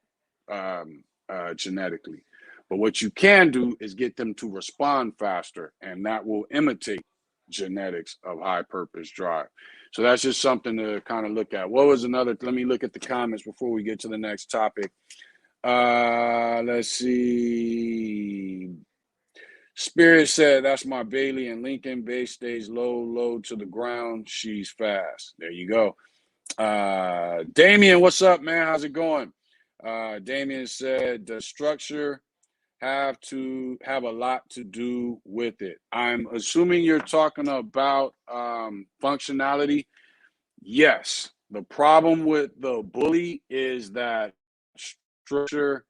genetically, but what you can do is get them to respond faster, and that will imitate genetics of high purpose drive. So that's just something to kind of look at. What was another? Let me look at the comments before we get to the next topic. Let's see. Spirit said, that's my Bailey and Lincoln. Base stays low to the ground. She's fast. There you go. Damien, what's up, man? How's it going? Damien said, does structure have a lot to do with it? I'm assuming you're talking about functionality. Yes. The problem with the bully is that structure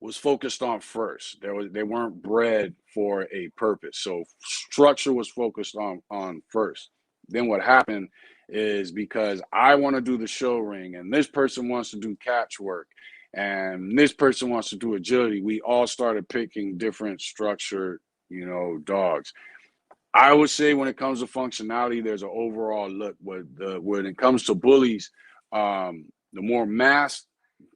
was focused on first. They weren't bred for a purpose. So structure was focused on first. Then what happened is, because I want to do the show ring and this person wants to do catch work and this person wants to do agility, we all started picking different structured, dogs. I would say when it comes to functionality, there's an overall look. When it comes to bullies, the more mass,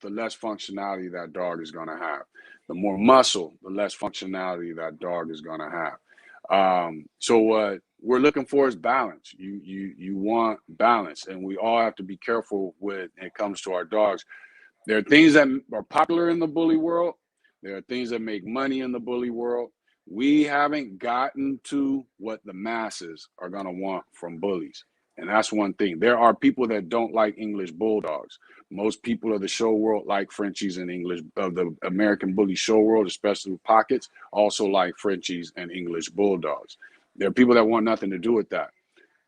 the less functionality that dog is going to have. The more muscle, the less functionality that dog is going to have. So what we're looking for is balance. You want balance, and we all have to be careful when it comes to our dogs. There are things that are popular in the bully world. There are things that make money in the bully world. We haven't gotten to what the masses are going to want from bullies. And that's one thing. There are people that don't like English bulldogs. Most people of the show world like Frenchies and English, of the American bully show world, especially with pockets, also like Frenchies and English bulldogs. There are people that want nothing to do with that.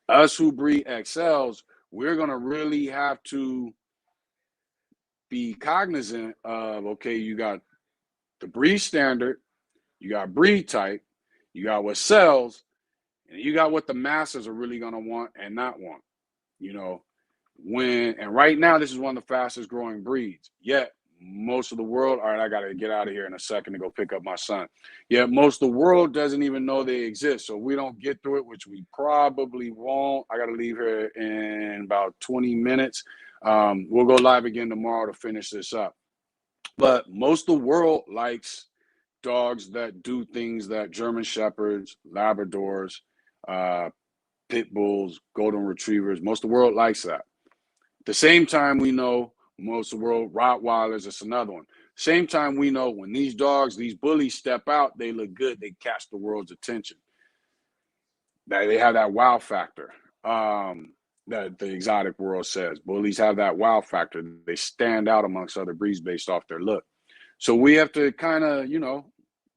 Us who breed XLs, we're going to really have to be cognizant of, okay, you got the breed standard, you got breed type, you got what sells, and you got what the masses are really going to want and not want. And right now, this is one of the fastest growing breeds. Yet, most of the world, all right, I got to get out of here in a second to go pick up my son. Yet, most of the world doesn't even know they exist. So we don't get through it, which we probably won't. I got to leave here in about 20 minutes. We'll go live again tomorrow to finish this up. But most of the world likes dogs that do things that German Shepherds, Labradors, Pit Bulls, Golden Retrievers, most of the world likes that. At the same time, we know most of the world, Rottweilers, it's another one. Same time, we know when these dogs, these bullies step out, they look good, they catch the world's attention. They have that wow factor that the exotic world says. Bullies have that wow factor. They stand out amongst other breeds based off their look. So we have to kind of,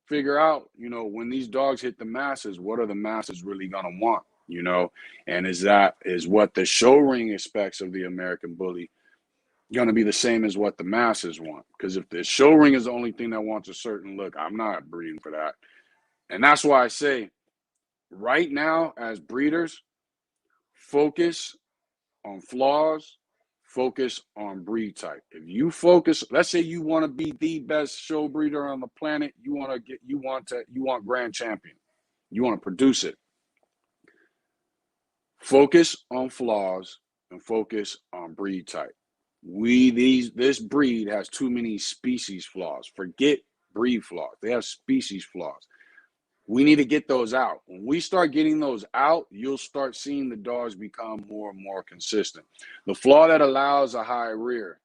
figure out, when these dogs hit the masses, what are the masses really going to want? And is what the show ring expects of the American bully going to be the same as what the masses want? Because if the show ring is the only thing that wants a certain look, I'm not breeding for that. And that's why I say right now, as breeders, focus on flaws, focus on breed type. If you focus, let's say you want to be the best show breeder on the planet, you want grand champion, you want to produce it. Focus on flaws and focus on breed type. This breed has too many species flaws. Forget breed flaws. They have species flaws. We need to get those out. When we start getting those out, you'll start seeing the dogs become more and more consistent. The flaw that allows a high rear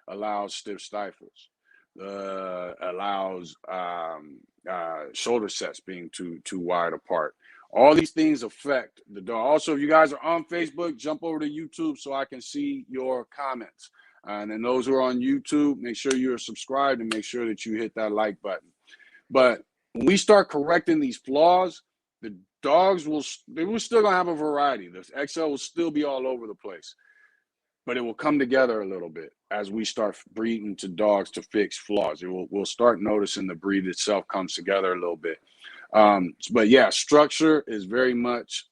allows stiff stifles, allows shoulder sets being too wide apart. All these things affect the dog. Also, if you guys are on Facebook, jump over to YouTube so I can see your comments. And then those who are on YouTube, make sure you're subscribed and make sure that you hit that like button. But when we start correcting these flaws, the dogs they will still gonna have a variety. The XL will still be all over the place, but it will come together a little bit as we start breeding to dogs to fix flaws. We'll start noticing the breed itself comes together a little bit. But yeah, structure is very much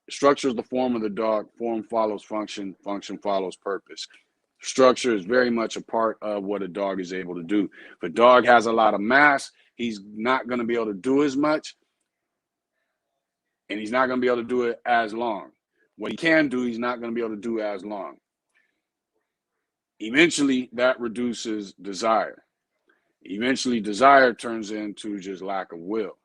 structure is the form of the dog. Form follows function. Function follows purpose. Structure is very much a part of what a dog is able to do. If a dog has a lot of mass, he's not going to be able to do as much, and he's not going to be able to do it as long. What he can do, he's not going to be able to do as long. Eventually, that reduces desire. Eventually, desire turns into just lack of will.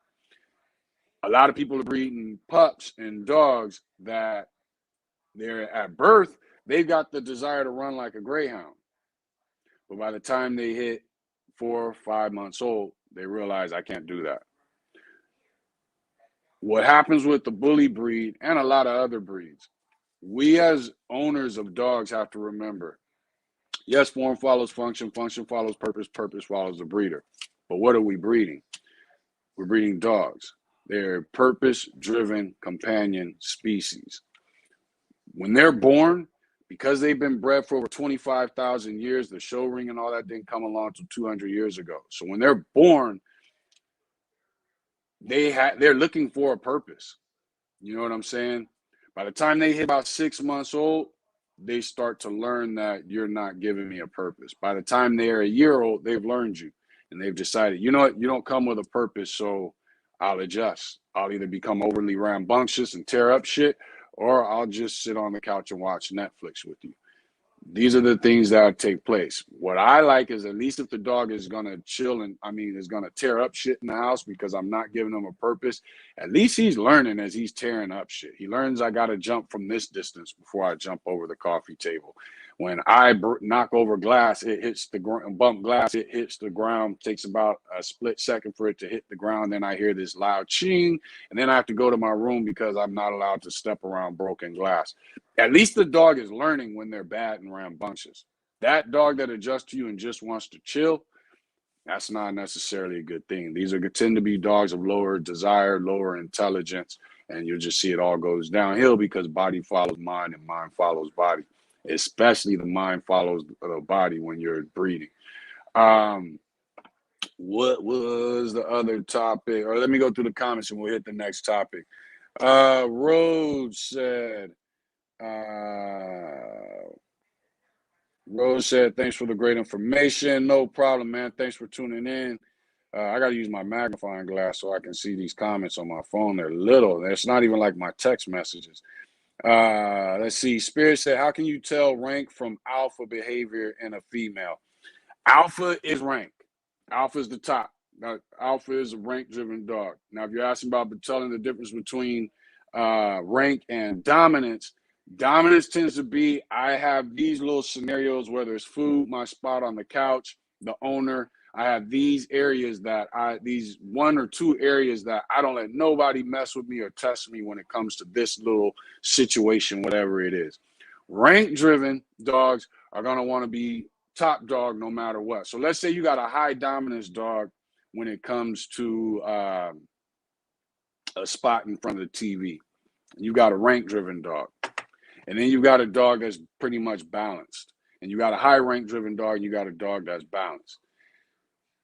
A lot of people are breeding pups and dogs that they're at birth, they've got the desire to run like a greyhound. But by the time they hit 4 or 5 months old, they realize I can't do that. What happens with the bully breed and a lot of other breeds, we as owners of dogs have to remember, yes, form follows function, function follows purpose, purpose follows the breeder. But what are we breeding? We're breeding dogs. They're purpose-driven companion species. When they're born, because they've been bred for over 25,000 years, the show ring and all that didn't come along until 200 years ago. So when they're born, they're looking for a purpose. You know what I'm saying? By the time they hit about 6 months old, they start to learn that you're not giving me a purpose. By the time they're a year old, they've learned you, and they've decided, you know what, you don't come with a purpose, so I'll adjust. I'll either become overly rambunctious and tear up shit, or I'll just sit on the couch and watch Netflix with you. These are the things that take place. What I like is, at least if the dog is going to chill and, is going to tear up shit in the house because I'm not giving him a purpose, at least he's learning as he's tearing up shit. He learns I got to jump from this distance before I jump over the coffee table. When I knock over glass, it hits the ground, bump glass, it hits the ground, takes about a split second for it to hit the ground. Then I hear this loud ching, and then I have to go to my room because I'm not allowed to step around broken glass. At least the dog is learning when they're bad and rambunctious. That dog that adjusts to you and just wants to chill, that's not necessarily a good thing. These tend to be dogs of lower desire, lower intelligence, and you'll just see it all goes downhill because body follows mind and mind follows body. Especially the mind follows the body when you're breeding. What was the other topic? Or let me go through the comments and we'll hit the next topic. Rose said, thanks for the great information. No problem, man. Thanks for tuning in. I got to use my magnifying glass so I can see these comments on my phone. They're little. It's not even like my text messages. Let's see. Spirit said, how can you tell rank from alpha behavior in a female? Alpha is rank. Alpha is the top. Now, alpha is a rank-driven dog. Now, if you're asking about telling the difference between rank and dominance, dominance tends to be, I have these little scenarios where there's food, my spot on the couch, the owner. I have these areas these 1 or 2 areas that I don't let nobody mess with me or test me when it comes to this little situation, whatever it is. Rank-driven dogs are going to want to be top dog no matter what. So let's say you got a high dominance dog when it comes to a spot in front of the TV. You got a rank-driven dog. And then you got a dog that's pretty much balanced. And you got a high rank-driven dog, and you got a dog that's balanced.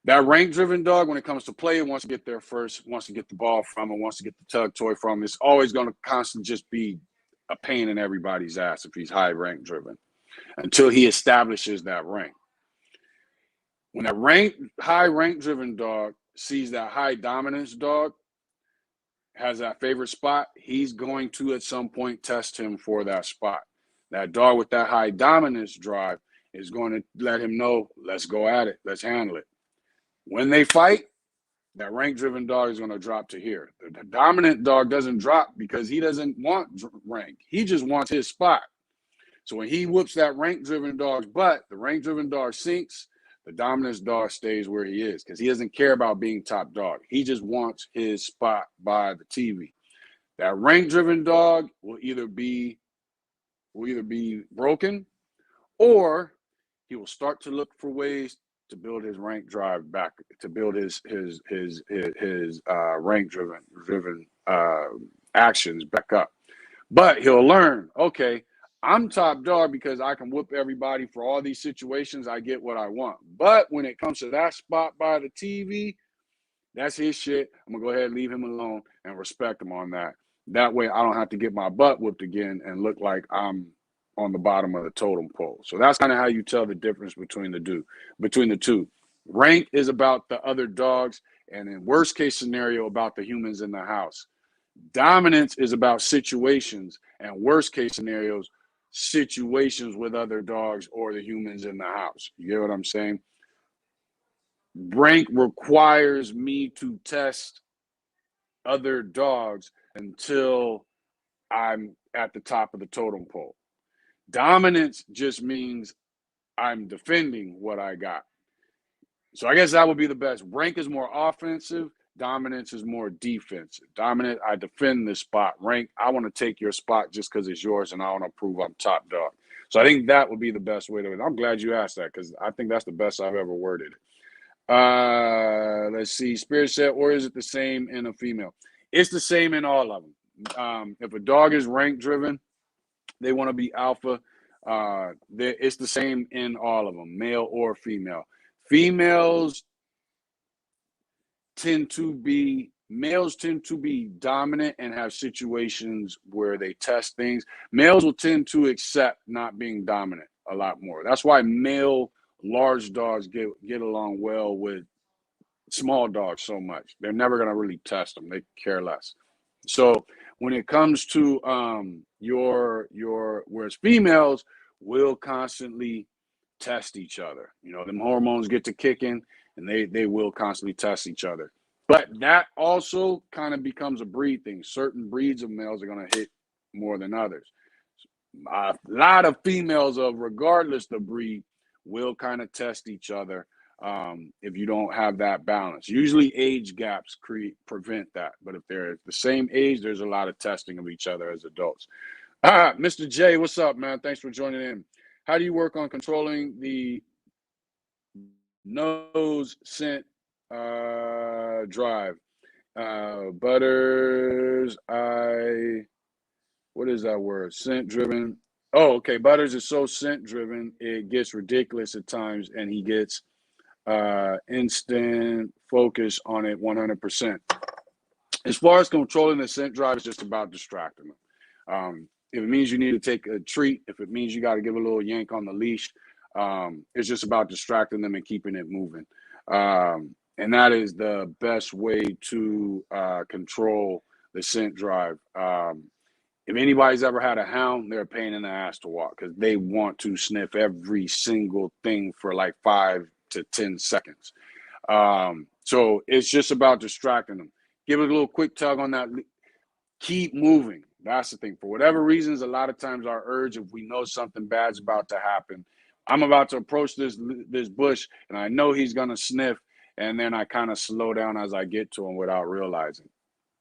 That rank-driven dog, when it comes to play, wants to get there first, wants to get the ball from him, wants to get the tug toy from him. It's always going to constantly just be a pain in everybody's ass if he's high rank-driven until he establishes that rank. When a high rank-driven dog sees that high dominance dog has that favorite spot, he's going to at some point test him for that spot. That dog with that high dominance drive is going to let him know, let's go at it, let's handle it. When they fight, that rank-driven dog is going to drop to here. The dominant dog doesn't drop because he doesn't want rank. He just wants his spot. So when he whoops that rank-driven dog's butt, the rank-driven dog sinks, the dominance dog stays where he is because he doesn't care about being top dog. He just wants his spot by the TV. That rank-driven dog will either be broken, or he will start to look for ways to build his rank drive back, to build his rank driven actions back up. But he'll learn, okay, I'm top dog because I can whoop everybody for all these situations. I get what I want. But when it comes to that spot by the TV, that's his shit. I'm going to go ahead and leave him alone and respect him on that. That way I don't have to get my butt whooped again and look like I'm on the bottom of the totem pole. So that's kind of how you tell the difference between the two. Rank is about the other dogs, and in worst case scenario, about the humans in the house. Dominance is about situations, and worst case scenarios, situations with other dogs or the humans in the house. You get what I'm saying? Rank requires me to test other dogs until I'm at the top of the totem pole. Dominance just means I'm defending what I got. So I guess that would be the best. Rank is more offensive. Dominance is more defensive. Dominant, I defend this spot. Rank, I want to take your spot just because it's yours and I want to prove I'm top dog. So I think that would be the best way to do it. I'm glad you asked that because I think that's the best I've ever worded it. Let's see. Spirit said, or is it the same in a female? It's the same in all of them. If a dog is rank driven, they want to be alpha. It's the same in all of them, male or female. Females males tend to be dominant and have situations where they test things. Males will tend to accept not being dominant a lot more. That's why male large dogs get along well with small dogs so much. They're never going to really test them. They care less. So when it comes to whereas females will constantly test each other. You know, them hormones get to kicking and they will constantly test each other. But that also kind of becomes a breed thing. Certain breeds of males are going to hit more than others. A lot of females of regardless the breed will kind of test each other if you don't have that balance. Usually age gaps prevent that. But if they're the same age, there's a lot of testing of each other as adults. Mr. J, what's up, man? Thanks for joining in. How do you work on controlling the nose scent drive? Butters, what is that word? Scent driven. Oh, okay. Butters is so scent driven, it gets ridiculous at times, and he gets instant focus on it 100%. As far as controlling the scent drive, it's just about distracting them. If it means you need to take a treat, if it means you got to give a little yank on the leash, it's just about distracting them and keeping it moving. And that is the best way to control the scent drive. If anybody's ever had a hound, they're a pain in the ass to walk because they want to sniff every single thing for like 5 to 10 seconds. So it's just about distracting them. Give it a little quick tug on that. Keep moving. That's the thing. For whatever reasons, a lot of times our urge, if we know something bad's about to happen, I'm about to approach this bush and I know he's going to sniff. And then I kind of slow down as I get to him without realizing.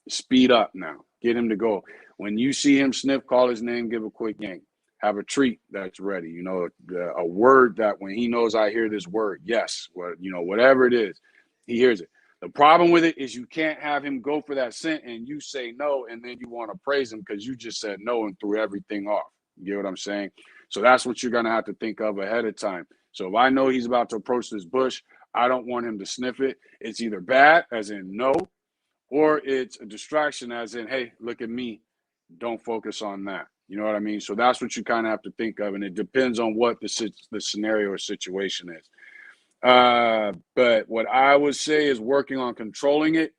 Speed up now. Get him to go. When you see him sniff, call his name, give a quick yank. Have a treat that's ready. You know, a word that when he knows I hear this word, yes, whatever it is, he hears it. The problem with it is you can't have him go for that scent and you say no, and then you want to praise him because you just said no and threw everything off. You get what I'm saying? So that's what you're going to have to think of ahead of time. So if I know he's about to approach this bush, I don't want him to sniff it. It's either bad, as in no, or it's a distraction, as in, hey, look at me. Don't focus on that. You know what I mean? So that's what you kind of have to think of, and it depends on what the scenario or situation is. But what I would say is working on controlling it,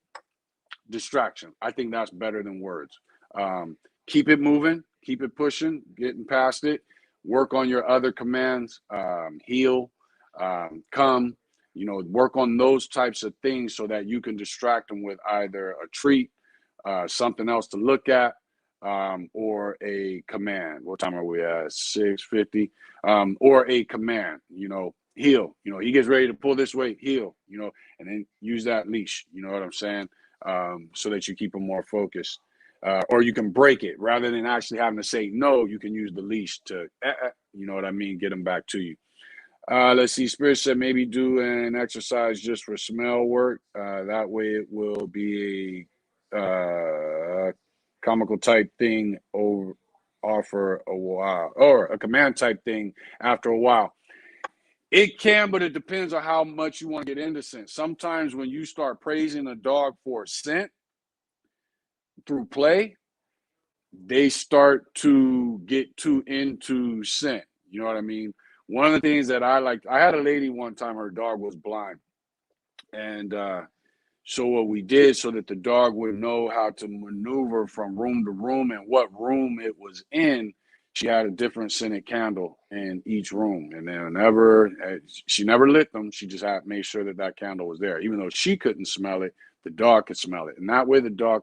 distraction. I think that's better than words. Keep it moving, keep it pushing, getting past it. Work on your other commands, heal, come, work on those types of things so that you can distract them with either a treat, something else to look at, or a command. What time are we at? 6:50. Or a command, heal. He gets ready to pull this way, heal, and then use that leash. You know what I'm saying? So that you keep him more focused. Or you can break it rather than actually having to say no. You can use the leash to, you know what I mean, get him back to you. Let's see. Spirit said maybe do an exercise just for smell work. That way it will be a comical type thing offer a while, or a command type thing after a while. It can, but it depends on how much you want to get into scent. Sometimes when you start praising a dog for scent through play, they start to get too into scent. You know what I mean? One of the things that I had a lady one time, her dog was blind. And so what we did so that the dog would know how to maneuver from room to room and what room it was in, she had a different scented candle in each room. And then she never lit them. She just had made sure that that candle was there. Even though she couldn't smell it, the dog could smell it. And that way the dog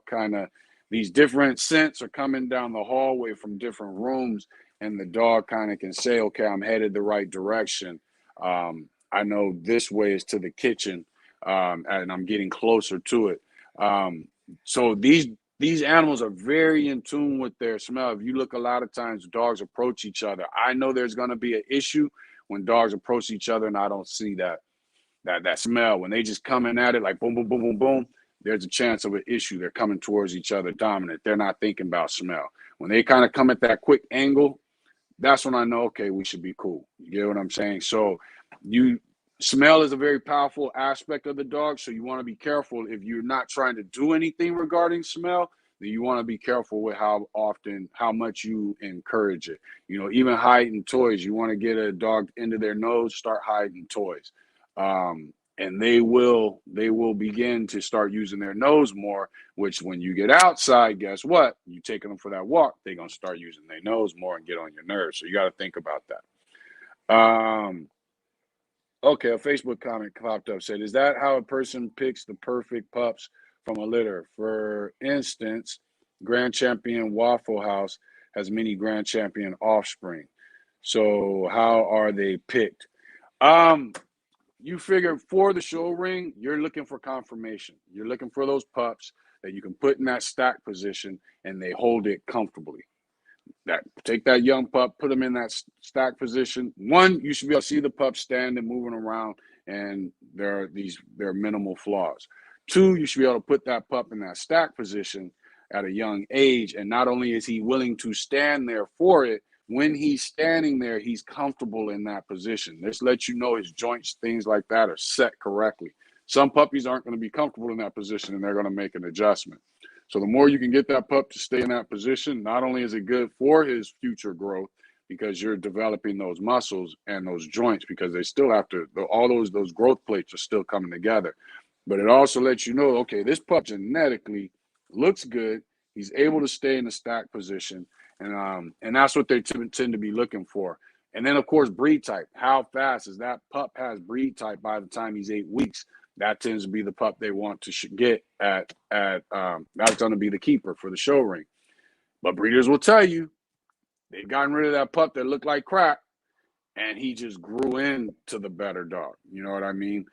these different scents are coming down the hallway from different rooms, and the dog kind of can say, okay, I'm headed the right direction. I know this way is to the kitchen, and I'm getting closer to it. So these animals are very in tune with their smell. If you look, a lot of times dogs approach each other. I know there's going to be an issue when dogs approach each other and I don't see that smell. When they just coming at it like boom, boom, boom, boom, boom, there's a chance of an issue. They're coming towards each other dominant. They're not thinking about smell. When they kind of come at that quick angle, that's when I know, okay, we should be cool. You get what I'm saying? So smell is a very powerful aspect of the dog. So you want to be careful. If you're not trying to do anything regarding smell, then you want to be careful with how much you encourage it. You know, even hiding toys, you want to get a dog into their nose, start hiding toys. And they will begin to start using their nose more, which when you get outside, guess what? You taking them for that walk, they're going to start using their nose more and get on your nerves. So you got to think about that. Okay, a Facebook comment popped up, said, is that how a person picks the perfect pups from a litter? For instance, Grand Champion Waffle House has many Grand Champion offspring. So how are they picked? You figure for the show ring, you're looking for confirmation. You're looking for those pups that you can put in that stack position and they hold it comfortably. Take that young pup, put them in that stack position. One, you should be able to see the pup standing, moving around, and there are minimal flaws. Two, you should be able to put that pup in that stack position at a young age, and not only is he willing to stand there for it, when he's standing there, he's comfortable in that position. This lets you know his joints, things like that, are set correctly. Some puppies aren't going to be comfortable in that position, and they're going to make an adjustment. So the more you can get that pup to stay in that position, not only is it good for his future growth, because you're developing those muscles and those joints, because they still have to, all those growth plates are still coming together. But it also lets you know, okay, this pup genetically looks good. He's able to stay in the stack position. And that's what they tend to be looking for. And then, of course, breed type. How fast is that pup has breed type by the time he's 8 weeks? That tends to be the pup they want to get at that's going to be the keeper for the show ring. But breeders will tell you they've gotten rid of that pup that looked like crap, and he just grew into the better dog. You know what I mean?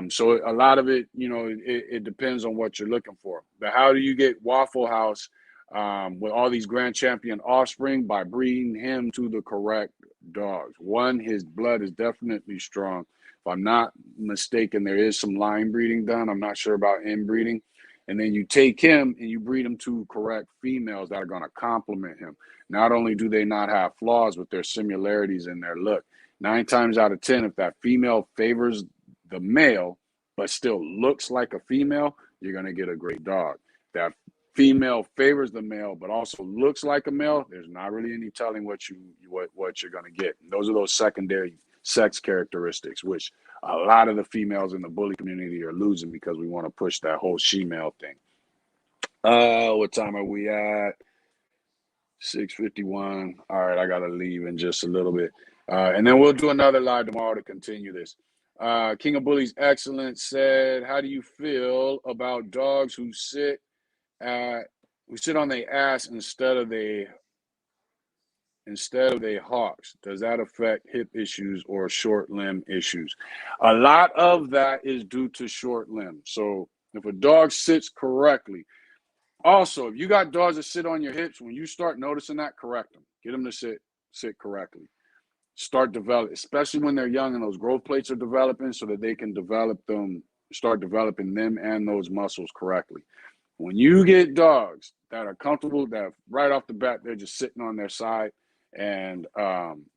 So a lot of it, you know, it depends on what you're looking for. But how do you get Waffle House with all these Grand Champion offspring? By breeding him to the correct dogs. One, his blood is definitely strong. If I'm not mistaken, there is some line breeding done. I'm not sure about inbreeding. And then you take him and you breed him to correct females that are going to complement him. Not only do they not have flaws, but there's similarities in their look. 9 times out of 10, if that female favors the male, but still looks like a female, you're going to get a great dog. That female favors the male, but also looks like a male, there's not really any telling what you're going to get. And those are those secondary sex characteristics, which a lot of the females in the bully community are losing because we want to push that whole she-male thing. What time are we at? 6:51. All right, I got to leave in just a little bit. And then we'll do another live tomorrow to continue this. King of Bullies Excellence said, how do you feel about dogs who sit on their ass instead of their hocks? Does that affect hip issues or short limb issues? A lot of that is due to short limb. So if a dog sits correctly, also, if you got dogs that sit on your hips, when you start noticing that, correct them. Get them to sit correctly. start develop, especially when they're young and those growth plates are developing, so that they can start developing them and those muscles correctly. When you get dogs that are comfortable, that right off the bat, they're just sitting on their side and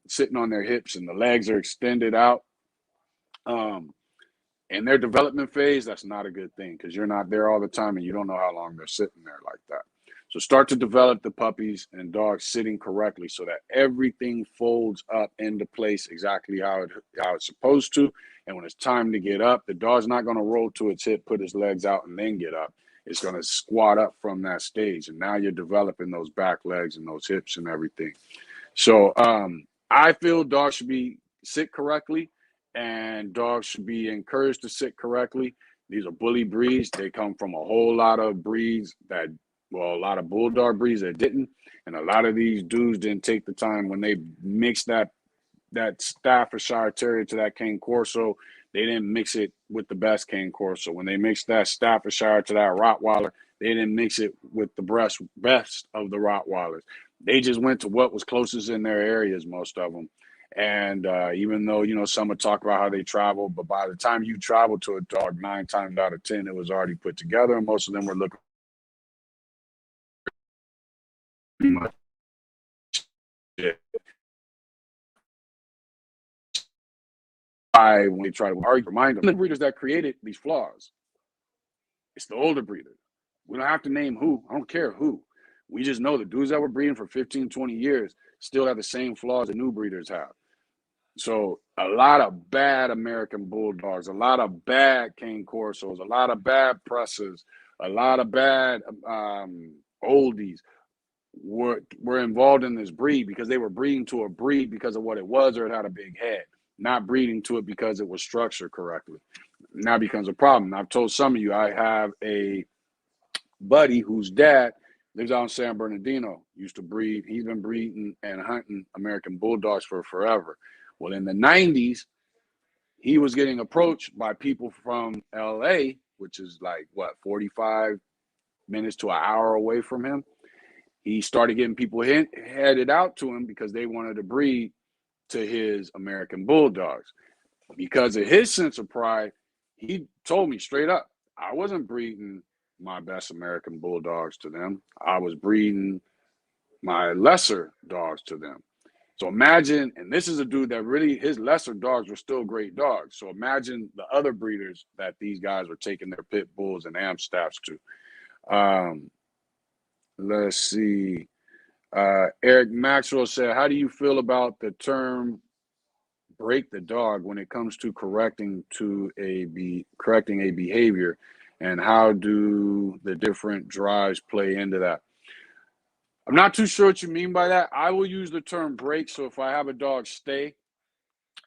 sitting on their hips and the legs are extended out, in their development phase, that's not a good thing, because you're not there all the time and you don't know how long they're sitting there like that. So start to develop the puppies and dogs sitting correctly so that everything folds up into place exactly how it's supposed to. And when it's time to get up, the dog's not going to roll to its hip, put his legs out, and then get up. It's going to squat up from that stage. And now you're developing those back legs and those hips and everything. So I feel dogs should sit correctly, and dogs should be encouraged to sit correctly. These are bully breeds. They come from a whole lot of breeds a lot of bulldog breeds that didn't. And a lot of these dudes didn't take the time when they mixed that Staffordshire Terrier to that Cane Corso. They didn't mix it with the best Cane Corso. When they mixed that Staffordshire to that Rottweiler, they didn't mix it with the best of the Rottweilers. They just went to what was closest in their areas, most of them. And even though, some would talk about how they travel, but by the time you travel to a dog, 9 times out of 10, it was already put together. And most of them were looking pretty much shit. When they try to argue, remind them, the breeders that created these flaws, it's the older breeder. We don't have to name who. I don't care who. We just know the dudes that were breeding for 15, 20 years still have the same flaws that new breeders have. So a lot of bad American Bulldogs, a lot of bad Cane Corsos, a lot of bad Presses, a lot of bad oldies were involved in this breed because they were breeding to a breed because of what it was, or it had a big head, not breeding to it because it was structured correctly. Now becomes a problem. I've told some of you, I have a buddy whose dad lives out in San Bernardino, used to breed. He's been breeding and hunting American Bulldogs for forever. Well, in the 90s, he was getting approached by people from LA, which is like, 45 minutes to an hour away from him. He started getting people headed out to him because they wanted to breed to his American Bulldogs. Because of his sense of pride, he told me straight up, I wasn't breeding my best American Bulldogs to them. I was breeding my lesser dogs to them. So imagine, and this is a dude that really, his lesser dogs were still great dogs. So imagine the other breeders that these guys were taking their pit bulls and Amstaffs to. Let's see. Eric Maxwell said, how do you feel about the term break the dog when it comes to correcting a behavior, and how do the different drives play into that? I'm not too sure what you mean by that. I will use the term break. So if I have a dog stay,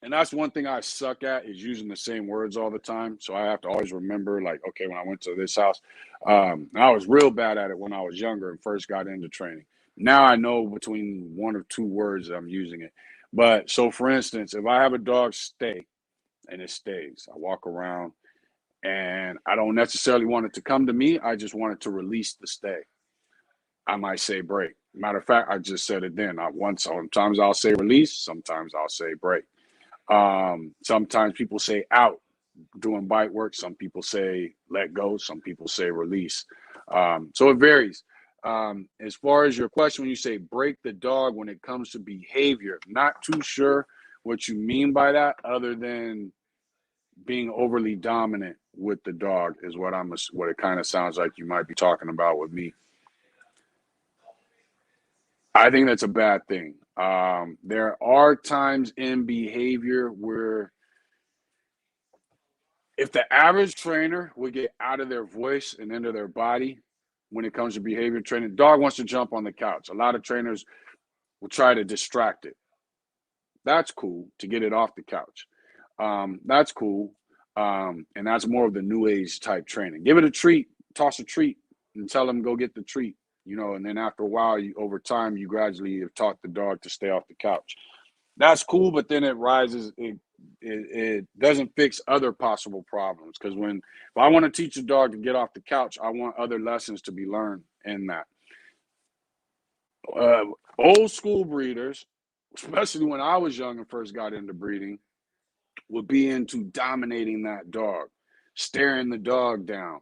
and that's one thing I suck at, is using the same words all the time. So I have to always remember, like, okay, when I went to this house, I was real bad at it when I was younger and first got into training. Now I know between 1 or 2 words that I'm using it. But so for instance, if I have a dog stay and it stays, I walk around and I don't necessarily want it to come to me. I just want it to release the stay. I might say break. Matter of fact, I just said it then. Sometimes I'll say release. Sometimes I'll say break. Sometimes people say out doing bite work. Some people say let go. Some people say release. So it varies. As far as your question, when you say break the dog when it comes to behavior, not too sure what you mean by that, other than being overly dominant with the dog is what it kind of sounds like you might be talking about with me. I think that's a bad thing. There are times in behavior where if the average trainer would get out of their voice and into their body when it comes to behavior training, the dog wants to jump on the couch. A lot of trainers will try to distract it. That's cool, to get it off the couch. That's cool. And that's more of the new age type training. Give it a treat, toss a treat, and tell them go get the treat. And then after a while, over time, you gradually have taught the dog to stay off the couch. That's cool, but then it rises. It doesn't fix other possible problems, because if I want to teach a dog to get off the couch, I want other lessons to be learned in that. Old school breeders especially when I was young and first got into breeding, would be into dominating that dog, staring the dog down,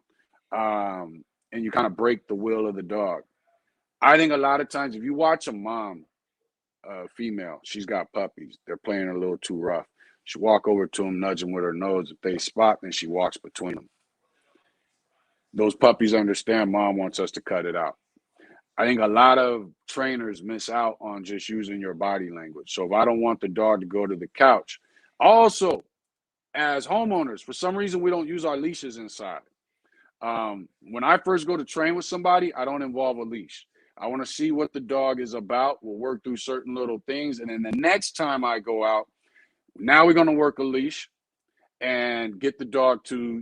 and you kind of break the will of the dog. I think a lot of times if you watch a mom, female, she's got puppies, they're playing a little too rough. She walk over to them, nudge them with her nose. If they spot, then she walks between them. Those puppies understand mom wants us to cut it out. I think a lot of trainers miss out on just using your body language. So if I don't want the dog to go to the couch, also as homeowners, for some reason we don't use our leashes inside. When I first go to train with somebody, I don't involve a leash. I want to see what the dog is about. We'll work through certain little things. And then the next time I go out, now we're going to work a leash and get the dog to,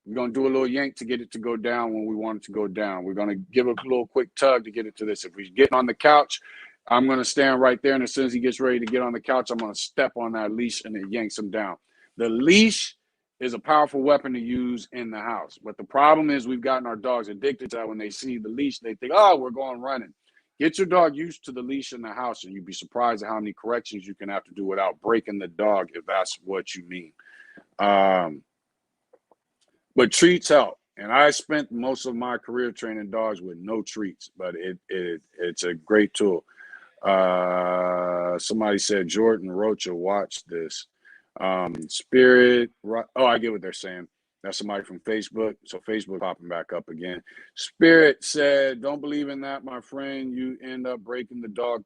we're going to do a little yank to get it to go down when we want it to go down. We're going to give it a little quick tug to get it to this. If we get on the couch, I'm going to stand right there. And as soon as he gets ready to get on the couch, I'm going to step on that leash and it yanks him down. The leash is a powerful weapon to use in the house. But the problem is we've gotten our dogs addicted to that. When they see the leash, they think, oh, we're going running. Get your dog used to the leash in the house, and you'd be surprised at how many corrections you can have to do without breaking the dog, if that's what you mean. But treats help. And I spent most of my career training dogs with no treats, but it's a great tool. Somebody said Jordan Rocha watched this. Spirit, oh, I get what they're saying. That's somebody from Facebook. So Facebook popping back up again. Spirit said, don't believe in that, my friend. You end up breaking the dog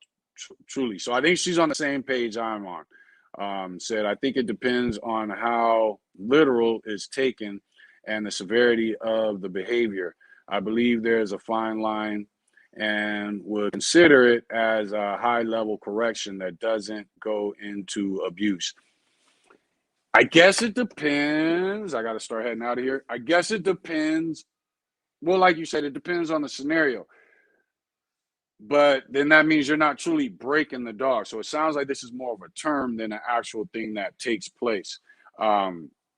truly. So I think she's on the same page I'm on. Said, I think it depends on how literal is taken and the severity of the behavior. I believe there's a fine line and would consider it as a high-level correction that doesn't go into abuse. I guess it depends. I got to start heading out of here. I guess it depends. Well, like you said, it depends on the scenario. But then that means you're not truly breaking the dog. So it sounds like this is more of a term than an actual thing that takes place.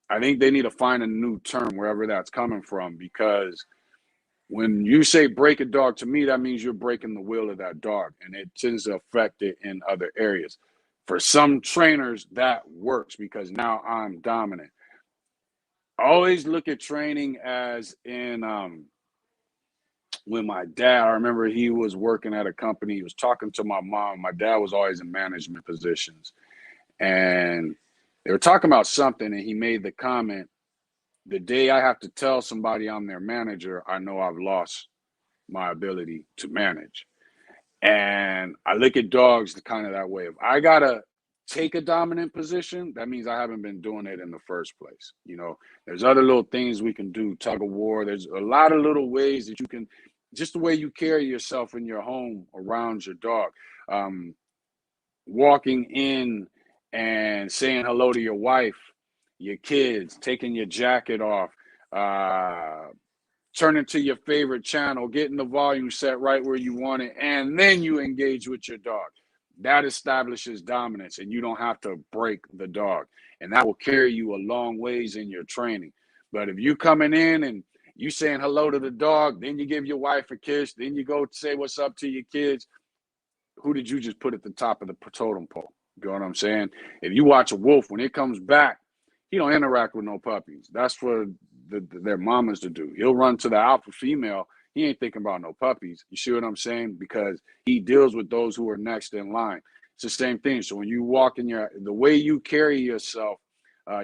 I think they need to find a new term wherever that's coming from, because when you say break a dog, to me, that means you're breaking the will of that dog, and it tends to affect it in other areas. For some trainers, that works because now I'm dominant. I always look at training as in when my dad, I remember he was working at a company, he was talking to my mom. My dad was always in management positions. And they were talking about something, and he made the comment, the day I have to tell somebody I'm their manager, I know I've lost my ability to manage. And I look at dogs kind of that way. If I got to take a dominant position, that means I haven't been doing it in the first place. There's other little things we can do, tug of war. There's a lot of little ways that you can, just the way you carry yourself in your home around your dog. Walking in and saying hello to your wife, your kids, taking your jacket off, turning to your favorite channel, getting the volume set right where you want it, and then you engage with your dog. That establishes dominance, and you don't have to break the dog. And that will carry you a long ways in your training. But if you coming in and you saying hello to the dog, then you give your wife a kiss, then you go say what's up to your kids, who did you just put at the top of the totem pole? You know what I'm saying? If you watch a wolf, when it comes back, he don't interact with no puppies. That's for their mamas to do. He'll run to the alpha female. He ain't thinking about no puppies. You see what I'm saying? Because he deals with those who are next in line. It's the same thing. So when you walk in the way you carry yourself,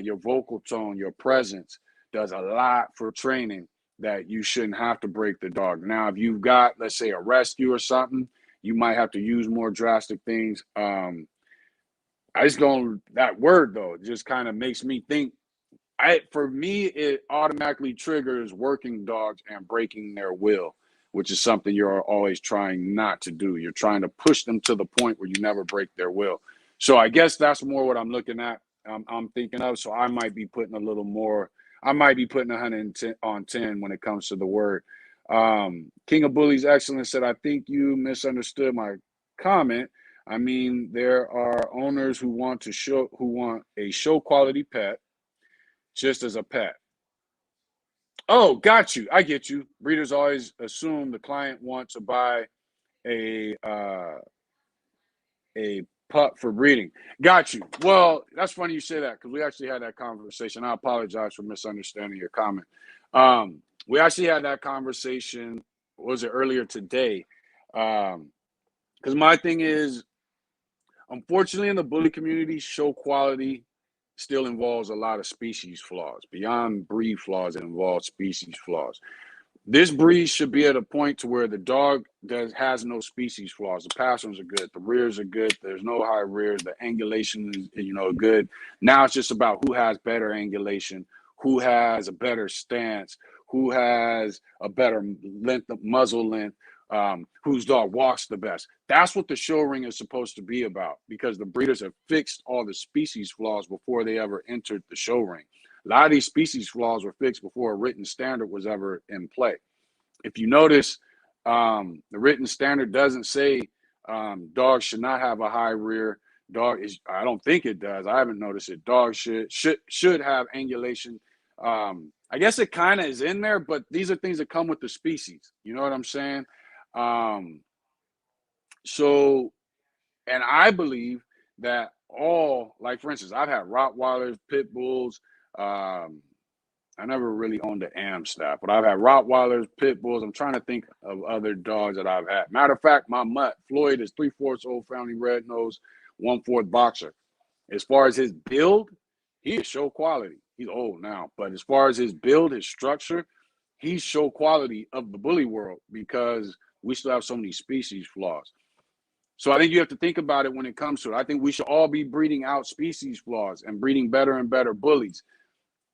your vocal tone, your presence does a lot for training that you shouldn't have to break the dog. Now, if you've got, let's say, a rescue or something, you might have to use more drastic things. I just don't, that word though, just kind of makes me think, for me, it automatically triggers working dogs and breaking their will, which is something you're always trying not to do. You're trying to push them to the point where you never break their will. So I guess that's more what I'm looking at, I'm thinking of. So I might be putting a little more, I might be putting 110 on 10 when it comes to the word. King of Bullies Excellence said, I think you misunderstood my comment. I mean, there are owners who want a show quality pet just as a pet. Oh, got you. I get you. Breeders always assume the client wants to buy a pup for breeding. Got you. Well, that's funny you say that because we actually had that conversation. I apologize for misunderstanding your comment. We actually had that conversation, was it earlier today? Because my thing is, unfortunately, in the bully community, show quality still involves a lot of species flaws. Beyond breed flaws, it involves species flaws. This breed should be at a point to where the dog has no species flaws. The pasterns are good. The rears are good. There's no high rears. The angulation is, good. Now it's just about who has better angulation, who has a better stance, who has a better length of muzzle length, whose dog walks the best. That's what the show ring is supposed to be about, because the breeders have fixed all the species flaws before they ever entered the show ring. A lot of these species flaws were fixed before a written standard was ever in play. If you notice, the written standard doesn't say dogs should not have a high rear. I don't think it does. I haven't noticed it. Dogs should have angulation. I guess it kind of is in there, but these are things that come with the species. You know what I'm saying? So, and I believe that like for instance, I've had Rottweilers, Pit Bulls. I never really owned an Amstaff, but I've had Rottweilers, Pit Bulls. I'm trying to think of other dogs that I've had. Matter of fact, my mutt, Floyd, is 3/4 Old Family Red Nose, 1/4 boxer. As far as his build, he is show quality. He's old now, but as far as his build, his structure, he's show quality of the bully world, because we still have so many species flaws. So I think you have to think about it when it comes to it. I think we should all be breeding out species flaws and breeding better and better bullies.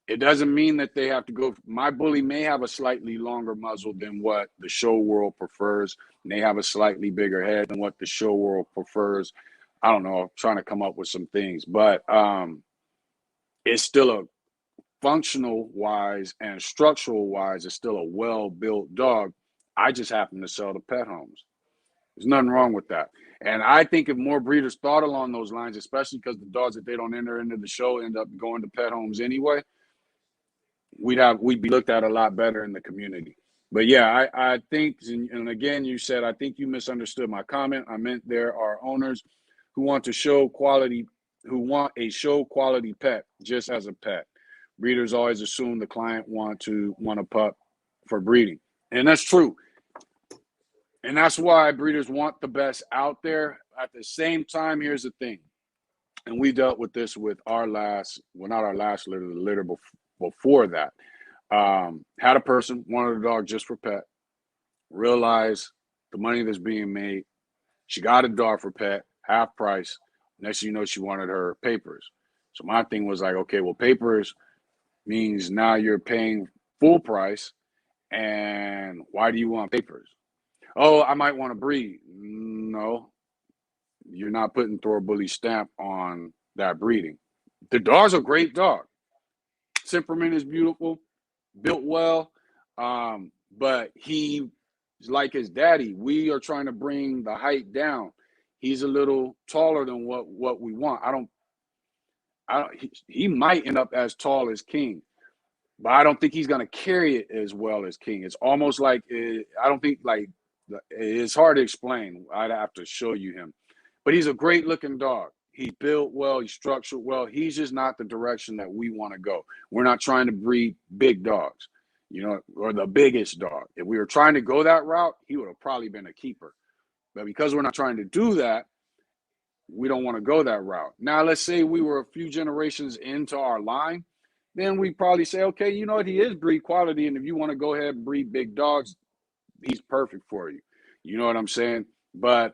It doesn't mean that they have to go. My bully may have a slightly longer muzzle than what the show world prefers. And they have a slightly bigger head than what the show world prefers. I don't know. I'm trying to come up with some things, but it's still a functional wise and structural wise, it's still a well-built dog. I just happen to sell to pet homes. There's nothing wrong with that. And I think if more breeders thought along those lines, especially because the dogs that they don't enter into the show end up going to pet homes anyway, we'd be looked at a lot better in the community. But yeah, I think, and again, you said, I think you misunderstood my comment. I meant there are owners who want a show quality pet just as a pet. Breeders always assume the client want a pup for breeding. And that's true. And that's why breeders want the best out there. At the same time, here's the thing. And we dealt with this with not our last litter, the litter before that. Had a person wanted a dog just for pet, realized the money that's being made. She got a dog for pet, half price. Next thing you know, she wanted her papers. So my thing was like, okay, well, papers means now you're paying full price. And why do you want papers? Oh, I might want to breed. No, you're not putting Thor Bully stamp on that breeding. The dog's a great dog. Temperament is beautiful, built well, but he's like his daddy. We are trying to bring the height down. He's a little taller than what we want. He might end up as tall as King, but I don't think he's going to carry it as well as King. It's almost like it's hard to explain. I'd have to show you him, but he's a great looking dog. He's built well, he's structured well. He's just not the direction that we want to go. We're not trying to breed big dogs, or the biggest dog. If we were trying to go that route, he would have probably been a keeper. But because we're not trying to do that, we don't want to go that route. Now, let's say we were a few generations into our line, then we probably say, okay, you know what, he is breed quality, and if you want to go ahead and breed big dogs, he's perfect for you. You know what I'm saying? But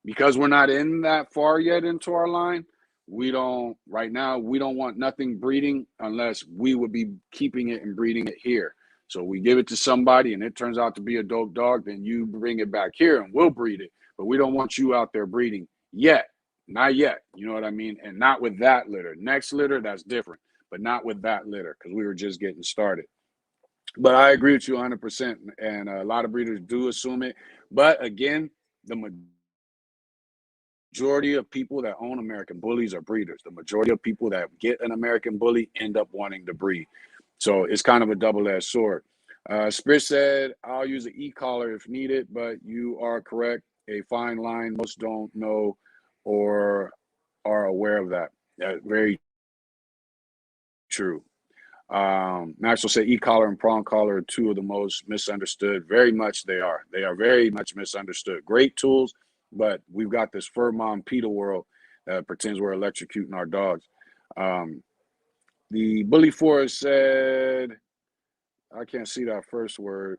because we're not in that far yet into our line, we don't want nothing breeding unless we would be keeping it and breeding it here. So we give it to somebody and it turns out to be a dope dog, then you bring it back here and we'll breed it. But we don't want you out there breeding yet. Not yet. You know what I mean? And not with that litter. Next litter, that's different. But not with that litter, because we were just getting started. But I agree with you 100%. And a lot of breeders do assume it. But again, the majority of people that own American Bullies are breeders. The majority of people that get an American Bully end up wanting to breed. So it's kind of a double-edged sword. Spirit said, I'll use an e-collar if needed, but you are correct. A fine line. Most don't know or are aware of that. Very true. Maxwell said e-collar and prong collar are two of the most misunderstood. Very much they are. They are very much misunderstood. Great tools, but we've got this fur mom PETA world that pretends we're electrocuting our dogs. The Bully Forest said, I can't see that first word.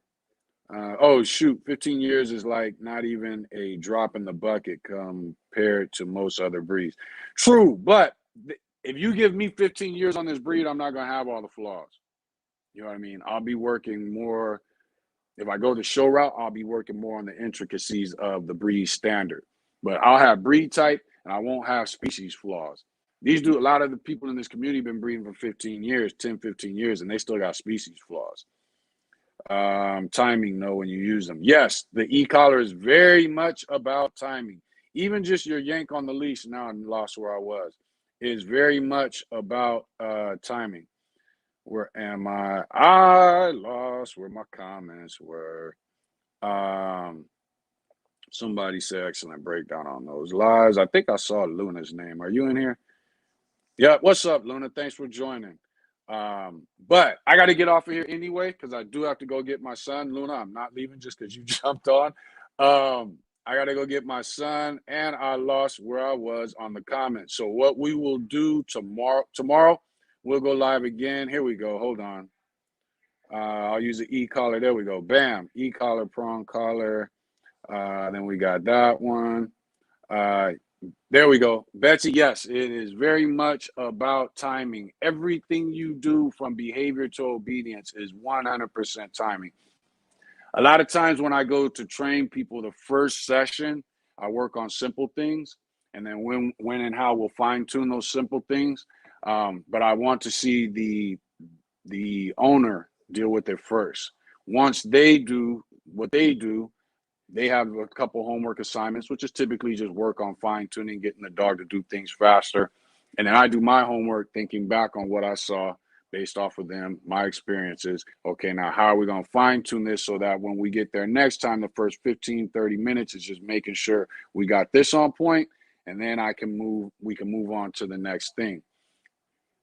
Oh, shoot, 15 years is like not even a drop in the bucket compared to most other breeds. True, but if you give me 15 years on this breed, I'm not going to have all the flaws. You know what I mean? I'll be working more. If I go the show route, I'll be working more on the intricacies of the breed standard. But I'll have breed type and I won't have species flaws. A lot of the people in this community have been breeding for 15 years, 10, 15 years, and they still got species flaws. Timing, when you use them. Yes, the e-collar is very much about timing. Even just your yank on the leash, now I lost where I was, is very much about timing. Where am I? I lost where my comments were. Somebody said excellent breakdown on those lives. I think I saw Luna's name. Are you in here? Yeah, what's up, Luna? Thanks for joining. But I got to get off of here anyway because I do have to go get my son. Luna, I'm not leaving just because you jumped on. I got to go get my son, and I lost where I was on the comments. So what we will do tomorrow, we'll go live again. Here we go. Hold on. I'll use the e-collar. There we go. Bam. E-collar, prong collar. Then we got that one. There we go. Betsy, yes, it is very much about timing. Everything you do from behavior to obedience is 100% timing. A lot of times when I go to train people, the first session, I work on simple things. And then when and how we'll fine tune those simple things. But I want to see the owner deal with it first. Once they do what they do, they have a couple homework assignments, which is typically just work on fine tuning, getting the dog to do things faster. And then I do my homework thinking back on what I saw based off of them, my experiences. Okay, now how are we going to fine tune this so that when we get there next time, the first 15, 30 minutes is just making sure we got this on point, and then we can move on to the next thing.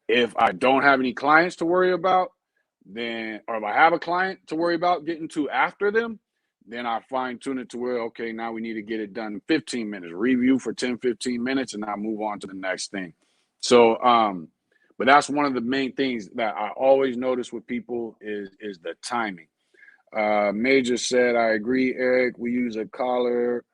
If I don't have any clients to worry about, or if I have a client to worry about getting to after them, then I fine tune it to where, okay, now we need to get it done in 15 minutes, review for 10, 15 minutes, and I move on to the next thing. So, but that's one of the main things that I always notice with people is the timing. Major said, I agree, Eric. We use e-collar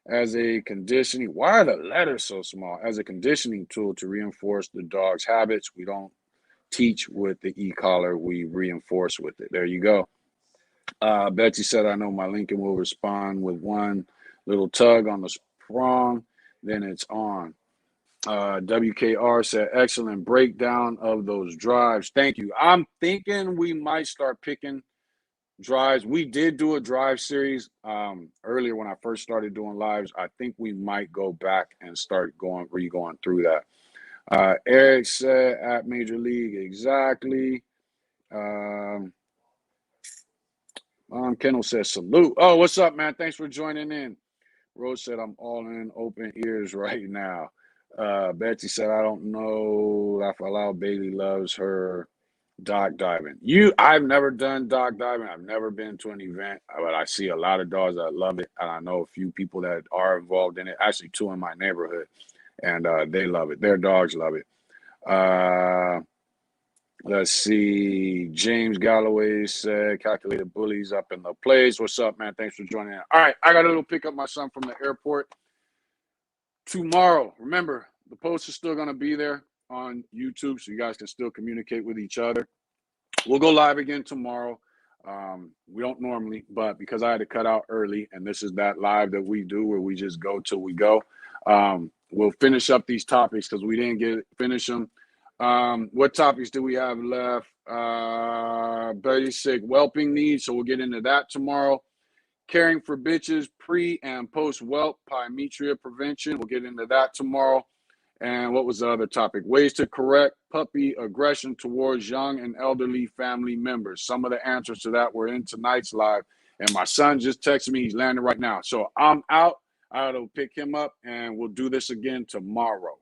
as a conditioning. Why are the letters so small? As a conditioning tool to reinforce the dog's habits. We don't teach with the e-collar, we reinforce with it. There you go. Betsy said, I know my Lincoln will respond with one little tug on the prong, then it's on. WKR said, excellent breakdown of those drives. Thank you. I'm thinking we might start picking drives. We did do a drive series earlier when I first started doing lives. I think we might go back and start going through that. Eric said, at Major League, exactly. Kendall says, salute. Oh, what's up, man? Thanks for joining in. Rose said, I'm all in open ears right now. Betsy said, I don't know if Allow Bailey loves her dock diving. I've never done dock diving. I've never been to an event, but I see a lot of dogs that love it. And I know a few people that are involved in it, actually 2 in my neighborhood, and they love it. Their dogs love it. Let's see. James Galloway said, calculated bullies up in the place. What's up, man? Thanks for joining in. All right, I got to go pick up my son from the airport tomorrow. Remember, the post is still going to be there on YouTube, so you guys can still communicate with each other. We'll go live again tomorrow. We don't normally, but because I had to cut out early, and this is that live that we do where we just go till we go, we'll finish up these topics because we didn't finish them. What topics do we have left? Basic whelping needs, so we'll get into that tomorrow. Caring for bitches pre and post whelp, pyometria prevention, we'll get into that tomorrow. And what was the other topic? Ways to correct puppy aggression towards young and elderly family members. Some of the answers to that were in tonight's live. And my son just texted me. He's landing right now. So I'm out. I'll pick him up, and we'll do this again tomorrow.